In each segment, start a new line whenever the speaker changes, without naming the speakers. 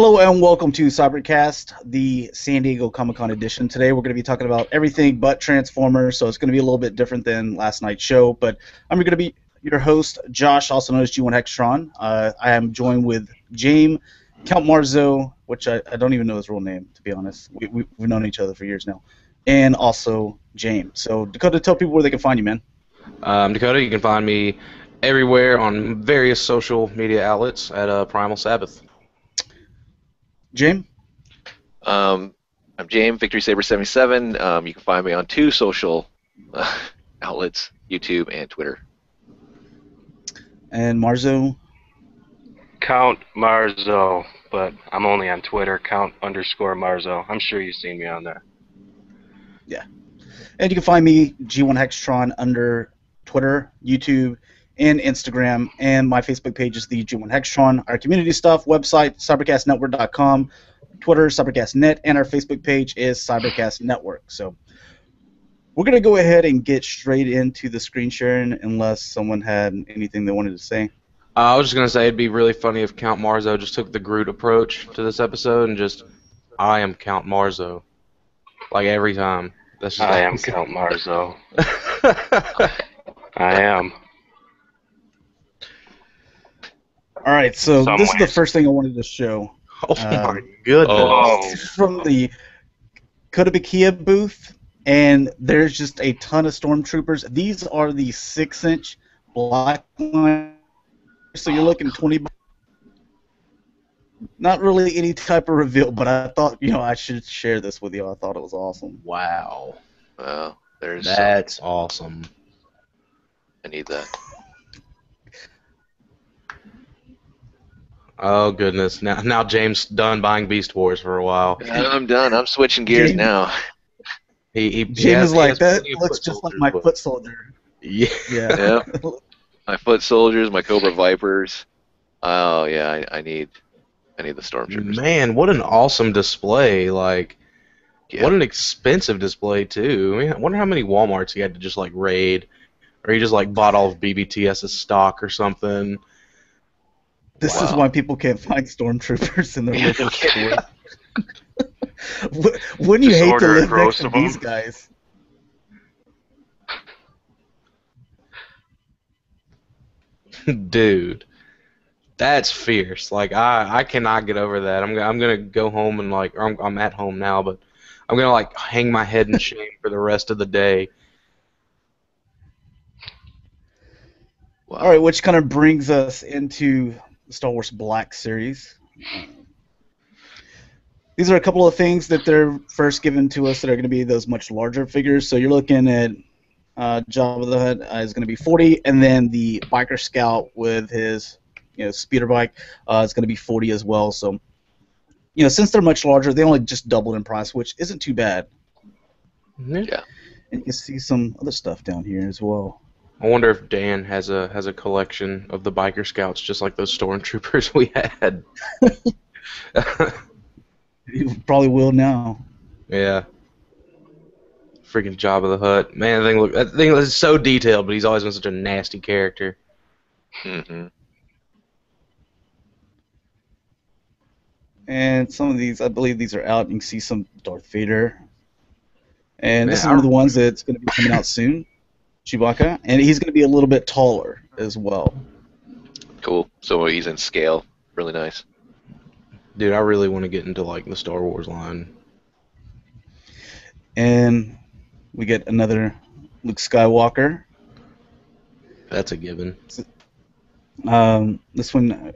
Hello and welcome to Cybercast, the San Diego Comic-Con edition. Today we're going to be talking about everything but Transformers, so it's going to be a little bit different than last night's show. But I'm going to be your host, Josh, also known as G1 Hexatron. I am joined with Jaim, Count Marzo, which I don't even know his real name, to be honest. We've known each other for years now. And also Jaim. So Dakota, tell people where they can find you, man.
Dakota, you can find me everywhere on various social media outlets at Primal Sabbath.
Jaim?
I'm Jaim, Victory Saber 77. You can find me on two social outlets, YouTube and Twitter.
And Marzo?
Count Marzo, but I'm only on Twitter, Count_Marzo. I'm sure you've seen me on there.
Yeah. And you can find me, G1 Hexatron, under Twitter, YouTube, and Instagram. And my Facebook page is the G1 Hexatron. Our community stuff, website, cybercastnetwork.com, Twitter, cybercastnet, and our Facebook page is Cybercast Network. So we're going to go ahead and get straight into the screen sharing unless someone had anything they wanted to say.
I was just going to say it'd be really funny if Count Marzo just took the Groot approach to this episode and just, I am Count Marzo. Like every time. That's just
I am Count Marzo. I am.
All right, so this is the first thing I wanted to show.
Oh my goodness.
Oh.
From the Kotobukiya booth, and there's just a ton of stormtroopers. These are the 6-inch black line, so you're looking 20. Not really any type of reveal, but I thought, I should share this with you. I thought it was awesome.
Wow.
Well,
That's awesome.
I need that.
Oh goodness! Now James done buying Beast Wars for a while.
I'm done. I'm switching gears now.
James is like, that looks just like my foot soldier.
Yeah.
Yep. My foot soldiers, my Cobra Vipers. Oh yeah, I need the stormtroopers.
Man, what an awesome display! Like,
Yeah.
what an expensive display too. I mean, I wonder how many WalMarts he had to just like raid, or he just like bought all of BBTS's stock or something.
This is why people can't find stormtroopers in their local store. Wouldn't you
Just
hate to
order a
live next
gross
to
of 'em.
these guys?
Dude, that's fierce. Like I cannot get over that. I'm gonna go home and like, or I'm at home now, but I'm gonna like hang my head in shame for the rest of the day.
Wow.
All right, which kind of brings us into the Star Wars Black series. These are a couple of things that they're first given to us that are going to be those much larger figures. So you're looking at Jabba the Hutt is going to be 40, and then the Biker Scout with his speeder bike is going to be 40 as well. So since they're much larger, they only just doubled in price, which isn't too bad.
Yeah.
And you can see some other stuff down here as well.
I wonder if Dan has a collection of the Biker Scouts just like those stormtroopers we had.
You probably will now.
Yeah. Freaking Jabba the Hutt. Man, that thing is so detailed, but he's always been such a nasty character.
Mm-hmm.
And some of these, I believe these are out. You can see some Darth Vader. And this is
Man,
one of the ones that's going to be coming out soon, Chewbacca. And he's going to be a little bit taller as well.
Cool. So he's in scale. Really nice.
Dude, I really want to get into like the Star Wars line.
And we get another Luke Skywalker.
That's a given.
This one,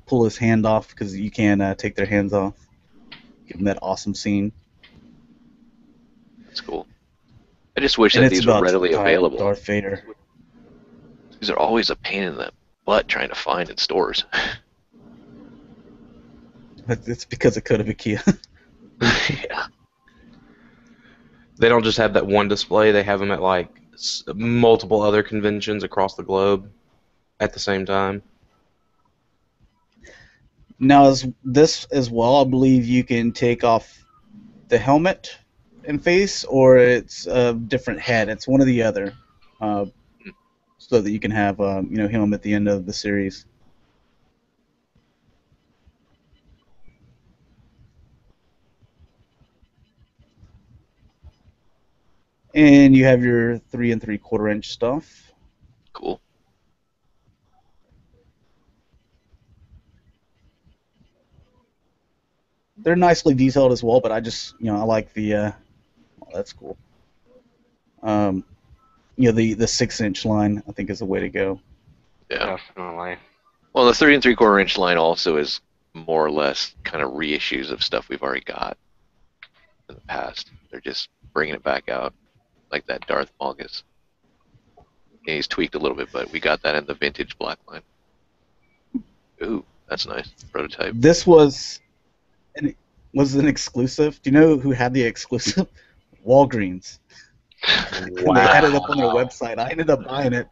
pull his hand off because you can take their hands off. Give him that awesome scene.
That's cool. I just wish
And
that
it's
these were
about
readily available.
Darth Vader.
These are always a pain in the butt trying to find in stores.
But it's because of Kotobukiya.
Yeah.
They don't just have that one display, they have them at like multiple other conventions across the globe at the same time.
Now, is this as well, I believe you can take off the helmet and face, or it's a different head. It's one or the other, so that you can have him at the end of the series. And you have your 3 3/4 inch stuff.
Cool.
They're nicely detailed as well, but I just, I like the, oh, that's cool. The 6-inch line, I think, is the way to go.
Yeah.
Definitely.
Well, the 3 3/4 inch line also is more or less kind of reissues of stuff we've already got in the past. They're just bringing it back out, like that Darth Malgus. Yeah, he's tweaked a little bit, but we got that in the vintage black line. Ooh, that's nice. Prototype.
This was an exclusive. Do you know who had the exclusive? Walgreens.
Wow.
They had it up on their website. I ended up buying it.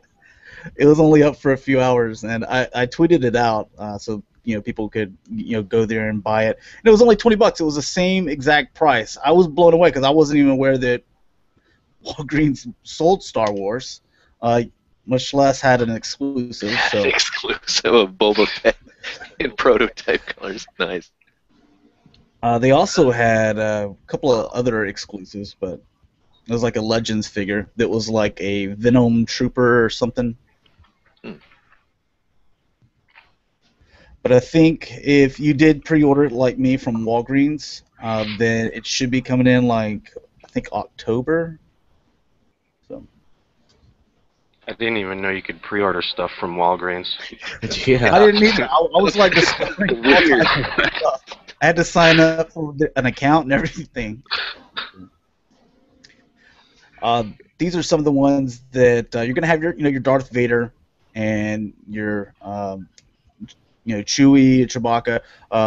It was only up for a few hours, and I tweeted it out so people could go there and buy it. And it was only $20. It was the same exact price. I was blown away because I wasn't even aware that Walgreens sold Star Wars, much less had an exclusive. So
Exclusive of Boba Fett in prototype colors. Nice.
they also had a couple of other exclusives, but it was like a Legends figure that was like a Venom Trooper or something. But I think if you did pre-order it like me from Walgreens, then it should be coming in like, I think, October. So
I didn't even know you could pre-order stuff from Walgreens.
Yeah.
I didn't either. I was like discovering all
Weird.
types of stuff. I had to sign up for an account and everything. These are some of the ones that you're gonna have your Darth Vader and your Chewie, Chewbacca.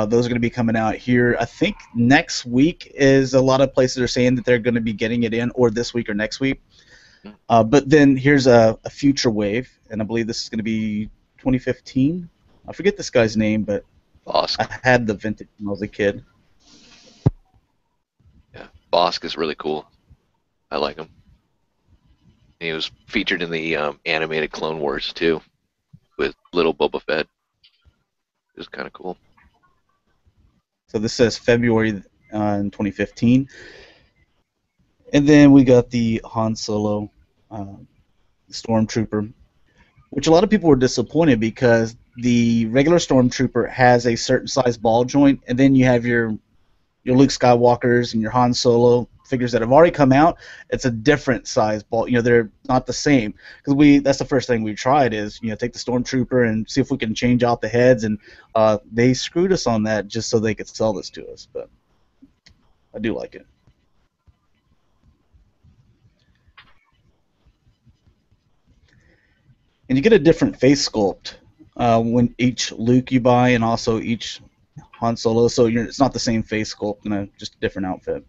Those are going to be coming out here. I think next week is a lot of places are saying that they're going to be getting it in, or this week or next week. But then here's a future wave, and I believe this is going to be 2015. I forget this guy's name, but
Bosk.
I had the vintage when I was a kid.
Yeah, Bosk is really cool. I like him. He was featured in the animated Clone Wars too, with little Boba Fett. It was kind of cool.
So this says February in 2015. And then we got the Han Solo Stormtrooper, which a lot of people were disappointed because the regular Stormtrooper has a certain size ball joint, and then you have your Luke Skywalkers and your Han Solo figures that have already come out. It's a different size ball. They're not the same because that's the first thing we tried is take the Stormtrooper and see if we can change out the heads, and they screwed us on that just so they could sell this to us. But I do like it. And you get a different face sculpt when each Luke you buy, and also each Han Solo. So it's not the same face sculpt, just a different outfit.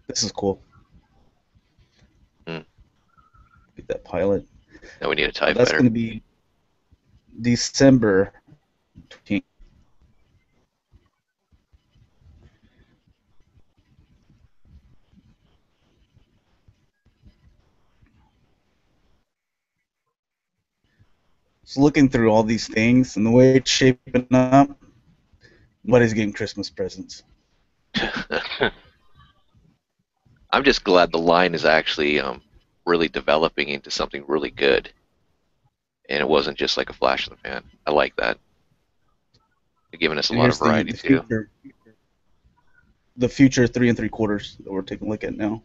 This is cool.
Mm.
Get that pilot.
Now we need a TIE
That's
fighter.
going to be December 15th. So looking through all these things and the way it's shaping up, what is getting Christmas presents?
I'm just glad the line is actually really developing into something really good, and it wasn't just like a flash in the pan. I like that. They're giving us a lot of variety too.
The future 3 3/4 that we're taking a look at now.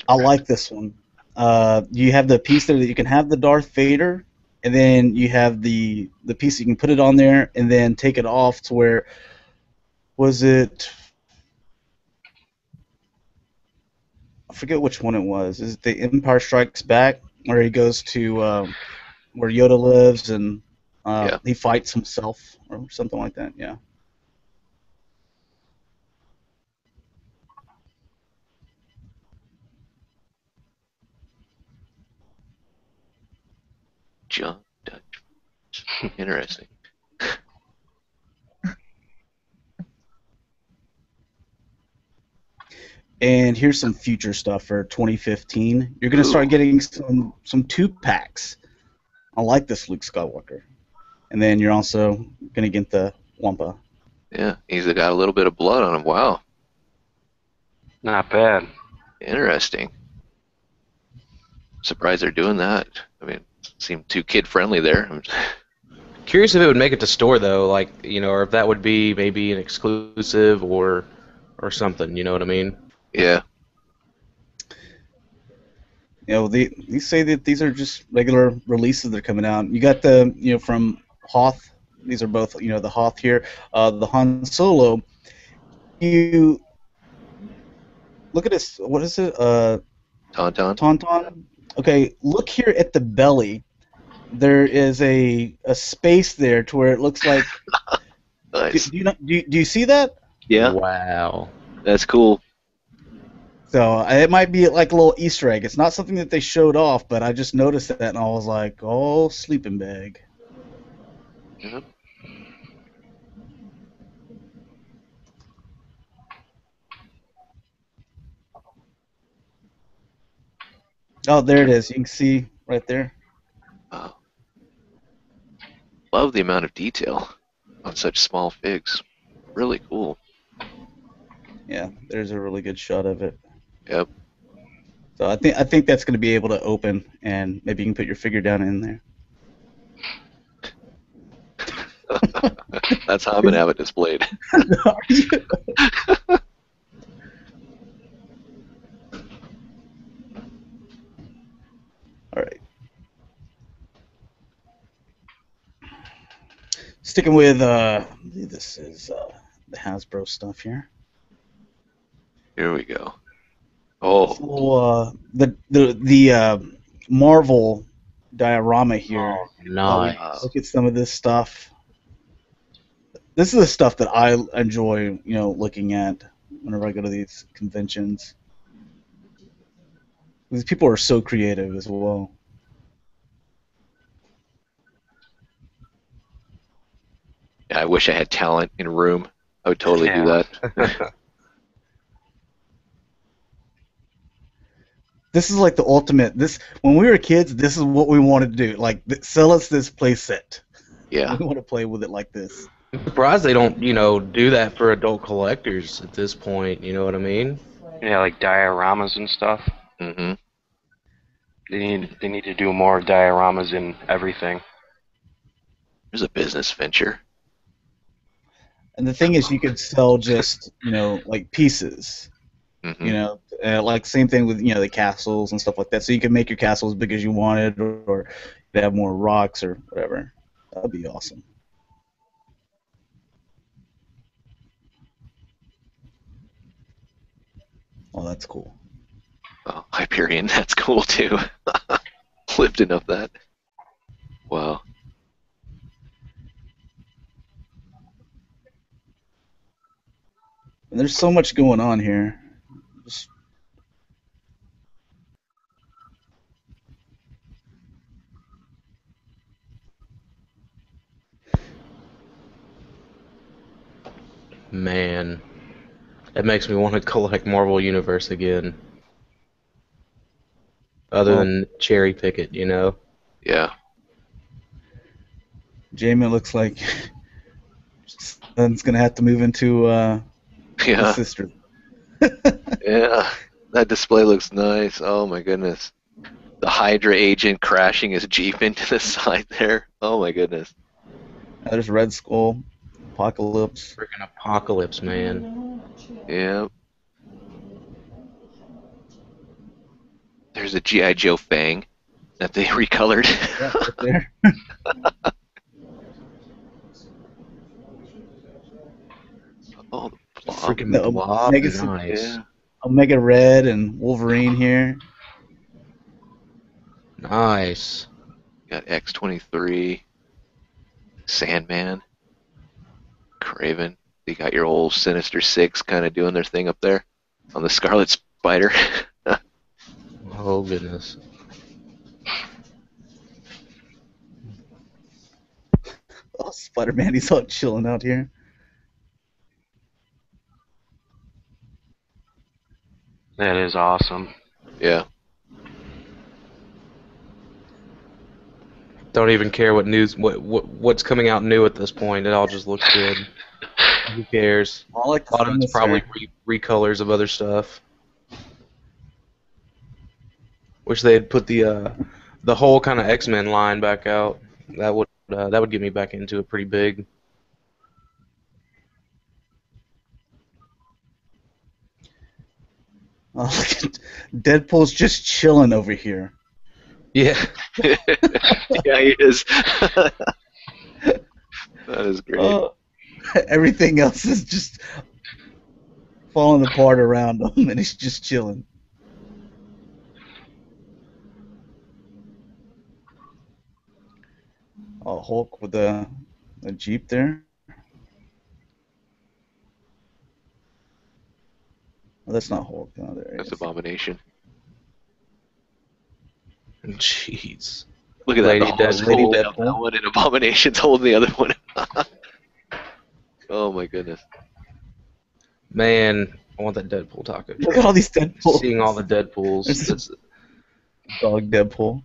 I like this one. You have the piece there that you can have the Darth Vader, and then you have the piece you can put it on there and then take it off to where, was it, I forget which one it was. Is it the Empire Strikes Back, where he goes to where Yoda lives and
Yeah.
he fights himself or something like that? Yeah.
John Dutch. Interesting.
And here's some future stuff for 2015. You're going to start getting some 2-packs. I like this Luke Skywalker. And then you're also going to get the Wampa.
Yeah, he's got a little bit of blood on him. Wow.
Not bad.
Interesting. Surprised they're doing that. I mean, seemed too kid-friendly there.
Curious if it would make it to store though, like, you know, or if that would be maybe an exclusive or something. You know what I mean?
Yeah.
You know, these say that these are just regular releases that are coming out. You got the, you know, from Hoth. These are both, you know, the Hoth here. The Han Solo. You look at this. What is it?
Tauntaun?
Tauntaun. Okay, look here at the belly. There is a space there to where it looks like.
Nice.
Do you see that?
Yeah.
Wow.
That's cool.
So it might be like a little Easter egg. It's not something that they showed off, but I just noticed that and I was like, "Oh, sleeping bag."
Yep.
Oh, there it is. You can see right there.
Wow. Love the amount of detail on such small figs. Really cool.
Yeah, there's a really good shot of it.
Yep.
So I think that's going to be able to open, and maybe you can put your figure down in there.
That's how I'm going to have it displayed.
Are you? All right. Sticking with I believe this is the Hasbro stuff here.
Here we go. Oh,
So the Marvel diorama here.
Nice.
Look at some of this stuff. This is the stuff that I enjoy, you know, looking at whenever I go to these conventions. These people are so creative as well.
yeah, I wish I had talent in a room. I would totally do
Yeah.
that.
This is like the ultimate. This when we were kids, this is what we wanted to do. Like sell us this play set.
Yeah.
We want to play with it like this.
I'm surprised they don't, you know, do that for adult collectors at this point. You know what I mean?
Yeah, like dioramas and stuff.
Mm-hmm.
They need to do more dioramas in everything.
There's a business venture.
And the thing is, you could sell just, you know, like pieces.
Mm-hmm.
You know, like same thing with, you know, the castles and stuff like that. So you can make your castle as big as you wanted, or you have more rocks or whatever. That'd be awesome. Oh, that's cool.
Oh, Hyperion, that's cool too. Lifting up that. Wow.
And there's so much going on here. Just,
Man, it makes me want to collect Marvel Universe again. Other than cherry pick it, you know.
Yeah.
Jaim, it looks like son's gonna have to move into his
Yeah.
sister.
Yeah. That display looks nice. Oh my goodness. The Hydra agent crashing his Jeep into the side there. Oh my goodness.
There's Red Skull, Apocalypse.
Freaking Apocalypse, man.
Yeah. There's a G.I. Joe Fang that they recolored.
Yeah, right there.
Oh, the blob.
Freaking
The
blob,
Omega,
nice.
Yeah.
Omega Red and Wolverine here.
Nice.
Got X-23, Sandman, Craven. You got your old Sinister Six kind of doing their thing up there on the Scarlet Spider.
Oh goodness.
Oh, Spider-Man, he's all chilling out here.
That is awesome.
Yeah.
Don't even care what's coming out new at this point. It all just looks good. Who cares?
I like
A lot of it's probably
necessary.
recolors of other stuff. Wish they had put the whole kind of X-Men line back out. That would get me back into it pretty big.
Oh, look at Deadpool's just chilling over here.
Yeah.
Yeah, he is. That is great.
Everything else is just falling apart around him, and he's just chilling. Oh, Hulk with a Jeep there. Oh, that's not Hulk. Oh, there he
That's
is.
Abomination.
Jeez.
Look at
Lady
that. The Hulk's
Lady
holding up
Deadpool.
that one, and Abomination's holding the other one. Oh my goodness.
Man, I want that Deadpool taco.
Look at all these Deadpools.
Seeing all the Deadpools.
There's
That's,
Dog Deadpool.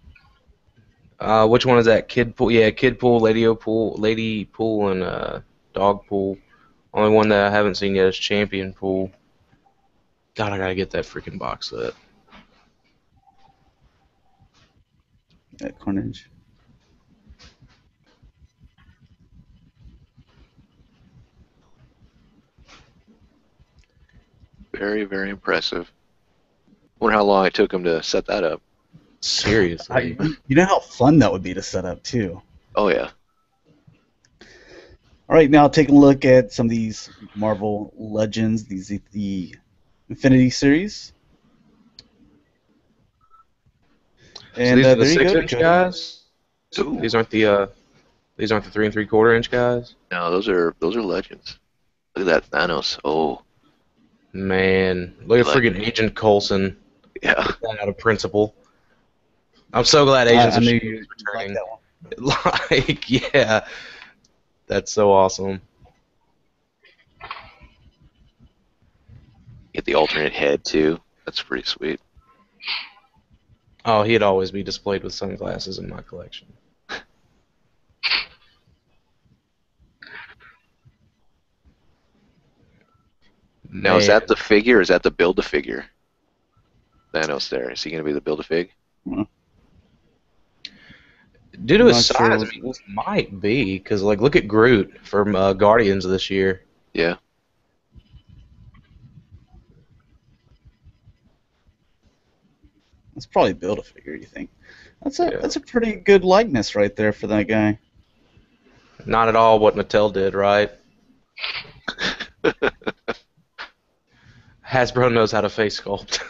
which one is that? Kid Pool? Yeah, Kid Pool, Lady Pool, and Dog Pool. Only one that I haven't seen yet is Champion Pool. God, I gotta get that freaking box set.
That Carnage.
Very, very impressive. Wonder how long it took him to set that up.
Seriously.
You know how fun that would be to set up, too.
Oh yeah.
All right, now taking a look at some of these Marvel Legends, the Infinity series.
So
And
these are the
there you go,
6-inch
Dakota.
guys.
Ooh.
These aren't the 3 3/4-inch guys.
No, those are legends. Look at that Thanos. Oh
Man, look at
Like-
freaking Agent Coulson.
yeah.
Get that out of principle. I'm so glad Agents
I
of
knew
S.H.I.E.L.D.
you
is
liked
returning.
that one.
Like, yeah, that's so awesome.
Get the alternate head too. That's pretty sweet.
Oh, he'd always be displayed with sunglasses in my collection.
Now is
Man.
that the figure or is that the Build-A-Figure? Thanos there. Is he gonna be the Build-A-Fig?
Due to
I'm
his
not sure.
size, I mean, this might be, because, like, look at Groot from Guardians this year.
Yeah.
That's probably Build-A-Figure, you think? That's
Yeah.
a pretty good likeness right there for that guy.
Not at all what Mattel did, right? Hasbro knows how to face sculpt.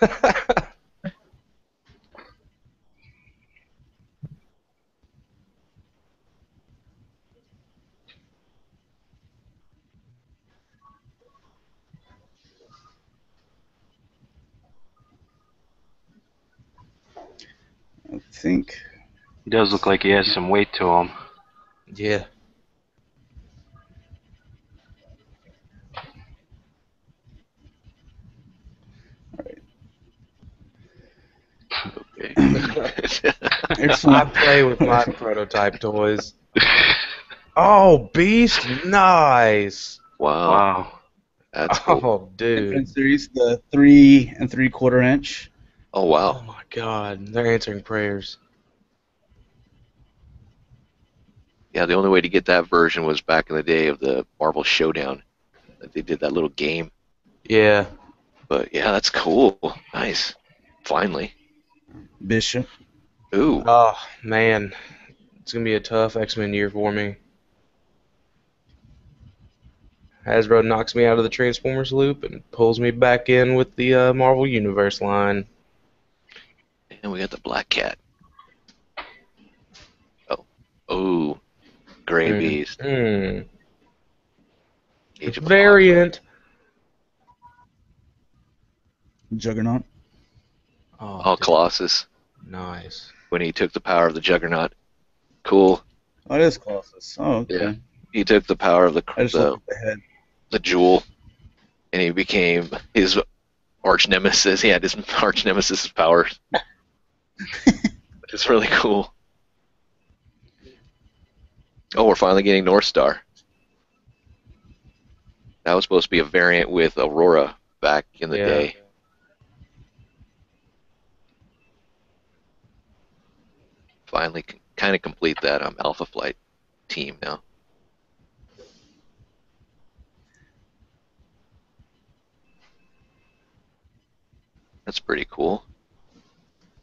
I think.
He does look like he has some weight to him.
Yeah.
Okay.
Excellent.
I play with my prototype toys. Oh, Beast, nice.
Wow.
Wow.
That's cool.
Oh, dude.
Infinite series, the 3 3/4 inch.
Oh
Oh
wow.
my God, they're answering prayers.
Yeah, the only way to get that version was back in the day of the Marvel Showdown. That they did that little game.
Yeah.
But yeah, that's cool. Nice. Finally.
Bishop.
Ooh.
Oh man, it's gonna be a tough X-Men year for me. Hasbro knocks me out of the Transformers loop and pulls me back in with the Marvel Universe line.
And we got the Black Cat. Oh. Ooh. Gray Beast. Age of
Variant.
Juggernaut.
Oh,
dude,
Colossus.
nice.
When he took the power of the Juggernaut. Cool.
Oh, it is Colossus. Oh, okay.
Yeah. He took the power of
I just looked at the head.
the jewel, and he became his arch nemesis. He had his arch nemesis powers. It's really cool. Oh, we're finally getting North Star. That was supposed to be a variant with Aurora back in the day. Finally, kind of complete that Alpha Flight team now. That's pretty cool.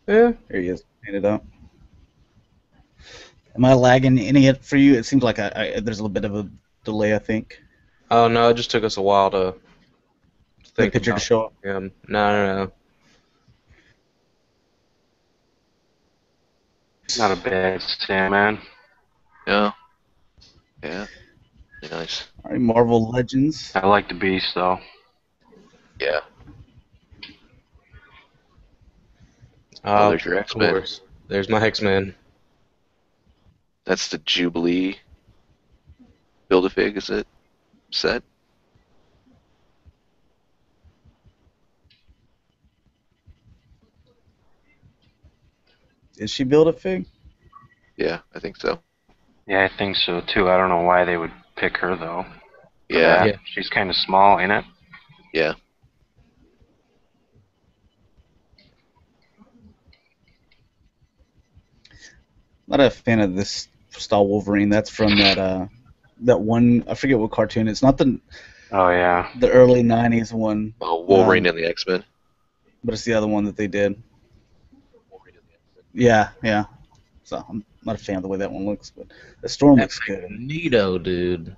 Yeah.
There he is, painted up. Am I lagging any for you? It seems like there's a little bit of a delay, I think.
Oh no, it just took us a while to
The
think
picture to
about
show up.
him. No.
Not a bad stand, man.
No. Yeah. Pretty nice.
All right, Marvel Legends.
I like the Beast, though.
Yeah. Oh, there's your
Of
X-Men.
course. There's my X-Men.
That's the Jubilee Build-A-Fig, is it? Set?
Is she Build-A-Fig?
Yeah, I think so.
Yeah, I think so, too. I don't know why they would pick her, though.
Yeah.
Yeah.
She's kind of small, ain't it?
Yeah.
Not a fan of this style Wolverine. That's from that one. I forget what cartoon. It's not the
Oh, yeah.
early '90s one.
Oh, Wolverine and the X-Men.
But it's the other one that they did. Yeah. So I'm not a fan of the way that one looks, but the Storm looks good.
Neato, dude.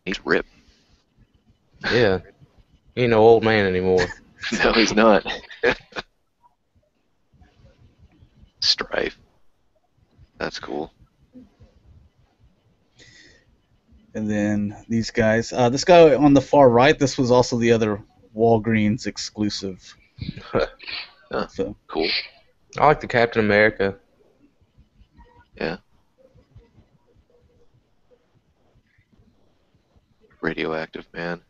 He's ripped.
Yeah. He ain't no old man anymore.
No, he's not. Strife. That's cool.
And then these guys. This guy on the far right. This was also the other Walgreens exclusive. So
Cool.
I like the Captain America.
Yeah. Radioactive Man.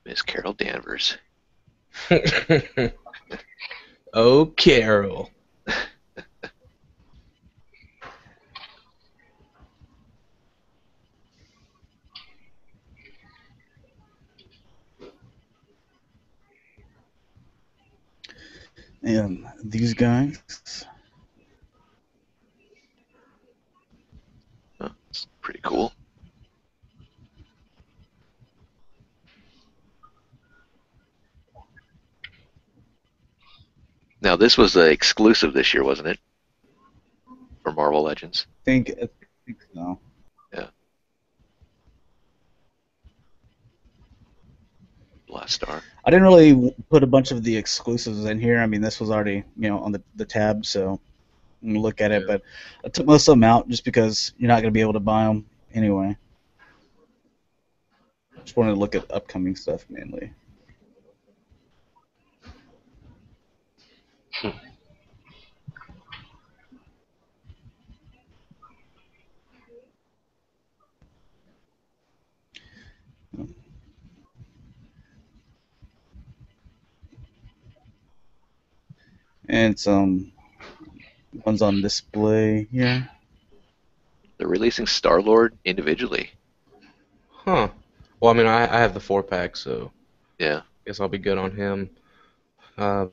Miss Carol Danvers.
Oh, Carol.
and these guys.
Oh, that's pretty cool. Now, this was exclusive this year, wasn't it? For Marvel Legends.
I think so.
Yeah. Blast Star.
I didn't really put a bunch of the exclusives in here. I mean, this was already, on the tab, so I'm gonna look at it. But I took most of them out just because you're not gonna be able to buy them anyway. Just wanted to look at upcoming stuff mainly. And some ones on display here.
They're releasing Star-Lord individually.
Huh. Well, I mean, I have the 4-pack, so
Yeah.
guess I'll be good on him. I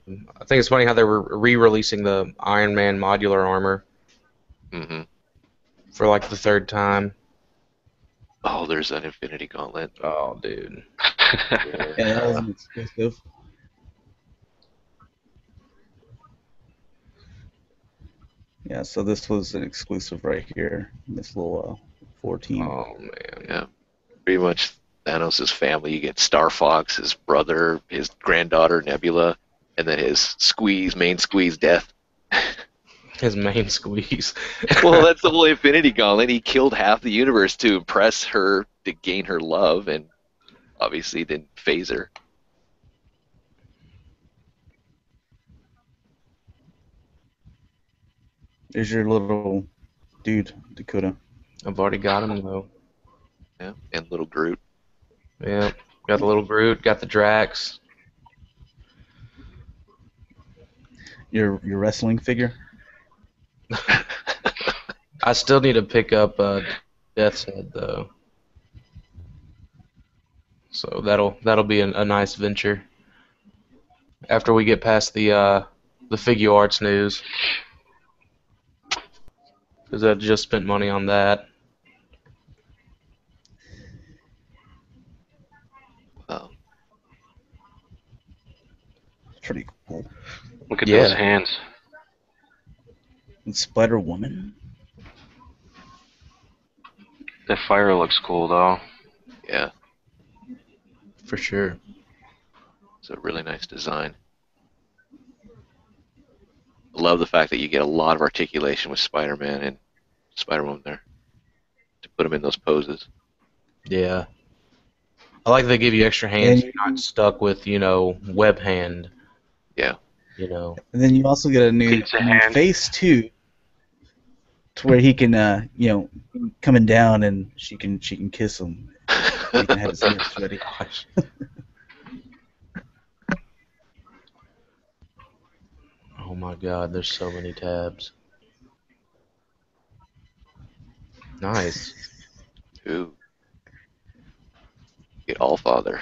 think it's funny how they were re-releasing the Iron Man modular armor
Mm-hmm.
for like the 3rd time.
Oh, there's that Infinity Gauntlet.
Oh, dude.
Yeah, that was an exclusive. Yeah, so this was an exclusive right here. This little 14.
Oh, man.
Yeah. Pretty much Thanos' family. You get Star Fox, his brother, his granddaughter Nebula, and then his main squeeze, Death.
His main squeeze.
Well, that's the whole Infinity Gauntlet. He killed half the universe to impress her, to gain her love, and obviously didn't phase her.
There's your little dude, Dakota.
I've already got him though.
Yeah, and little Groot.
Yeah, got the little Groot, got the Drax.
Your wrestling figure.
I still need to pick up Death's Head though. So that'll be a nice venture. After we get past the Figure Arts news. Because I just spent money on that.
Wow.
Pretty cool.
Look at
Yeah.
those hands.
And Spider Woman.
That fire looks cool though.
Yeah,
For sure.
it's a really nice design. I love the fact that you get a lot of articulation with Spider-Man and Spider-Woman there to put them in those poses.
Yeah. I like they give you extra hands.
And-
You're not stuck with, web hand.
Yeah.
And then you also get a new
Pizza hand.
face too, to where he can, coming down and she can kiss him. He can have his lips ready.
Gosh. Oh my god, there's so many tabs. Nice.
Ooh. Get Allfather.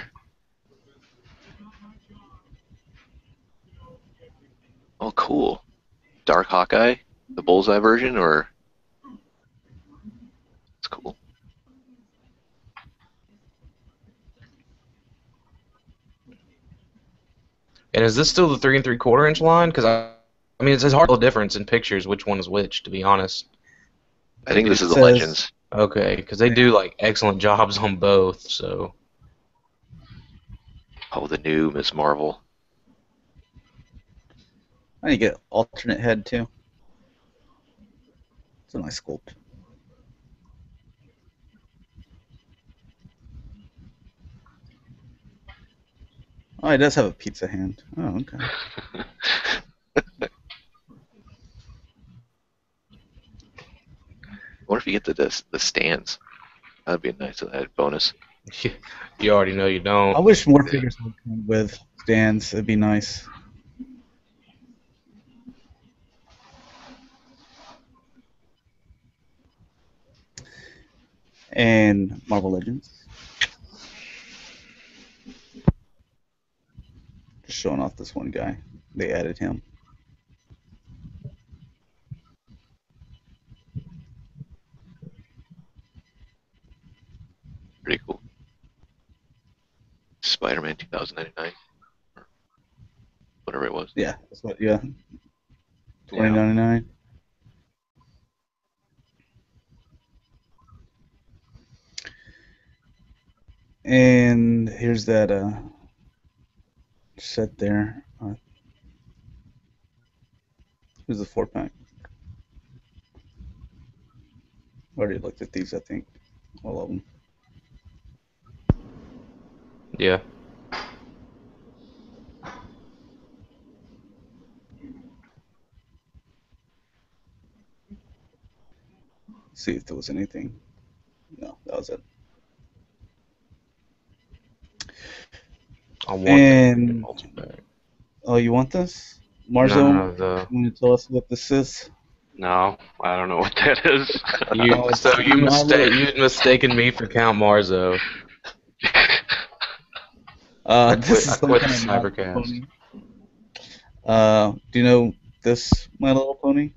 Oh, cool. Dark Hawkeye, the Bullseye version, or it's cool.
And is this still the 3 3/4 inch line? Because I mean, it's hard to tell the difference in pictures which one is which, to be honest.
I think this
It
is the
says-
Legends.
Okay, because they do like excellent jobs on both. So
Oh, the new Miss Marvel.
I need to get alternate head too. It's a nice sculpt. Oh, he does have a pizza hand. Oh, okay.
I wonder if you get the stands. That'd be a nice added bonus.
you already know you
I
don't.
wish more figures would come with stands. It'd be nice. And Marvel Legends. Just showing off this one guy. They added him.
Pretty cool. Spider-Man 2099. Or whatever it was.
Yeah, that's what. Yeah, 2099. And here's that set there. Here's the 4-pack. Already looked at these, I think, all of them.
Yeah.
See if there was anything. No, that was it.
I want
And-
that multi-pack.
Oh, you want this, Marzo?
No,
You want to tell us what this is?
No, I don't know what that is.
you'd mistaken me for Count Marzo. I
This
quit-
is
I
some
quit
kind
the
of My Little
Cybercast.
Pony. Do you know this My Little Pony?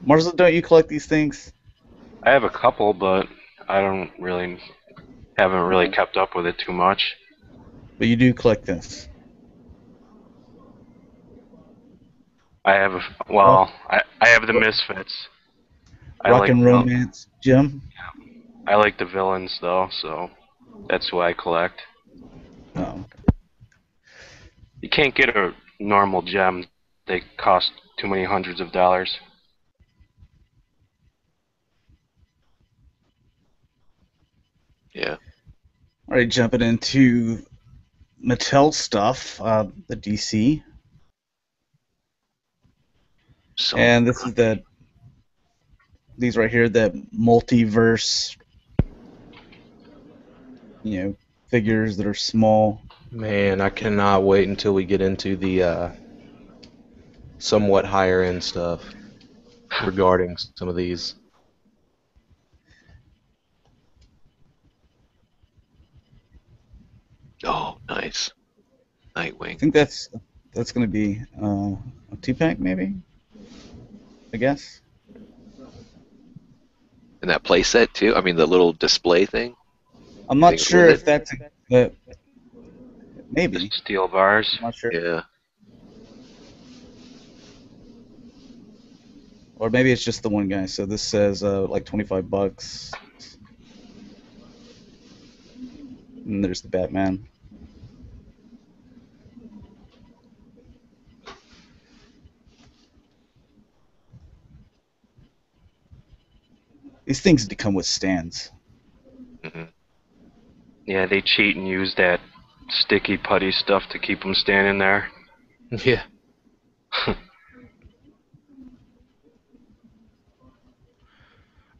Marzo, don't you collect these things?
I have a couple, but I haven't really kept up with it too much.
But you do collect this.
I have I have the Misfits. I
Rock
like
and
the-
Romance, Jim?
I like the villains though, so that's who I collect.
Oh.
You can't get a normal gem. They cost too many hundreds of dollars.
Yeah.
All right, jumping into Mattel stuff, the DC.
So
And this is these right here, that multiverse, figures that are small.
Man, I cannot wait until we get into the somewhat higher end stuff regarding some of these.
oh, nice.
I
Nightwing.
think that's going to be a two-pack, maybe. I guess.
And that playset too. I mean, the little display thing.
I'm
You
not
think it's
sure
worth
if
it?
that's maybe.
The steel bars.
I'm not sure.
Yeah.
Or maybe it's just the one guy. So this says like $25. And there's the Batman. These things need to come with stands.
hmm
Yeah, they cheat and use that sticky putty stuff to keep them standing there.
Yeah.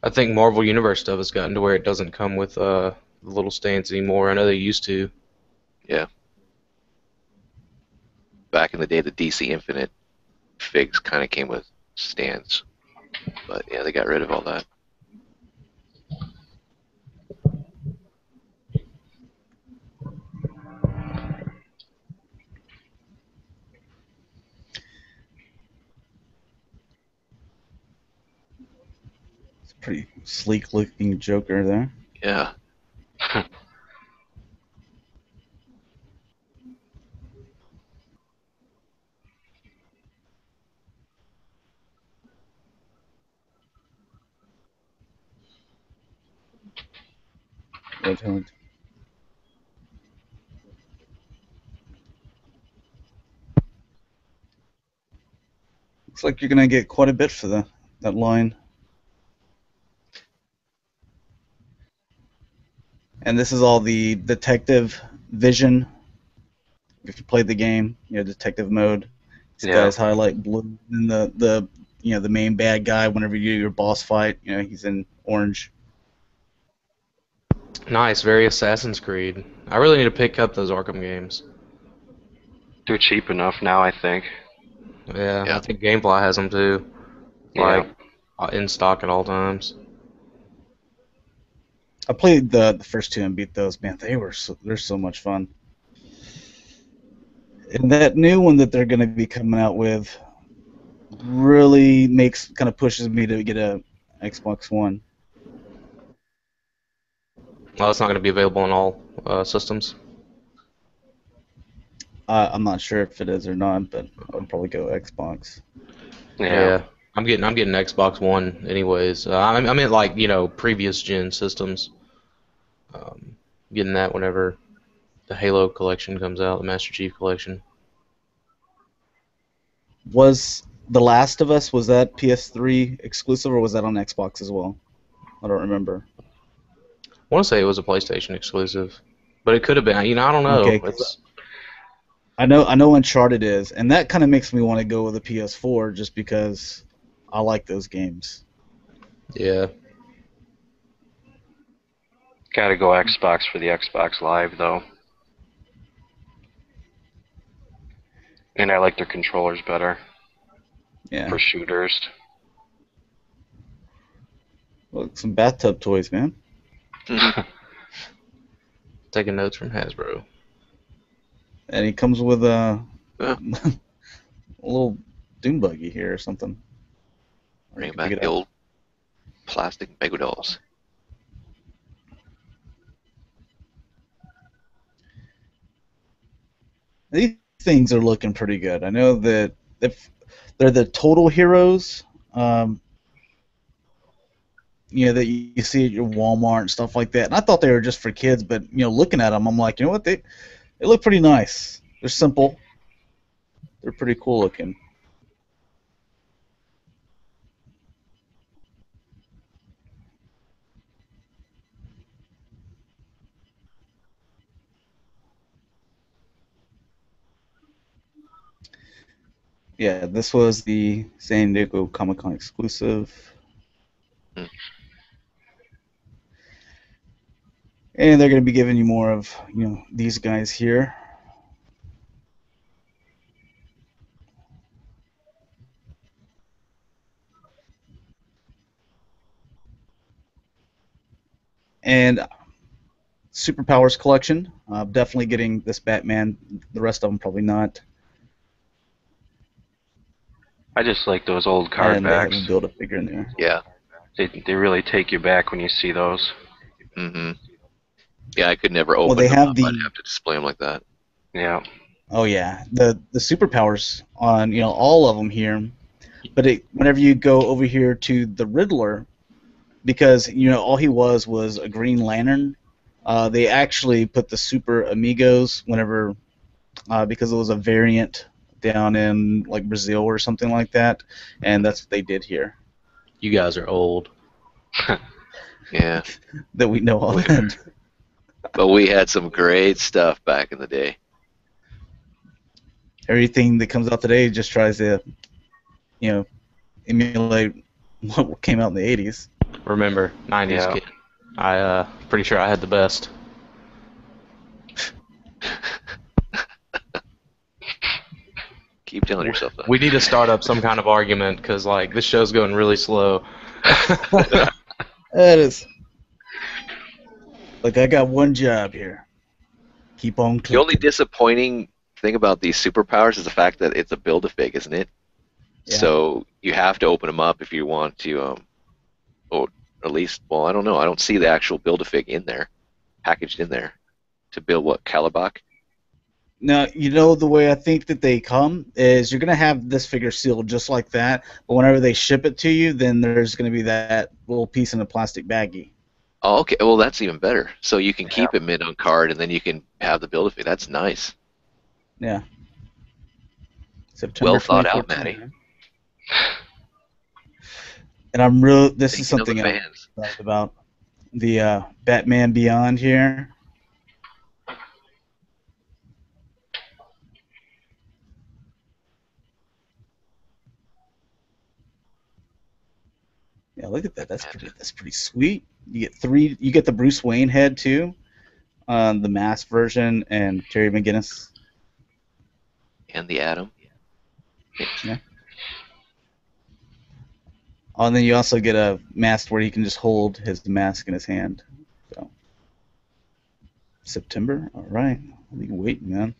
I think Marvel Universe stuff has gotten to where it doesn't come with little stands anymore. I know they used to.
Yeah. Back in the day, the DC Infinite figs kind of came with stands, but yeah, they got rid of all that.
It's a pretty sleek looking Joker there.
Yeah.
Red Hood. Looks like you're gonna get quite a bit for that line. And this is all the detective vision. If you played the game, detective mode. These
Yeah.
guys highlight blue, and the main bad guy. Whenever you do your boss fight, he's in orange.
Nice, very Assassin's Creed. I really need to pick up those Arkham games.
They're cheap enough now, I think.
Yeah,
Yeah.
I think GameFly has them too.
Yeah.
Like in stock at all times.
I played the first two and beat those. Man, they're so much fun. And that new one that they're going to be coming out with really kind of pushes me to get a Xbox One.
Well, it's not going to be available on all systems.
I'm not sure if it is or not, but I would probably go Xbox.
Yeah.
I'm getting Xbox One anyways. I meant like previous gen systems. Getting that whenever the Halo collection comes out, the Master Chief collection.
Was The Last of Us, was that PS3 exclusive or was that on Xbox as well? I don't remember.
I want to say it was a PlayStation exclusive, but it could have been. I don't know.
Okay, 'cause I know Uncharted is, and that kind of makes me want to go with a PS4 just because I like those games.
Yeah.
Gotta go Xbox for the Xbox Live, though. And I like their controllers better
Yeah.
for shooters.
Look, some bathtub toys, man.
Taking notes from Hasbro.
And he comes with a
Yeah.
little dune buggy here or something. Or you
Bring
can
back
pick it
the
up.
old plastic Megadolls.
These things are looking pretty good. I know that if they're the total heroes, that you see at your Walmart and stuff like that. And I thought they were just for kids, but looking at them, I'm like, you know what? They look pretty nice. They're simple. They're pretty cool looking. Yeah, this was the San Diego Comic-Con exclusive.
Hmm.
And they're going to be giving you more of, these guys here. And Superpowers collection, definitely getting this Batman. The rest of them probably not.
I just like those old card
And they have a
backs.
Build-A-Figure in there.
Yeah.
They really take you back when you see those.
Mm-hmm. Yeah, I could never
Well,
open
they
them
have
up.
the.
I'd have to display them like that.
Yeah.
Oh yeah, the Superpowers on all of them here, but whenever you go over here to the Riddler, because all he was a Green Lantern, they actually put the Super Amigos whenever because it was a variant down in like Brazil or something like that, and that's what they did here.
You guys are old.
Yeah.
That we know of.
But we had some great stuff back in the day.
Everything that comes out today just tries to, emulate what came out in the 80s.
Remember, 90s
Yeah.
kid. I pretty sure I had the best.
Keep telling yourself that.
We need to start up some kind of argument because like this show's going really slow.
That is. Like, I got one job here. Keep on clicking.
The only disappointing thing about these superpowers is the fact that it's a Build-A-Fig, isn't it?
Yeah.
So you have to open them up if you want to, or at least, well, I don't know. I don't see the actual Build-A-Fig in there, packaged in there, to build what, Calibach?
Now, the way I think that they come is you're going to have this figure sealed just like that, but whenever they ship it to you, then there's going to be that little piece in a plastic baggie.
Oh, okay. Well, that's even better. So you can keep it mid on card, and then you can have the Build-A-Fig. That's nice.
Yeah. September
Well thought out,
2014.
Matty.
And this is
Thinking of
something
the
I'm
fans.
excited about. The Batman Beyond here. Yeah, look at that. That's pretty sweet. You get the Bruce Wayne head too, the mask version, and Terry McGinnis.
And the Atom.
Yeah. Oh, and then you also get a mask where he can just hold his mask in his hand. So September, all right. What are you waiting, man?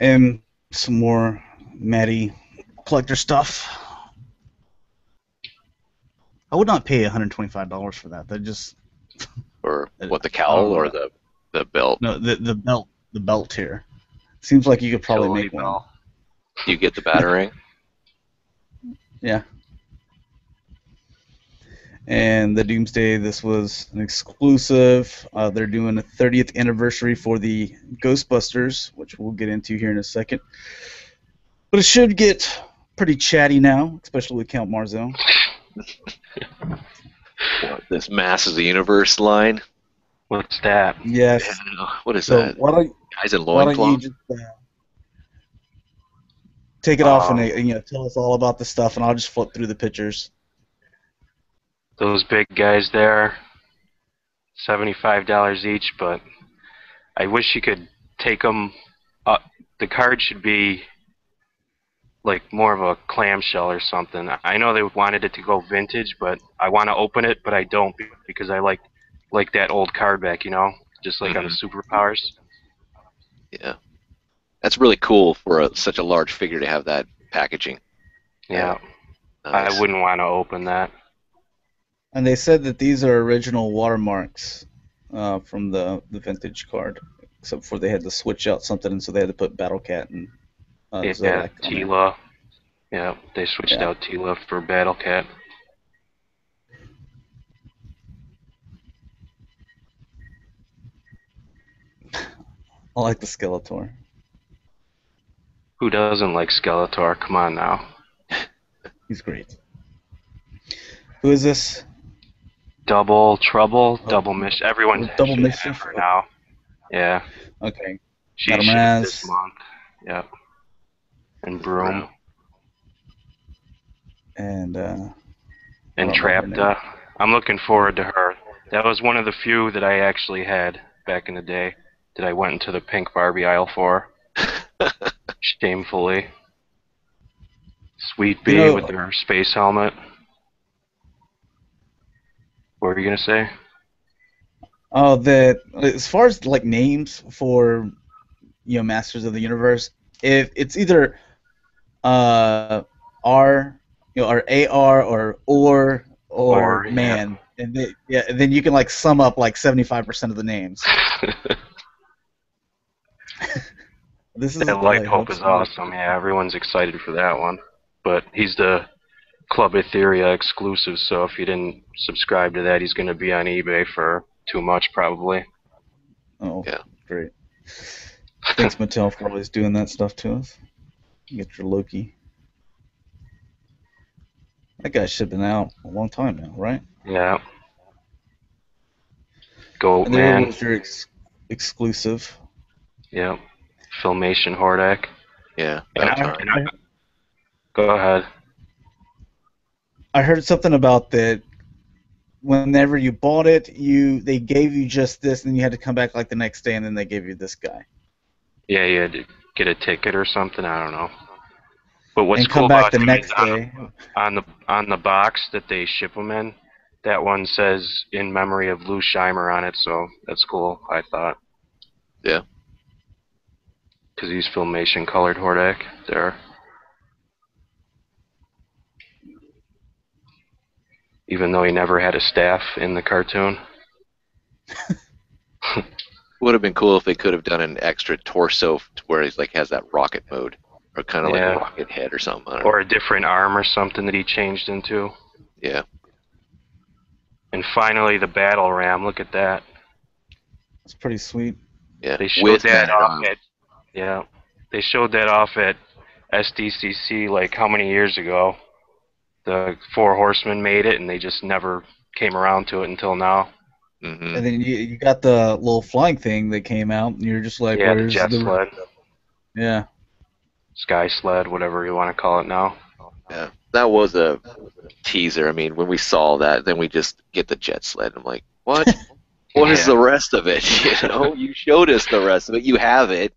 And some more Matty collector stuff. I would not pay $125 for that. That just
Or what, the
I
cowl
don't
or
know.
the belt?
No, the belt here. Seems like you could probably make one.
Bell.
Do you get the Batarang?
Yeah. And the Doomsday, this was an exclusive. They're doing a 30th anniversary for the Ghostbusters, which we'll get into here in a second. But it should get pretty chatty now, especially with Count Marzel.
What, this Masters of the Universe line?
What's that?
Yes.
Yeah, I don't know. What is
So
that?
why
Guys in
don't you
loincloth?
just take it off and tell us all about the stuff, and I'll just flip through the pictures.
Those big guys there, $75 each, but I wish you could take them. The card should be like more of a clamshell or something. I know they wanted it to go vintage, but I want to open it, but I don't because I like that old card back, just like on the Superpowers.
Yeah. That's really cool for such a large figure to have that packaging.
Yeah,
Nice.
I wouldn't want to open that.
And they said that these are original watermarks from the vintage card, except for they had to switch out something, and so they had to put Battle Cat and
Yeah,
Zodak on there.
Tila. Yeah, they switched out Tila for Battle Cat.
I like the Skeletor.
Who doesn't like Skeletor? Come on now.
He's great. Who is this?
Double Trouble,
Oh.
Double Mischief. Everyone's
Double
actually
Mischief?
for now. Yeah.
Okay.
She
Got him
shipped this
Raz.
month. Yep. And Broom.
And I
And
don't know her
Trapped.
name.
I'm looking forward to her. That was one of the few that I actually had back in the day that I went into the pink Barbie aisle for. Shamefully. Sweet Bee with her space helmet. What were you gonna say?
Oh, that as far as like names for Masters of the Universe, if it's either R, or AR or
Or, yeah.
man, and then you can like sum up like 75% of the names. This is
That Light Hope is awesome. Yeah, everyone's excited for that one. But he's the Club Etheria exclusive, so if you didn't subscribe to that, he's going to be on eBay for too much, probably.
Oh,
Yeah.
Great. Thanks, Mattel, for always doing that stuff to us. Get your Loki. That guy should have been out a long time now, right?
Yeah. Goat
And there
Man.
was your exclusive.
Yeah. Filmation Hordak.
Yeah.
Go ahead.
I heard something about that. Whenever you bought it, they gave you just this, and then you had to come back like the next day, and then they gave you this guy.
Yeah, you had to get a ticket or something. I don't know. But what's
And
cool
come back
about
the
him
next
is
day.
on the box that they ship them in, that one says in memory of Lou Scheimer on it, so that's cool, I thought.
Yeah.
Because he's Filmation colored Hordak there. Even though he never had a staff in the cartoon.
Would have been cool if they could have done an extra torso where he's like has that rocket mode, or kind of like a rocket head or something. I don't know.
Or a different arm or something that he changed into.
Yeah.
And finally, the Battle Ram. Look at that.
It's pretty sweet.
Yeah.
They showed that off at. Yeah. They showed that off at SDCC like how many years ago? The Four Horsemen made it, and they just never came around to it until now.
Mm-hmm.
And then you got the little flying thing that came out, and you're just like,
Yeah,
where's
the jet sled.
Yeah.
Sky sled, whatever you want to call it now.
Yeah. That was a teaser. I mean, when we saw that, then we just get the jet sled. I'm like, what? What is the rest of it? You showed us the rest of it. You have it.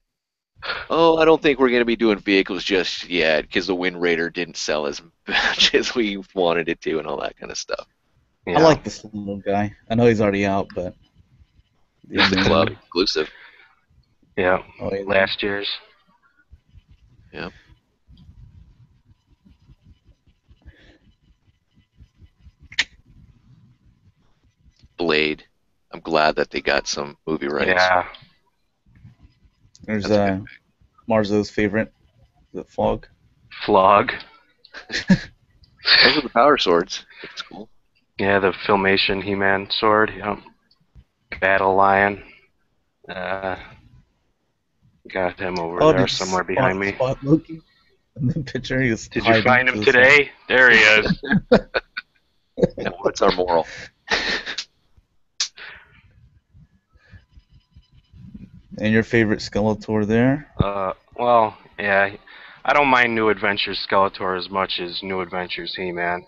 Oh, I don't think we're going to be doing vehicles just yet because the Wind Raider didn't sell as much as we wanted it to and all that kind of stuff.
Yeah.
I like this little guy. I know he's already out, but
It's the club exclusive.
Yeah.
Oh, yeah.
Last year's.
Yeah. Blade. I'm glad that they got some movie rights.
Yeah.
There's Marzo's favorite, the Flog.
Flog.
Those are the power swords. That's cool.
Yeah, the Filmation He-Man sword. Yep. Battle Lion. Got him over there somewhere behind me.
Spot Loki in the picture.
Did you find him today? There he is.
Yeah, what's our moral?
And your favorite Skeletor there?
Well, yeah. I don't mind New Adventures Skeletor as much as New Adventures He-Man.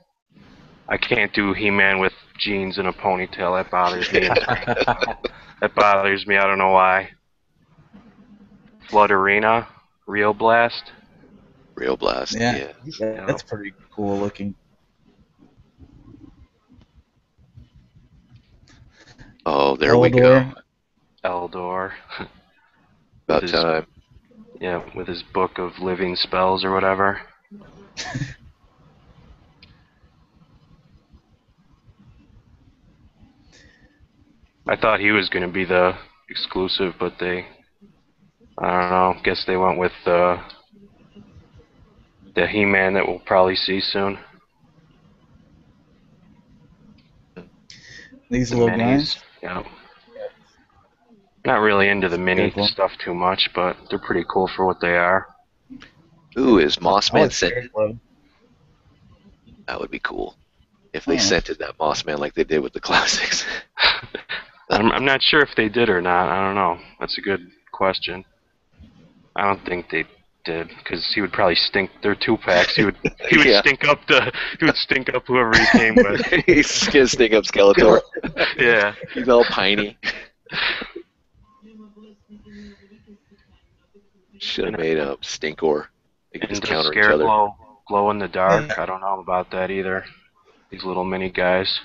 I can't do He-Man with jeans and a ponytail. That bothers me. That bothers me. I don't know why. Flood Arena, Real Blast.
Real Blast.
Yeah. That's pretty cool looking.
Oh, there we go.
Eldor.
About time.
Yeah, with his book of living spells or whatever. I thought he was going to be the exclusive, but I don't know, guess they went with the He-Man that we'll probably see soon.
These little
minis,
guys?
Yeah. Not really into the mini stuff too much, but they're pretty cool for what they are.
Ooh, is Mossman sent? That would be cool. If they scented that Moss Man like they did with the classics.
I'm not sure if they did or not. I don't know. That's a good question. I don't think they did, because he would probably stink. They're 2-packs. He would
Yeah.
stink up whoever he came with.
He's gonna stink up Skeletor.
Yeah.
He's all piney. Should have made up Stinkor. They could
And
just
does
counter each other.
Scarecrow glow in the dark? I don't know about that either. These little mini guys.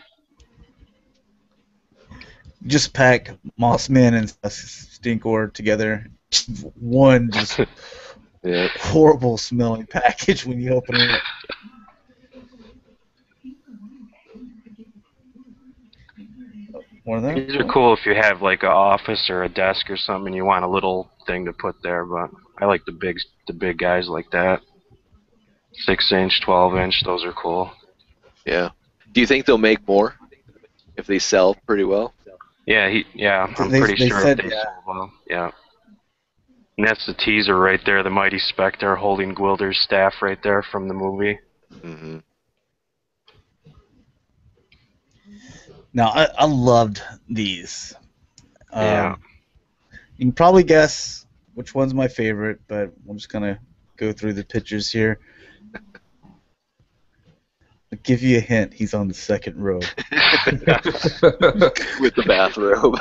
Just pack Mossman and Stinkor together. One just
Yeah.
horrible smelling package when you open it. More than
These are cool if you have like an office or a desk or something and you want a little thing to put there, but I like the big guys like that. 6-inch, 12-inch, those are cool.
Yeah. Do you think they'll make more if they sell pretty well?
Yeah, I'm
They
pretty sure
said,
if they
yeah.
sold well. Yeah. And that's the teaser right there, the Mighty Spectre holding Gwilder's staff right there from the movie.
Mm-hmm.
Now, I loved these.
Yeah.
You can probably guess which one's my favorite, but I'm just going to go through the pictures here. I'll give you a hint. He's on the second row.
With the bathrobe.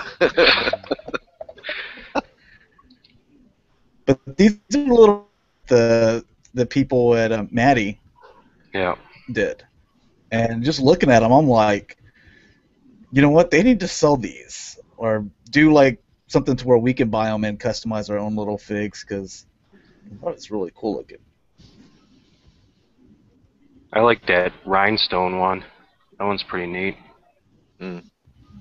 But these are little the people at Maddie
Yeah.
did. And just looking at them, I'm like, you know what? They need to sell these or do like something to where we can buy them and customize our own little figs because I thought it's really cool looking.
I like that rhinestone one. That one's pretty neat.
Mm.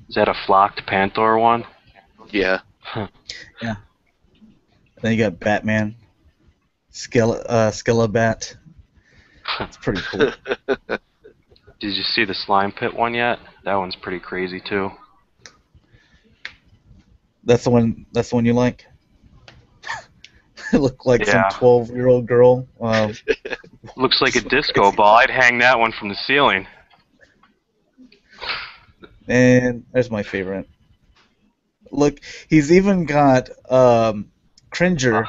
Is that a flocked Panther one?
Yeah.
Yeah. Then you got Batman, Skelebat. It's pretty cool.
Did you see the slime pit one yet? That one's pretty crazy too.
That's the one. That's the one you like. It looked like
Yeah.
some 12-year-old girl.
Looks like a disco ball. I'd hang that one from the ceiling.
And there's my favorite. Look, he's even got Cringer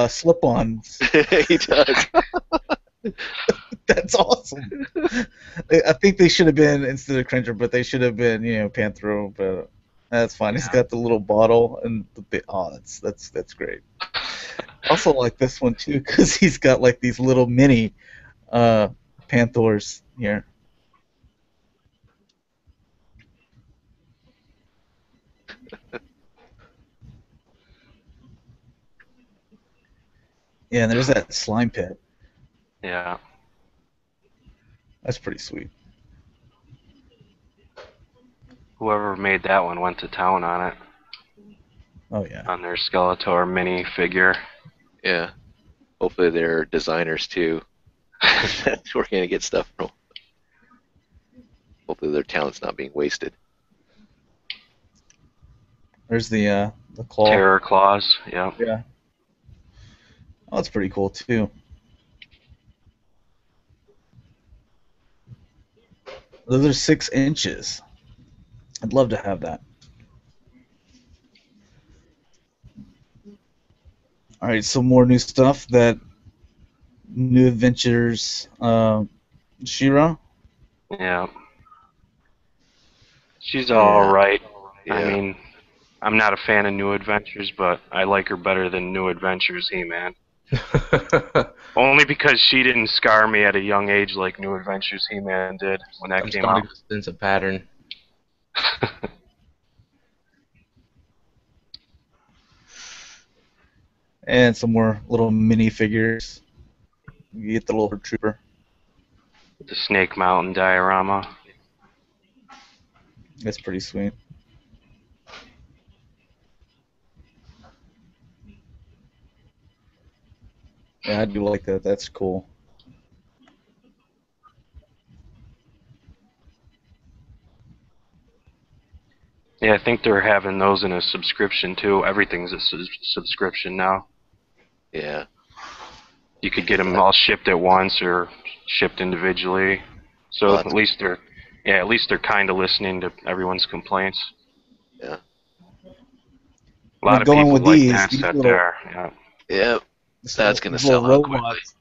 slip-ons.
He does.
That's awesome. I think they should have been instead of Cringer, but they should have been, Panthro. But that's fine. He's got the little bottle and the bit. Oh, that's great. Also like this one too, because he's got like these little mini Panthers here. Yeah, and there's that slime pit.
Yeah.
That's pretty sweet.
Whoever made that one went to town on it.
Oh yeah.
On their Skeletor mini figure.
Yeah. Hopefully they're designers too. We're gonna get stuff from. Hopefully their talent's not being wasted.
There's the claw.
Terror claws. Yeah.
Yeah. Oh, that's pretty cool too. Those are 6 inches. I'd love to have that. All right, some more new stuff. That New Adventures She-Ra.
Yeah. She's all right.
Yeah.
I mean, I'm not a fan of New Adventures, but I like her better than New Adventures He-Man. Only because she didn't scar me at a young age like New Adventures He-Man did when that
I'm
came out.
starting to sense a pattern.
And some more little mini figures. You get the little trooper.
The Snake Mountain diorama.
That's pretty sweet. Yeah, I do like that. That's cool.
Yeah, I think they're having those in a subscription too. Everything's a subscription now.
Yeah.
You could get them all shipped at once or shipped individually. So
that's
at least they're kind of listening to everyone's complaints.
Yeah.
A lot of
going
people
with
like
these
that set
little,
there. Yeah.
Yeah. That's going to
these little
sell out quickly.
robots.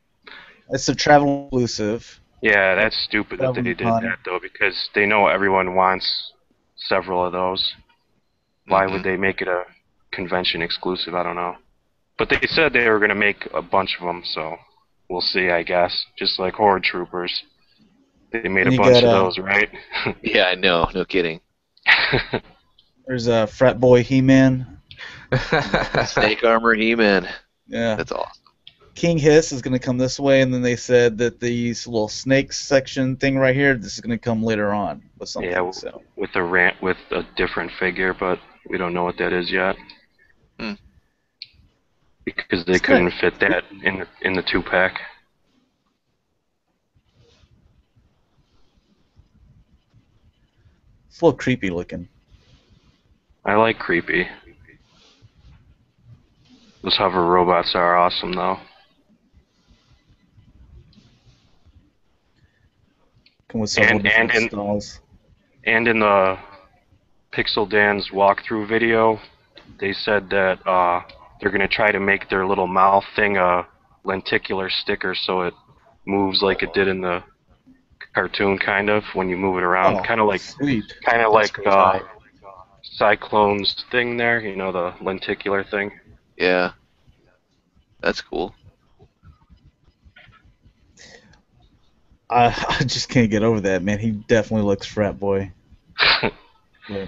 It's a travel exclusive.
Yeah, that's stupid that they
Traveling
did
con.
that though, because they know everyone wants several of those. Why would they make it a convention exclusive? I don't know. But they said they were going to make a bunch of them, so we'll see, I guess. Just like Horde Troopers. They made
And
a
you
bunch
got,
of those, right?
Yeah, I know. No kidding.
There's a frat boy He-Man.
Snake Armor He-Man.
Yeah.
That's awesome.
King Hiss is going to come this way, and then they said that these little snakes section thing right here, this is going to come later on with something.
Yeah,
So.
with a different figure, but we don't know what that is yet. Because they couldn't fit that in the 2-pack.
It's a little creepy looking.
I like creepy. Those hover robots are awesome, though.
Come with several different
in
styles.
And in the Pixel Dan's walkthrough video, they said that they're going to try to make their little mouth thing a lenticular sticker so it moves like it did in the cartoon, kind of, when you move it around.
Oh,
kind of like
sweet.
Cyclone's thing there, you know, the lenticular thing.
Yeah. That's cool.
I just can't get over that, man. He definitely looks frat boy. Yeah.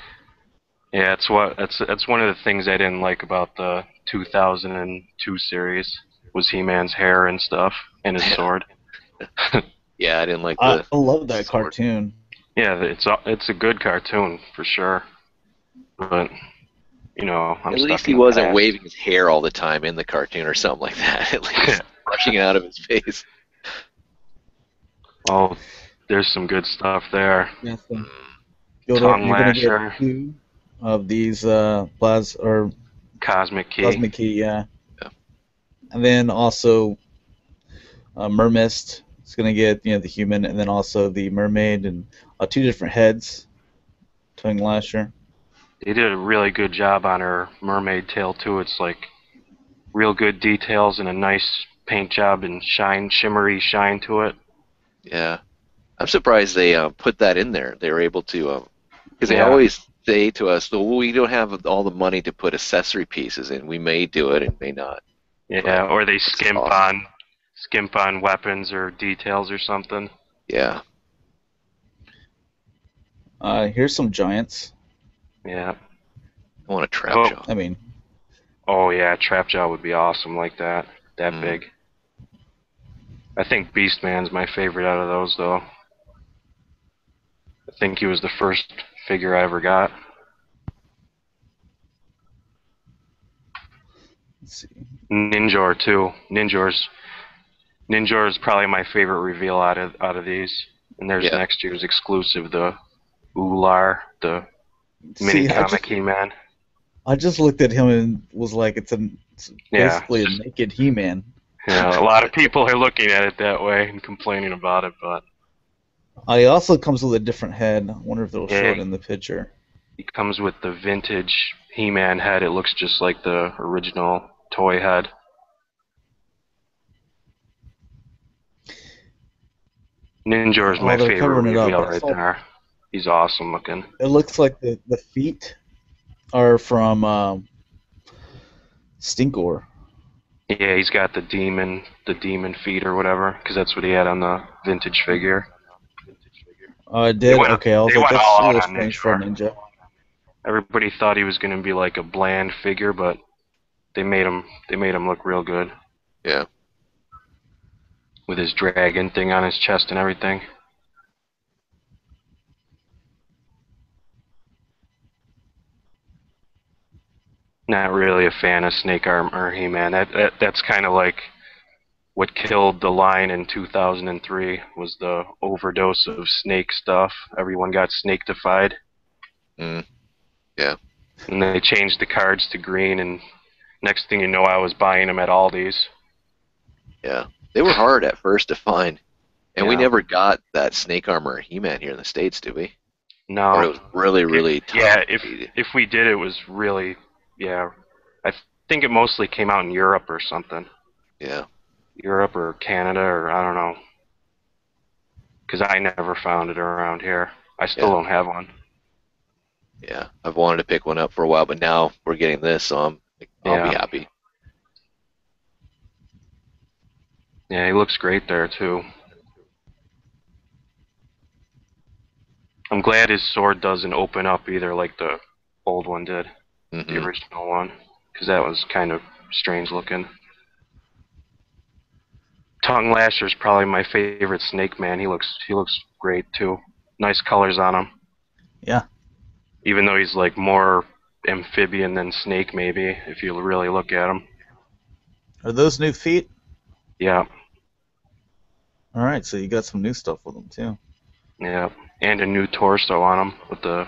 Yeah, that's one of the things I didn't like about the 2002 series was He-Man's hair and stuff and his sword.
Yeah, I didn't like
I
the.
love that
sword.
cartoon.
Yeah, it's a good cartoon for sure, but you know, I'm
At
stuck
least
in
he
the
wasn't
past.
waving his hair all the time in the cartoon or something like that. At least brushing it out of his face.
Oh, there's some good stuff there.
Yeah, so
Tongue
you're gonna get
lasher,
2 of these
Cosmic Key.
Cosmic Key, yeah.
Yeah.
And then also Mermist is gonna get the human, and then also the mermaid, and 2 different heads. Tongue lasher.
They did a really good job on her mermaid tail too. It's like real good details and a nice paint job and shimmery shine to it.
Yeah. I'm surprised they put that in there. They were able to, because they
Yeah.
always say to us, well, we don't have all the money to put accessory pieces in. We may do it and may not.
Yeah, or they
It's
skimp
awesome.
on weapons or details or something.
Yeah.
Here's some giants.
Yeah.
I want a trap jaw.
I mean,
Oh yeah, Trapjaw would be awesome like that. That big. I think Beastman's my favorite out of those though. I think he was the first figure I ever got.
let's see.
Ninjor too. Ninjor is probably my favorite reveal out of these. And there's
Yeah.
next year's exclusive, the Ular, the
See,
mini comic He-Man.
I just looked at him and was like, it's
Yeah.
basically a naked He-Man.
Yeah, a lot of people are looking at it that way and complaining about it, but
He also comes with a different head. I wonder if it'll show
Yeah.
it in the picture.
he comes with the vintage He-Man head. It looks just like the original toy head. Ninjor is my
they're
favorite
covering it up.
reveal
I
right
saw-
there. He's awesome looking.
It looks like the feet are from Stinkor.
Yeah, he's got the demon feet or whatever, because that's what he had on the vintage figure.
I did.
went-
Okay, I was
they
like,
went
that's
all
a
out
little
on
strange for a
Ninja.
ninja.
Everybody thought he was going to be like a bland figure, but they made him look real good
Yeah.
with his dragon thing on his chest and everything. Not really a fan of Snake Armor He-Man. That's kind of like what killed the line in 2003 was the overdose of snake stuff. Everyone got snake-defied.
Yeah.
And they changed the cards to green, and next thing you know, I was buying them at Aldi's.
Yeah. They were hard at first to find. And we
Yeah.
never got that snake armor He-Man here in the States, did we?
No.
Or it was really, really tough.
Yeah,
to beat.
if we did, it was really, yeah. I think it mostly came out in Europe or something.
Yeah.
Europe or Canada or I don't know. Because I never found it around here. I still don't have one.
Yeah. I've wanted to pick one up for a while, but now we're getting this, so I'll be happy.
Yeah, he looks great there too. I'm glad his sword doesn't open up either like the old one did, the original one, because that was kind of strange looking. Tongue Lasher's probably my favorite Snake Man. He looks great too. Nice colors on him.
Yeah.
Even though he's like more amphibian than snake, maybe if you really look at him.
Are those new feet?
Yeah.
All right, so you got some new stuff with them too.
Yeah, and a new torso on him with the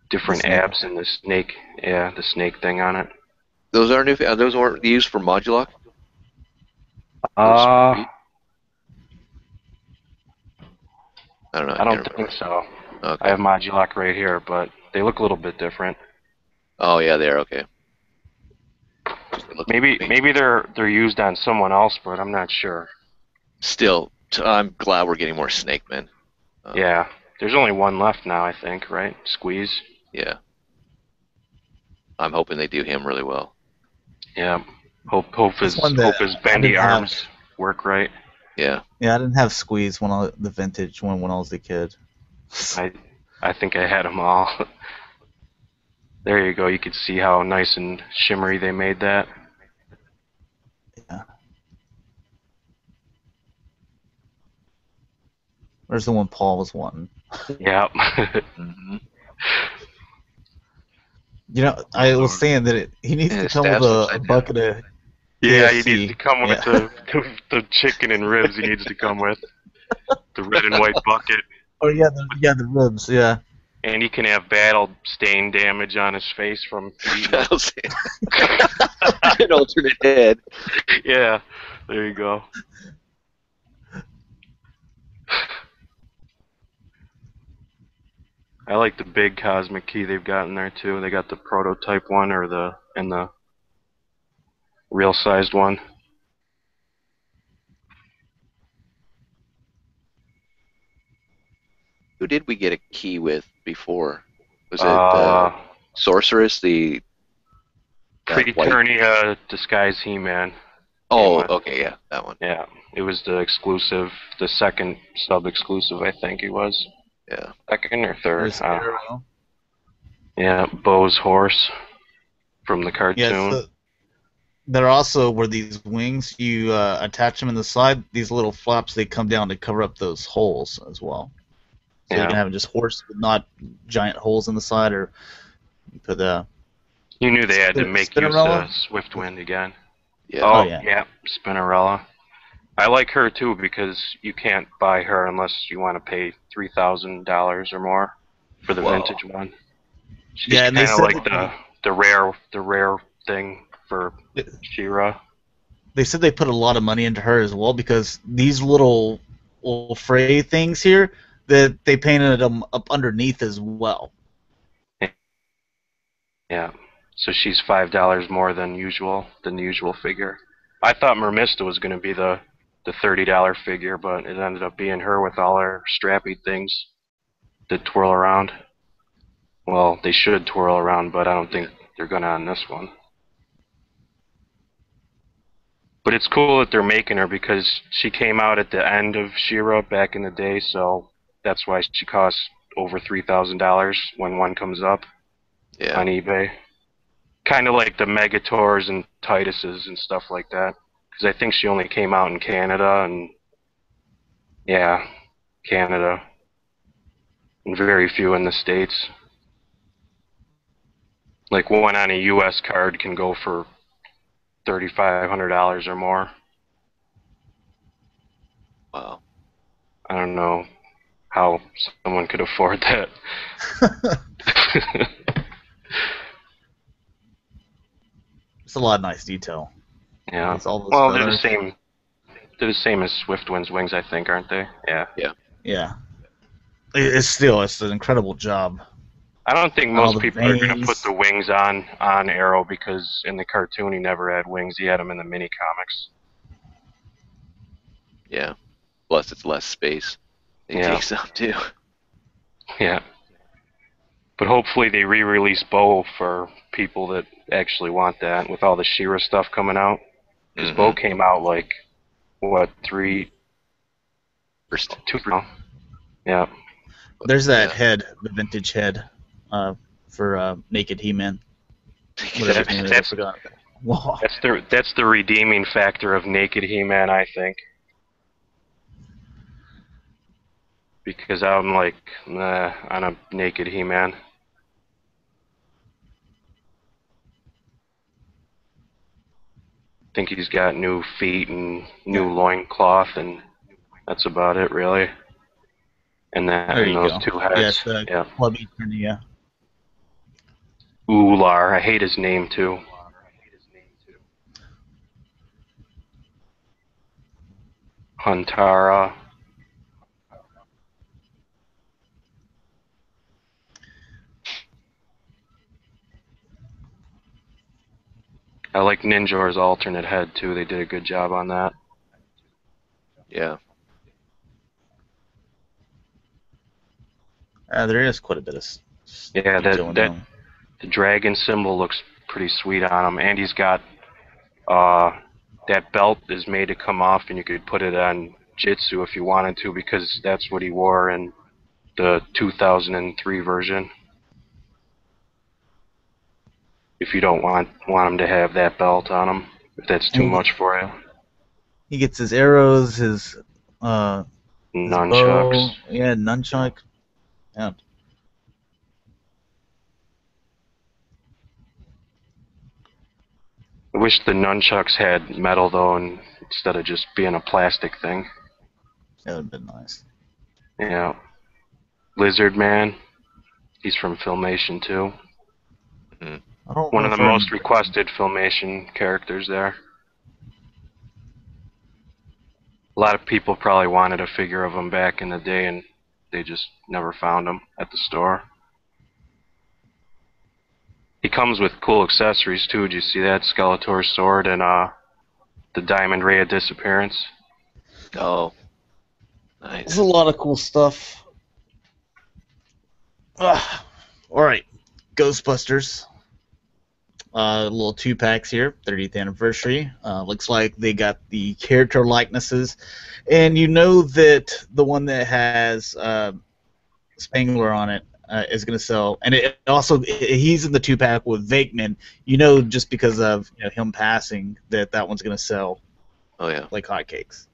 different abs and the snake. Yeah, the snake thing on it.
Those are new. Those weren't used for Moduloc?
I
don't know.
I don't think so.
Okay.
I have Moduloc right here, but they look a little bit different.
Oh yeah, they're okay.
Maybe they're used on someone else, but I'm not sure.
Still, I'm glad we're getting more Snake Men.
Yeah, there's only one left now, I think, right? Squeeze.
Yeah. I'm hoping they do him really well.
Yeah. Hope his bendy arms work right.
Yeah.
Yeah, I didn't have Squeeze when the vintage one when I was a kid.
I think I had them all. There you go. You could see how nice and shimmery they made that.
Yeah. Where's the one Paul was wanting?
Yeah.
You know, I was saying that he needs to come with a bucket of.
Yeah,
KFC.
he needs to come with the chicken and ribs. He needs to come with the red and white bucket.
Oh yeah, the ribs. Yeah.
And he can have battle stain damage on his face from
battle stain. An alternate head.
Yeah, there you go. I like the big cosmic key they've got in there too. They got the prototype one or the real sized one.
Who did we get a key with before? Was it Sorceress, the
Preternia Disguise He-Man?
Oh, okay, yeah, that one.
Yeah, it was the exclusive, the second sub-exclusive, I think it was.
Yeah.
Second or third. Yeah, Bo's horse from the cartoon.
Yeah, so there also were these wings. You attach them in the side. These little flaps, they come down to cover up those holes as well. So you can have just horse, but not giant holes in the side, or you put the.
You knew they had to make use of Swiftwind again.
Yeah.
Oh yeah, Spinnerella. I like her too because you can't buy her unless you want to pay $3,000 or more for the vintage one. She's kind of like the rare thing for She-Ra.
They said they put a lot of money into her as well because these little fray things here that they painted them up underneath as well.
Yeah, so she's $5 more than the usual figure. I thought Mermista was going to be the $30 figure, but it ended up being her with all her strappy things that twirl around. Well, they should twirl around, but I don't think they're going to on this one. But it's cool that they're making her because she came out at the end of She-Ra back in the day, so that's why she costs over $3,000 when one comes up on eBay. Kind of like the Megators and Tituses and stuff like that. Because I think she only came out in Canada and Canada, and very few in the States. Like one on a US card can go for $3,500 or more.
Wow.
I don't know how someone could afford that.
It's a lot of nice detail.
Yeah.
All those
Well, they're the same. They're the same as Swiftwind's wings, I think, aren't they? Yeah.
Yeah. It's an incredible job.
I don't think
All
most
the
people are going to put
veins.
the wings on Arrow because in the cartoon he never had wings. He had them in the mini comics.
Yeah. Plus, it's less space. It
Yeah.
takes up too.
Yeah. But hopefully they re-release Bo for people that actually want that, with all the She-Ra stuff coming out. Because Bo came out like, what, 2 now? Yeah.
There's that head, the vintage head, for Naked He-Man. Whatever his name is, I forgot. Whoa.
That's the redeeming factor of Naked He-Man, I think. Because I'm like, nah, on a Naked He-Man. I think he's got new feet and new loincloth, and that's about it, really. And those two heads.
Yes, the clubby turny, yeah.
Ular, I hate his name too. Huntara. I like Ninjor's alternate head too. They did a good job on that.
Yeah.
There is quite a bit of
Yeah,
detail in them.
the dragon symbol looks pretty sweet on him, and he's got that belt is made to come off, and you could put it on Jitsu if you wanted to, because that's what he wore in the 2003 version. If you don't want him to have that belt on him, if that's too much for you.
He gets his arrows, his
Nunchucks.
bow, yeah, nunchuck. Yeah.
I wish the nunchucks had metal though, and instead of just being a plastic thing.
That would have been nice.
Yeah. Lizard Man. He's from Filmation too. One of the most requested Filmation characters there. A lot of people probably wanted a figure of him back in the day, and they just never found him at the store. He comes with cool accessories too. Did you see that? Skeletor's sword and the Diamond Ray of Disappearance.
Oh. Nice.
There's a lot of cool stuff. Alright. Ghostbusters. Little 2-packs here, 30th anniversary. Looks like they got the character likenesses. And you know that the one that has Spangler on it is going to sell. And it also, he's in the 2-pack with Vakeman. You know, just because of him passing, that one's going to sell.
Oh, yeah.
Like hotcakes.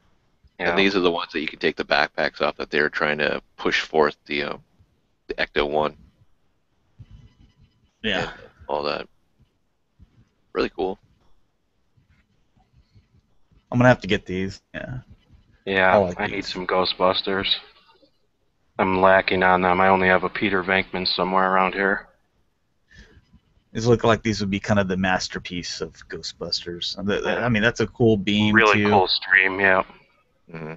Yeah. And these are the ones that you can take the backpacks off that they were trying to push forth the Ecto-1.
Yeah.
And all that. Really cool.
I'm going to have to get these. Yeah.
Yeah, I need some Ghostbusters. I'm lacking on them. I only have a Peter Venkman somewhere around here.
These look like these would be kind of the masterpiece of Ghostbusters. I mean, that's a cool beam,
really
too.
Cool stream, yeah.
Mm-hmm.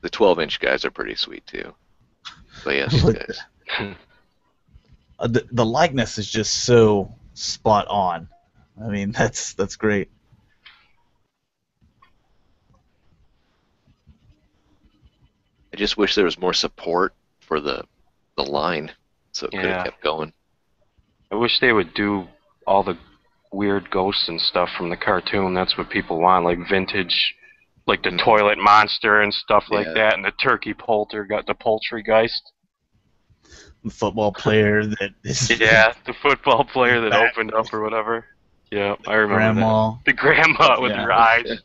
The 12-inch guys are pretty sweet, too. But yes, these guys.
The likeness is just so spot on. I mean, that's great.
I just wish there was more support for the line, so it could have kept going.
I wish they would do all the weird ghosts and stuff from the cartoon. That's what people want, like vintage, like the toilet monster and stuff like that, and the turkey poltergeist.
The football player that is...
Yeah, the football player that opened up or whatever. Yeah, I remember
Grandma.
that. The grandma with her eyes.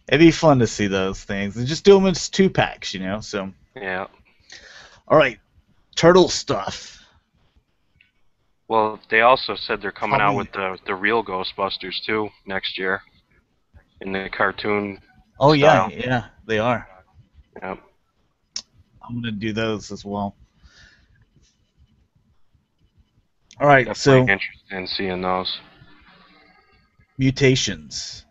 It'd be fun to see those things. And just do them as 2-packs, so...
Yeah.
Alright, turtle stuff.
Well, they also said they're coming out with the real Ghostbusters, too, next year. In the cartoon style.
Yeah, they are.
Yep.
I'm going to do those as well. All right,
Definitely
so
interested in seeing those.
mutations.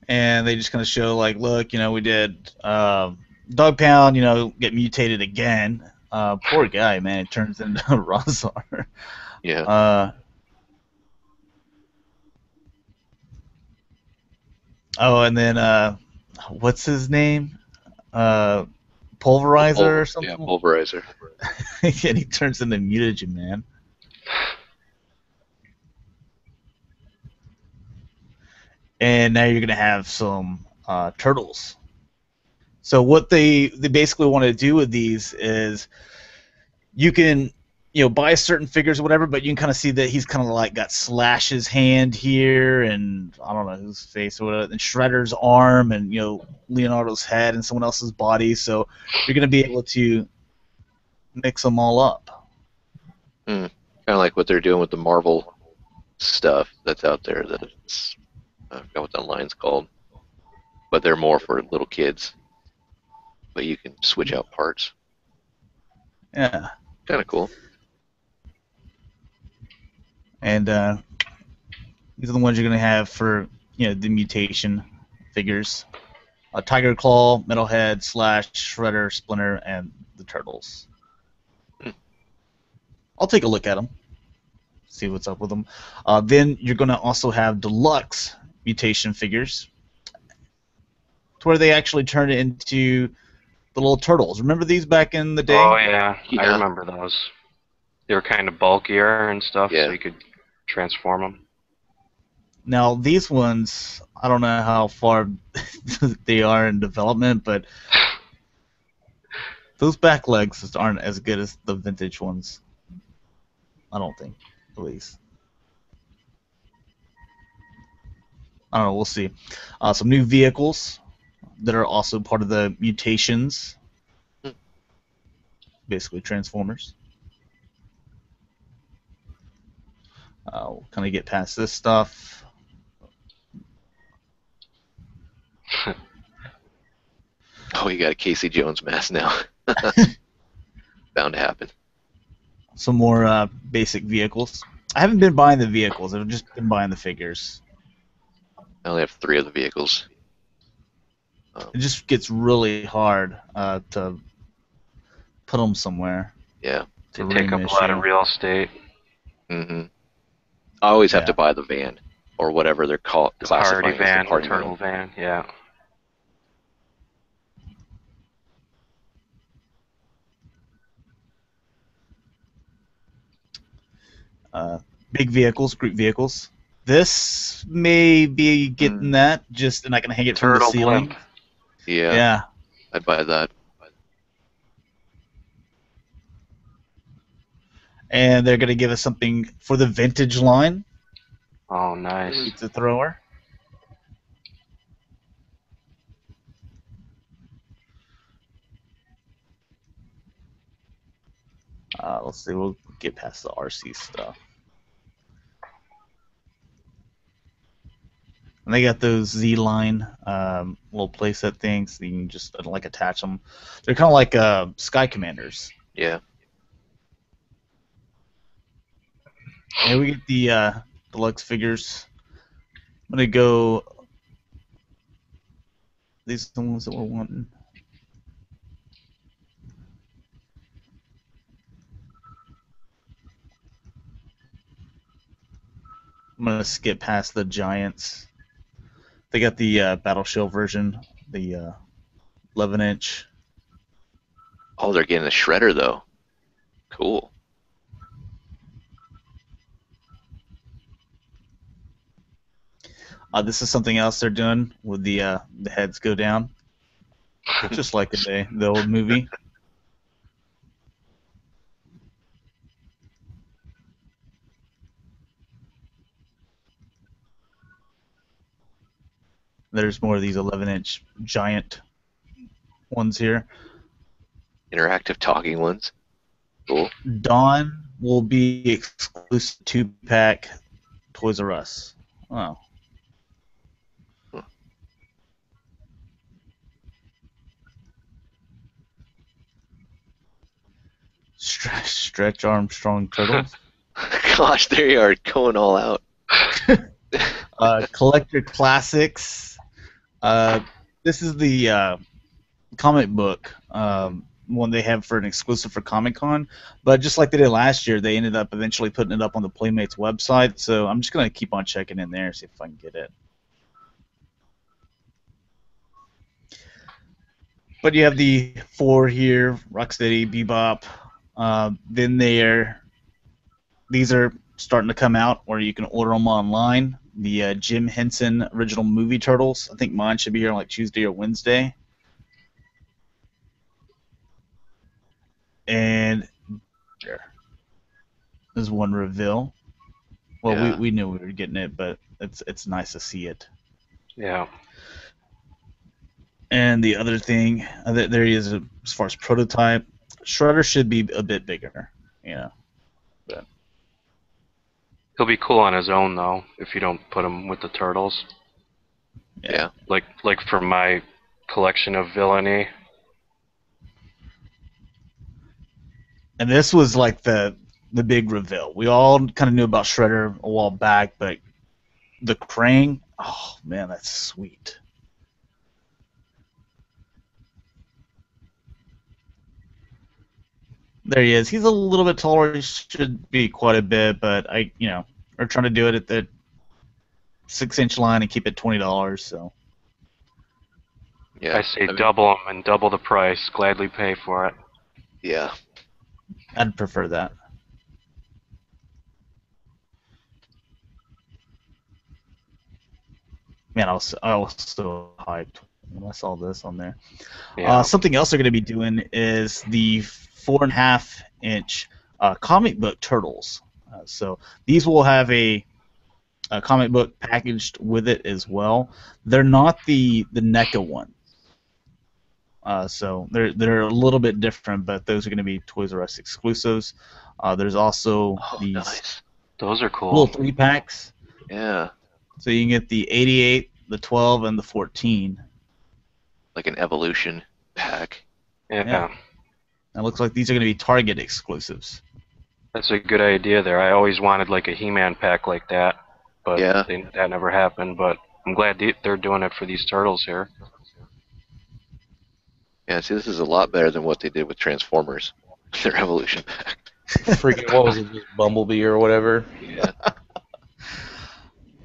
And they just kind of show, like, look, we did Dog Pound, get mutated again. Poor guy, man. It turns into Razar.
Yeah.
Oh, and then what's his name? Pulverizer or
Yeah,
something?
pulverizer.
And he turns into Mutagen Man. And now you're going to have some turtles. So what they basically want to do with these is you can buy certain figures or whatever, but you can kind of see that he's kind of like got Slash's hand here, and I don't know whose face or whatever, and Shredder's arm, and Leonardo's head, and someone else's body. So you're going to be able to mix them all up.
Kind of like what they're doing with the Marvel stuff that's out there. That's I forgot what that line's called, but they're more for little kids. But you can switch out parts.
Yeah.
Kind of cool.
And these are the ones you're going to have for the mutation figures. Tiger Claw, Metalhead, Slash, Shredder, Splinter, and the Turtles. I'll take a look at them, see what's up with them. Then you're going to also have deluxe mutation figures, to where they actually turn it into the little turtles. Remember these back in the day?
Oh yeah, I remember those. They were kind of bulkier and stuff, so you could transform them.
Now these ones, I don't know how far they are in development, but those back legs just aren't as good as the vintage ones. I don't think, at least. I don't know, we'll see. Some new vehicles that are also part of the mutations. Basically Transformers. We'll kind of get past this stuff.
Oh, you got a Casey Jones mask now. Bound to happen.
Some more basic vehicles. I haven't been buying the vehicles. I've just been buying the figures.
I only have 3 of the vehicles.
It just gets really hard to put them somewhere.
Yeah.
They take up a lot of real estate.
I always have to buy the van, or whatever they're called.
The party van, the turtle van, yeah.
Big vehicles, group vehicles. This may be getting that, and I can hang it from the ceiling.
Blimp.
Yeah. I'd buy that.
And they're going to give us something for the vintage line.
Oh, nice.
Pizza thrower. Let's see, we'll get past the RC stuff. And they got those Z-line little playset things that you can just attach them. They're kind of like Sky Commanders.
Yeah.
And we get the deluxe figures. I'm gonna go. These are the ones that we're wanting. I'm gonna skip past the Giants. They got the Battle Shell version, the 11-inch.
Oh, they're getting a shredder though. Cool.
This is something else they're doing with the heads go down, just like in the old movie. There's more of these 11-inch giant ones here.
Interactive talking ones. Cool.
Dawn will be exclusive 2-pack Toys R Us. Oh. Stretch Armstrong Turtles.
Gosh, there you are, going all out.
Collector Classics. This is the comic book one they have for an exclusive for Comic-Con. But just like they did last year, they ended up eventually putting it up on the Playmates website. So I'm just going to keep on checking in there, see if I can get it. But you have the 4 here, Rocksteady, Bebop. Then these are starting to come out, or you can order them online. The Jim Henson original movie Turtles. I think mine should be here on like Tuesday or Wednesday. And there's one reveal. Well,
Yeah.
we knew we were getting it, but it's nice to see it.
Yeah.
And the other thing, there he is as far as prototype. Shredder should be a bit bigger, you know. But
He'll be cool on his own though, if you don't put him with the turtles.
Yeah.
Like for my collection of villainy.
And this was like the big reveal. We all kind of knew about Shredder a while back, but the Krang, oh man, that's sweet. There he is. He's a little bit taller. He should be quite a bit, but we're trying to do it at the 6-inch line and keep it $20. So
Yeah, I say double them and double the price. Gladly pay for it.
Yeah.
I'd prefer that. Man, I was so hyped when I saw this on there.
Yeah.
Something else they're going to be doing is the 4.5-inch comic book Turtles. So these will have a comic book packaged with it as well. They're not the NECA ones. So they're a little bit different, but those are going to be Toys R Us exclusives. There's also these
nice.
Those are cool.
little 3-packs.
Yeah.
So you can get the 88, the 12, and the 14.
Like an evolution pack.
Yeah.
It looks like these are going to be Target exclusives.
That's a good idea there. I always wanted like a He-Man pack like that, but
Yeah.
that never happened. But I'm glad they're doing it for these turtles here.
Yeah, see, this is a lot better than what they did with Transformers. Their evolution pack.
Freaking, what was it, just Bumblebee or whatever?
Yeah.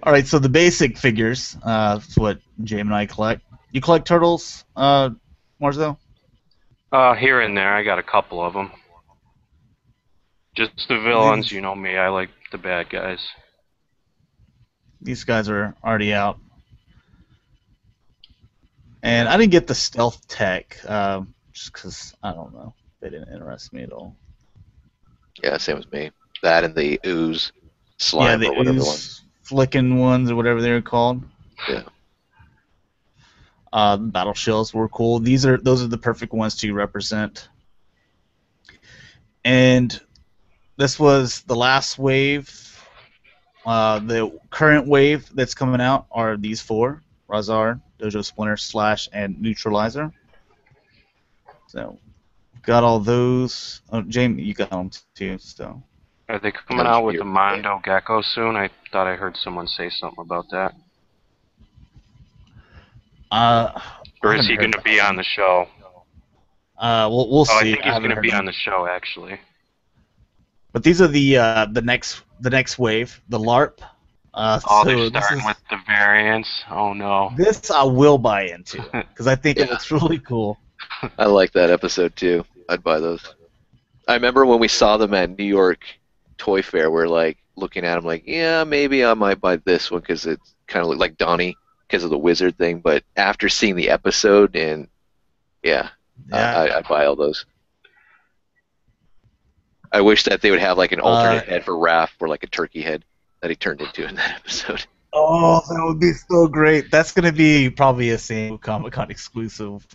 All right, so the basic figures, that's what Jaim and I collect. You collect turtles, Marzo?
Here and there, I got a couple of them. Just the villains, you know me. I like the bad guys.
These guys are already out. And I didn't get the stealth tech, just because, I don't know, they didn't interest me at all.
Yeah, same as me. That and the ooze slime
the
or whatever one.
ooze flicking ones or whatever they're called.
Yeah.
Battle shells were cool. Those are the perfect ones to represent. And this was the last wave. The current wave that's coming out are these 4: Razar, Dojo Splinter, Slash, and Neutralizer. So got all those. Oh, Jaim, you got them too. So
Are they coming out with the Mondo Gecko soon? I thought I heard someone say something about that. Or is he going to be on the show?
We'll see.
I think he's going to be on the show actually.
But these are the next wave, the LARP.
They're starting with the variants. Oh no.
This I will buy into because I think it looks really cool.
I like that episode too. I'd buy those. I remember when we saw them at New York Toy Fair, we're like looking at them like, yeah, maybe I might buy this one because it kind of looked like Donnie because of the wizard thing. But after seeing the episode, and I'd buy all those. I wish that they would have like an alternate head for Raph, or like a turkey head that he turned into in that episode.
Oh, that would be so great. That's going to be probably a San Diego Comic-Con exclusive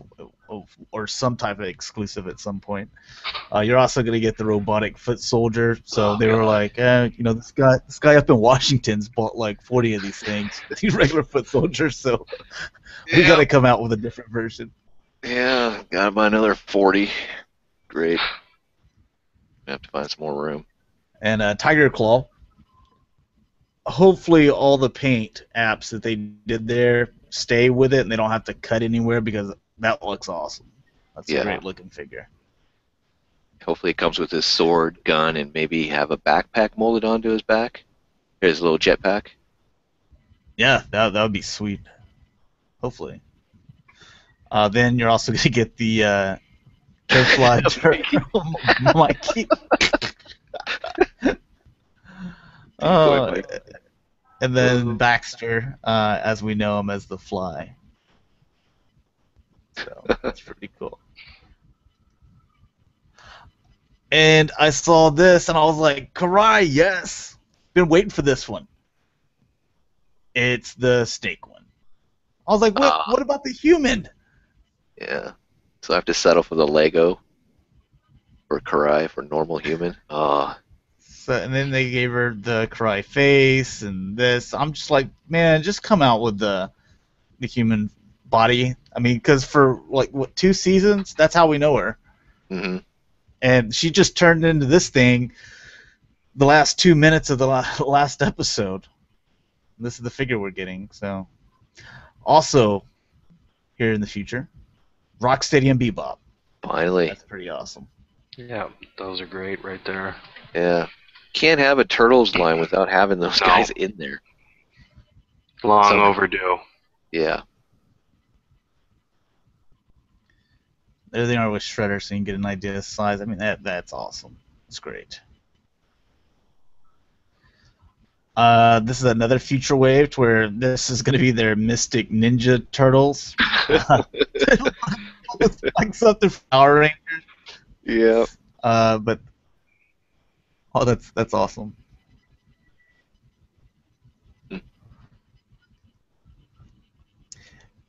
or some type of exclusive at some point. You're also going to get the robotic foot soldier. So they were like, this guy up in Washington's bought like 40 of these things, these regular foot soldiers. So we got to come out with a different version.
Yeah, gotta buy another 40. Great. I have to find some more room.
And Tiger Claw. Hopefully all the paint apps that they did there stay with it and they don't have to cut anywhere because that looks awesome. That's a great looking figure.
Hopefully it comes with his sword, gun, and maybe have a backpack molded onto his back. Here's a little jetpack.
Yeah, that would be sweet. Hopefully. Then you're also going to get the Turfly Turtle Mikey. And then Baxter, as we know him as the Fly. So that's pretty cool. And I saw this, and I was like, Karai, yes! Been waiting for this one. It's the snake one. I was like, what about the human?
Yeah. So I have to settle for the Lego for Karai for normal human.
So, and then they gave her the Karai face and this. I'm just like, man, just come out with the human body. I mean, because for like what 2 seasons, that's how we know her.
Mm-hmm.
And she just turned into this thing the last 2 minutes of the last episode. This is the figure we're getting. So, also here in the future, Rocksteady and Bebop.
Finally.
That's pretty awesome.
Yeah, those are great right there.
Yeah. Can't have a Turtles line without having those guys in there.
Long overdue.
Yeah.
There they are with Shredder, so you can get an idea of size. I mean, that's awesome. It's great. This is another future wave where this is going to be their Mystic Ninja Turtles. It's like something from Power Rangers.
Yeah.
But that's awesome.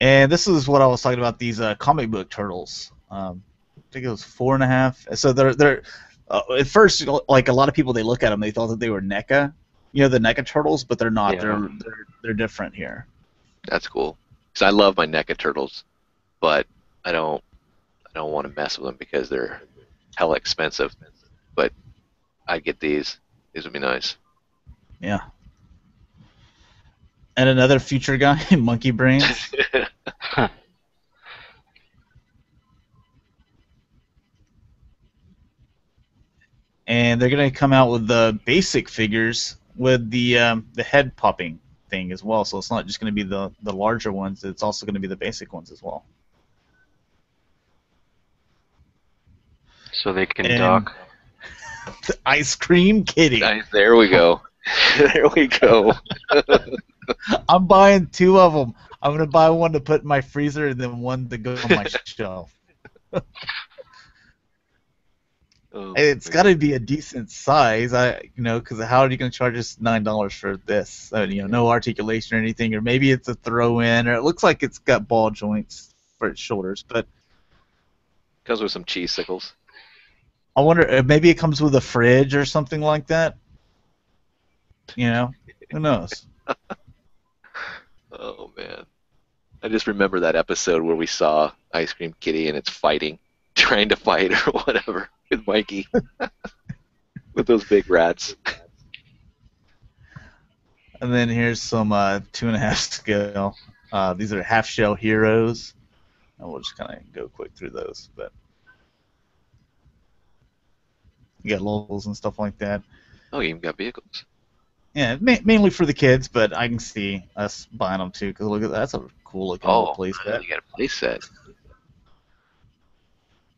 And this is what I was talking about, these comic book turtles. I think it was 4.5. So they're at first, like a lot of people, they look at them, they thought that they were NECA, the NECA turtles, but they're not.
Yeah.
They're different here.
That's cool. Because I love my NECA turtles, but I don't want to mess with them because they're hella expensive. But I'd get these. These would be nice.
Yeah. And another future guy, Monkey Brains. And they're gonna come out with the basic figures with the head popping thing as well. So it's not just gonna be the larger ones; it's also gonna be the basic ones as well.
So they can duck.
The Ice Cream Kitty.
Nice. There we go. There we go.
I'm buying 2 of them. I'm gonna buy one to put in my freezer and then one to go on my shelf. It's got to be a decent size, because how are you going to charge us $9 for this? No articulation or anything, or maybe it's a throw-in, or it looks like it's got ball joints for its shoulders, but
Comes with some cheese sickles.
I wonder, maybe it comes with a fridge or something like that. Who knows?
Oh man, I just remember that episode where we saw Ice Cream Kitty and it's trying to fight or whatever with Mikey, with those big rats.
And then here's some 2.5 scale. These are half shell heroes. And we'll just kind of go quick through those, but you got locals and stuff like that.
Oh, you even got vehicles.
Yeah, mainly for the kids, but I can see us buying them too. Because look at that, that's a cool looking little place set.
You got a place set.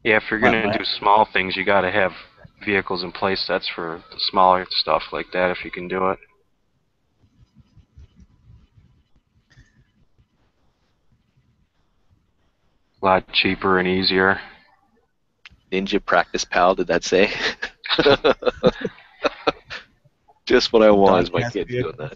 Yeah, if you're gonna do small things, you gotta have vehicles and play sets for the smaller stuff like that if you can do it. A lot cheaper and easier.
Ninja Practice Pal, did that say? Just what I want is my kids doing that.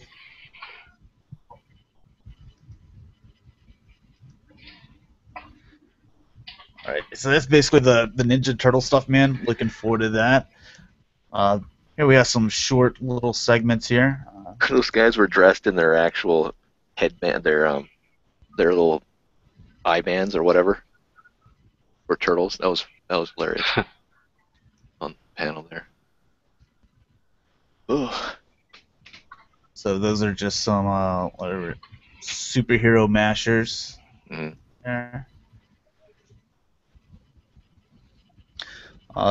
Alright, so that's basically the Ninja Turtle stuff, man. Looking forward to that. Here we have some short little segments here.
Those guys were dressed in their actual headband, their little eye bands or whatever, for turtles. That was hilarious on the panel there. Ugh.
So those are just some whatever superhero mashers.
Mm.
There.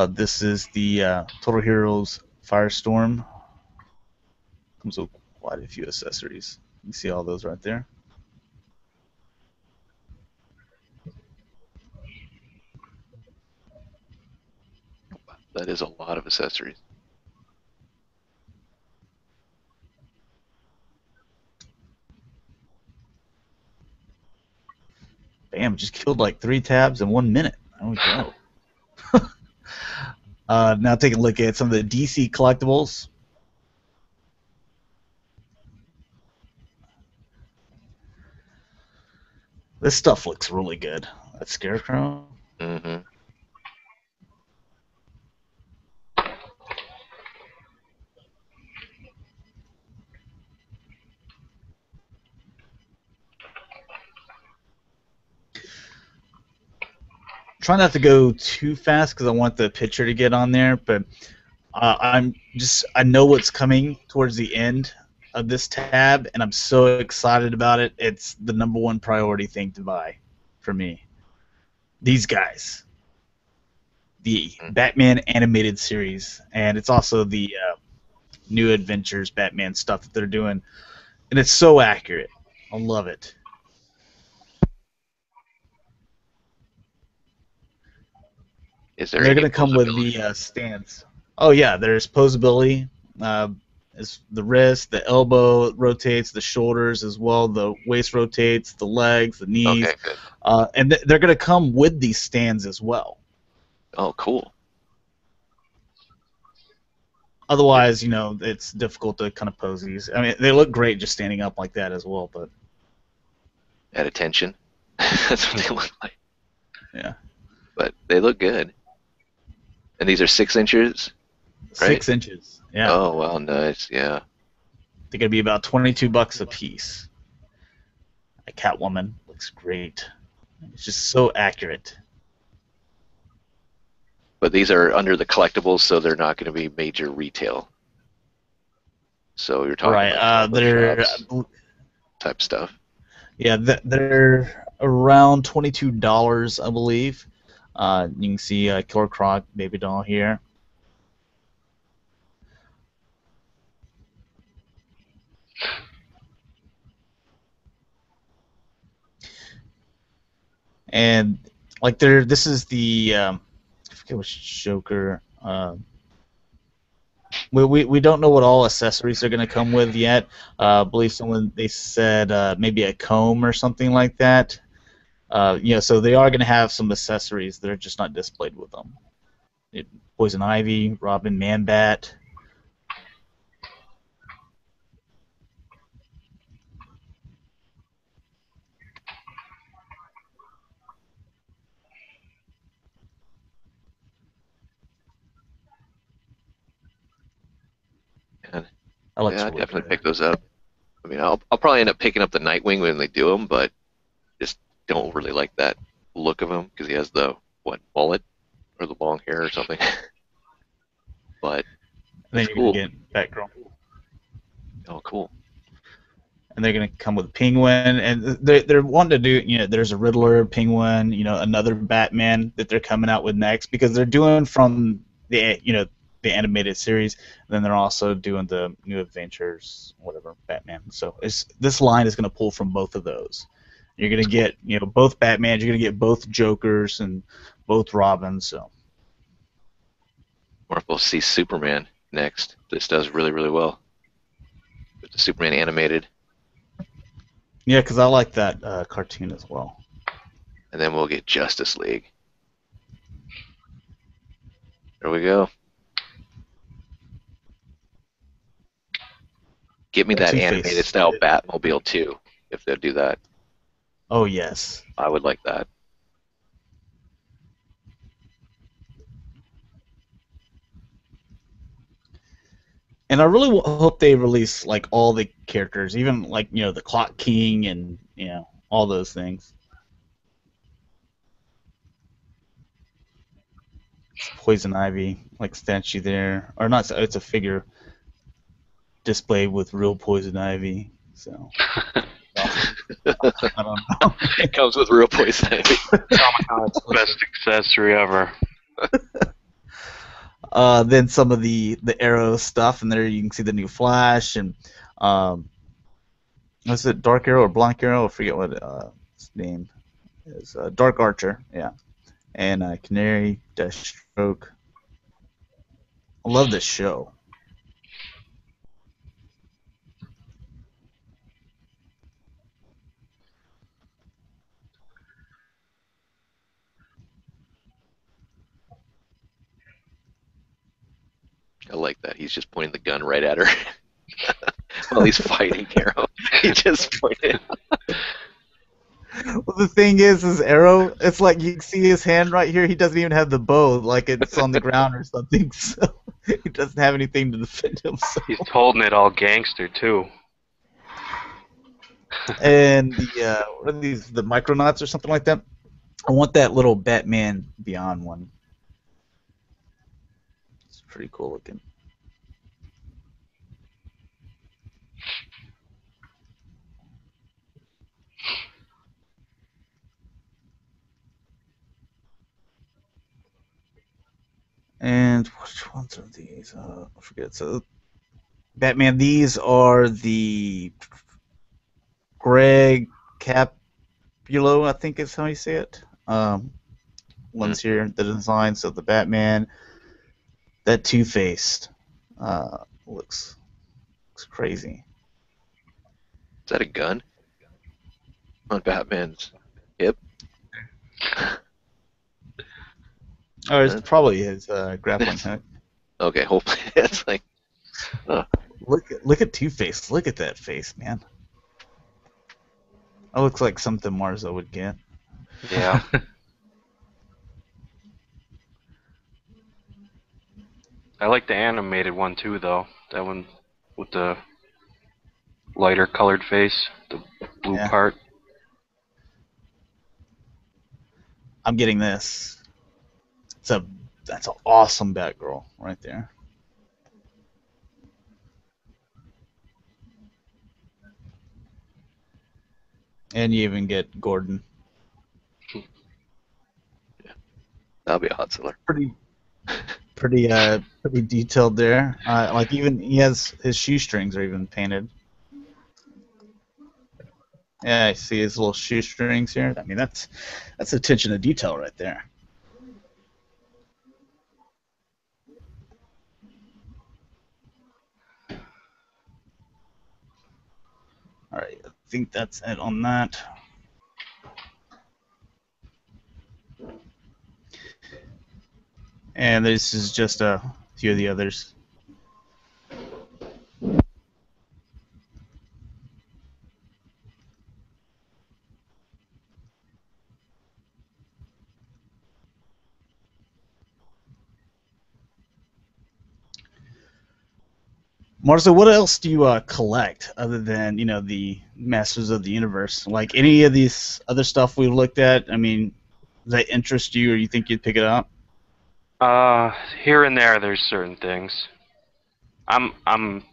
This is the Total Heroes Firestorm. Comes with quite a few accessories. You see all those right there.
That is a lot of accessories.
Bam, just killed like 3 tabs in 1 minute. There we go. Now taking a look at some of the DC collectibles. This stuff looks really good. That Scarecrow.
Mm-hmm.
Try not to go too fast because I want the picture to get on there, but I know what's coming towards the end of this tab, and I'm so excited about it. It's the #1 priority thing to buy for me. These guys, the Batman animated series, and it's also the New Adventures Batman stuff that they're doing, and it's so accurate. I love it.
Is there
They're
any
going to come with
posability?
the stands. Oh yeah, there's posability. Is the wrist, the elbow rotates, the shoulders as well, the waist rotates, the legs, the knees,
Okay, good.
and they're going to come with these stands as well.
Oh, cool.
Otherwise, you know, it's difficult to kind of pose these. I mean, they look great just standing up like that as well, but
At attention. That's what they look like.
yeah,
But they look good. And these are 6 inches, right?
6 inches. Yeah,
Oh, well, nice. Yeah.
they're going to be about $22 a piece. A Catwoman looks great. It's just so accurate.
But these are under the collectibles, so they're not going to be major retail. So you're talking
Right.
like combo
They're
shops type stuff.
yeah, they're around $22, I believe. You can see Killer Croc baby doll here. And like this is the I forget which Joker. We don't know what all accessories they're going to come with yet. I believe they said maybe a comb or something like that. So they are going to have some accessories that are just not displayed with them. Poison Ivy, Robin, Man-Bat.
And
That looks
yeah, I'd
really
definitely
good.
pick those up. I mean, I'll probably end up picking up the Nightwing when they do them, but just don't really like that look of him because he has the mullet or the long hair or something. But
And then
that's
you're going
cool.
to get Batgirl.
Oh, cool.
And they're going to come with Penguin, and they're wanting to do, there's a Riddler, Penguin, another Batman that they're coming out with next because they're doing from the animated series, and then they're also doing the New Adventures, whatever, Batman. So this line is going to pull from both of those. You're going to get, both Batmans, you're going to get both Jokers and both Robins. So
Or we'll see Superman next. This does really, really well. With the Superman animated.
yeah, because I like that cartoon as well.
And then we'll get Justice League. There we go. Get me that
Two-Face.
animated style Batmobile too, if they'll do that.
Oh yes.
I would like that.
And I really hope they release like all the characters, even like the Clock King and all those things. Poison Ivy, like statue there, or not? It's a figure. displayed with real poison ivy. So I don't know.
It comes with real poison ivy.
Best accessory ever.
Then some of the Arrow stuff, and there you can see the new Flash and was it Dark Arrow or Black Arrow? I forget what his name is. Dark Archer, yeah, and Canary, Deathstroke. I love this show.
I like that. He's just pointing the gun right at her while he's fighting Arrow. He just pointed.
Well, the thing is Arrow, it's like you can see his hand right here. He doesn't even have the bow, like it's on the ground or something. So he doesn't have anything to defend himself.
He's holding it all gangster too.
And the what are these? The Micronauts or something like that. I want that little Batman Beyond one. It's pretty cool looking. And which ones are these? I forget. So, Batman. These are the Greg Capullo, I think is how you say it. Ones here, the designs of the Batman. That Two-Faced looks crazy.
Is that a gun on Batman's hip?
Oh, it's probably his grappling hook.
Okay, hopefully it's like.
Look at Two-Face. Look at that face, man. That looks like something Marzo would get.
Yeah. I like the animated one too, though. That one with the lighter colored face, the blue part.
I'm getting this. That's an awesome Batgirl right there. And you even get Gordon.
Yeah, that'll be a hot seller.
Pretty detailed there. Like even he has his shoestrings are even painted. Yeah, I see his little shoestrings here. I mean, that's attention to detail right there. All right, I think that's it on that. And this is just a few of the others. Marzo, what else do you collect other than the Masters of the Universe? Like any of these other stuff we looked at? I mean, does that interest you, or you think you'd pick it up?
Here and there, there's certain things. I'm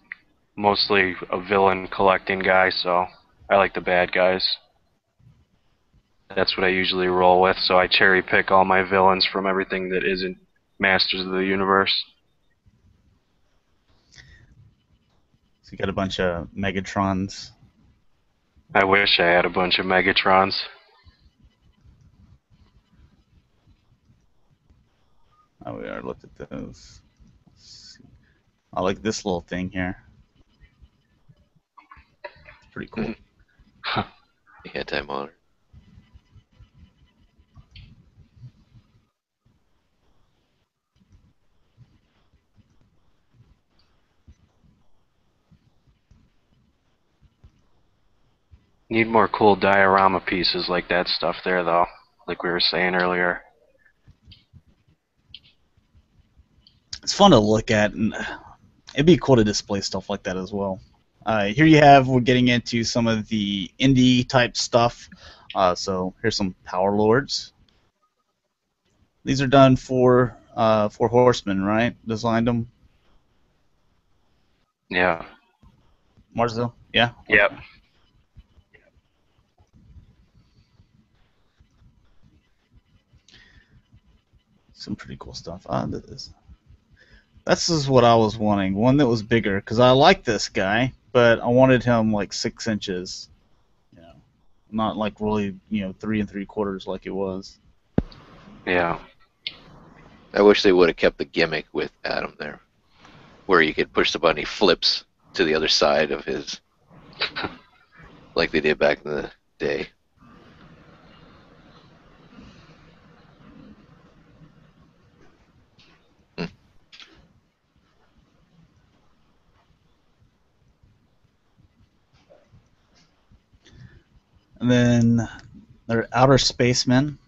mostly a villain collecting guy, so I like the bad guys. That's what I usually roll with, so I cherry pick all my villains from everything that isn't Masters of the Universe.
So you got a bunch of Megatrons.
I wish I had a bunch of Megatrons.
Oh, we already looked at those. I like this little thing here. It's pretty cool.
The anti-monitor.
Need more cool diorama pieces like that stuff there, though, like we were saying earlier.
It's fun to look at, and it'd be cool to display stuff like that as well. Here we're getting into some of the indie type stuff. So here's some Power Lords. These are done for Horsemen, right? Designed them.
Yeah.
Marsville? Yeah.
Yep.
Some pretty cool stuff. This is what I was wanting. One that was bigger, because I like this guy, but I wanted him like 6 inches. You know, not like really, 3 3/4 like it was.
Yeah.
I wish they would have kept the gimmick with Adam there, where you could push the button, he flips to the other side of his, like they did back in the day.
And then they're outer spacemen.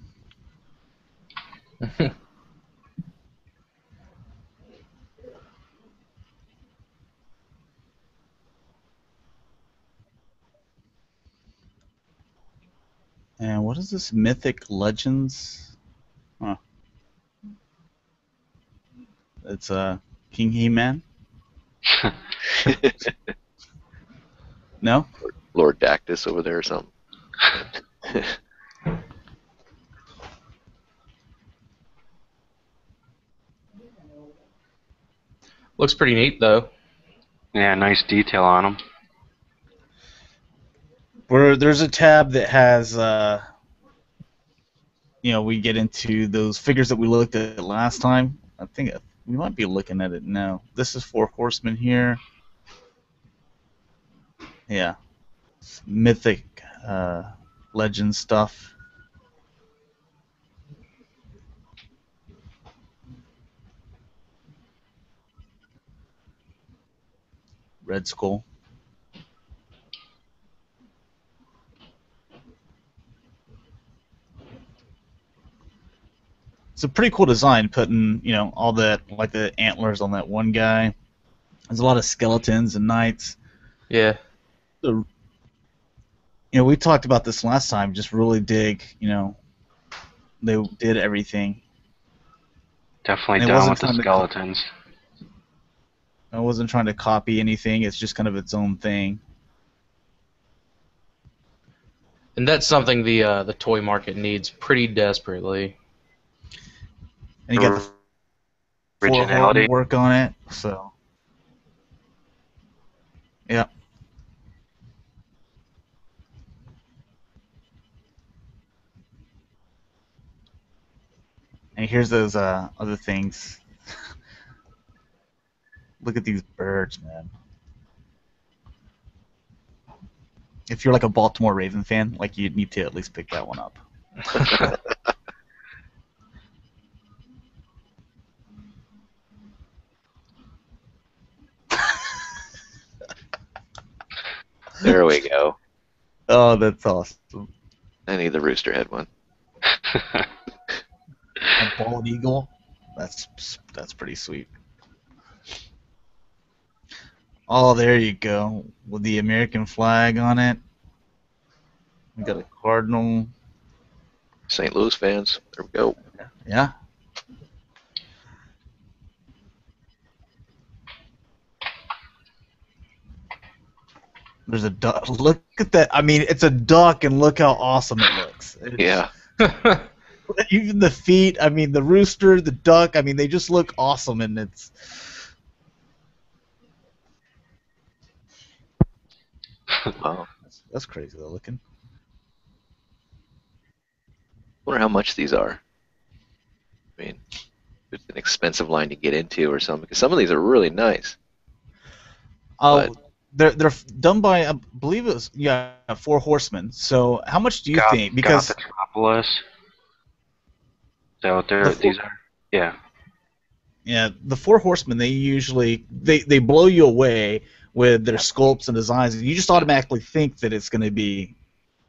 And what is this? Mythic Legends? Huh. It's King He-Man? No?
Lord Dactus over there or something.
Looks pretty neat though.
Yeah, nice detail on them.
Where there's a tab that has, we get into those figures that we looked at last time. I think we might be looking at it now. This is Four Horsemen here. Yeah. Mythic legend stuff. Red Skull. It's a pretty cool design, putting, all that, like the antlers on that one guy. There's a lot of skeletons and knights.
Yeah.
We talked about this last time. Just really dig, they did everything.
Definitely
And it
down
wasn't
with the
trying to
skeletons.
I wasn't trying to copy anything. It's just kind of its own thing.
And that's something the toy market needs pretty desperately.
And you got the
Originality.
work on it, so yeah. And here's those other things. Look at these birds, man. If you're like a Baltimore Raven fan, like you need to at least pick that one up.
There we go.
Oh, that's awesome.
I need the rooster head one.
A bald eagle. That's pretty sweet. Oh, there you go, with the American flag on it. We got a cardinal.
St. Louis fans. There we go.
Yeah. There's a duck. Look at that. I mean, it's a duck, and look how awesome it looks.
Yeah.
Even the feet. I mean, the rooster, the duck. I mean, they just look awesome, and it's.
Wow.
That's crazy though looking.
Wonder how much these are. I mean, it's an expensive line to get into or something, because some of these are really nice.
Oh, they're done by, I believe it was, Four Horsemen. So how much do you think? Because
Gothropolis. Is that what these are? Yeah.
yeah, the Four Horsemen, they usually they blow you away with their sculpts and designs. You just automatically think that it's going to be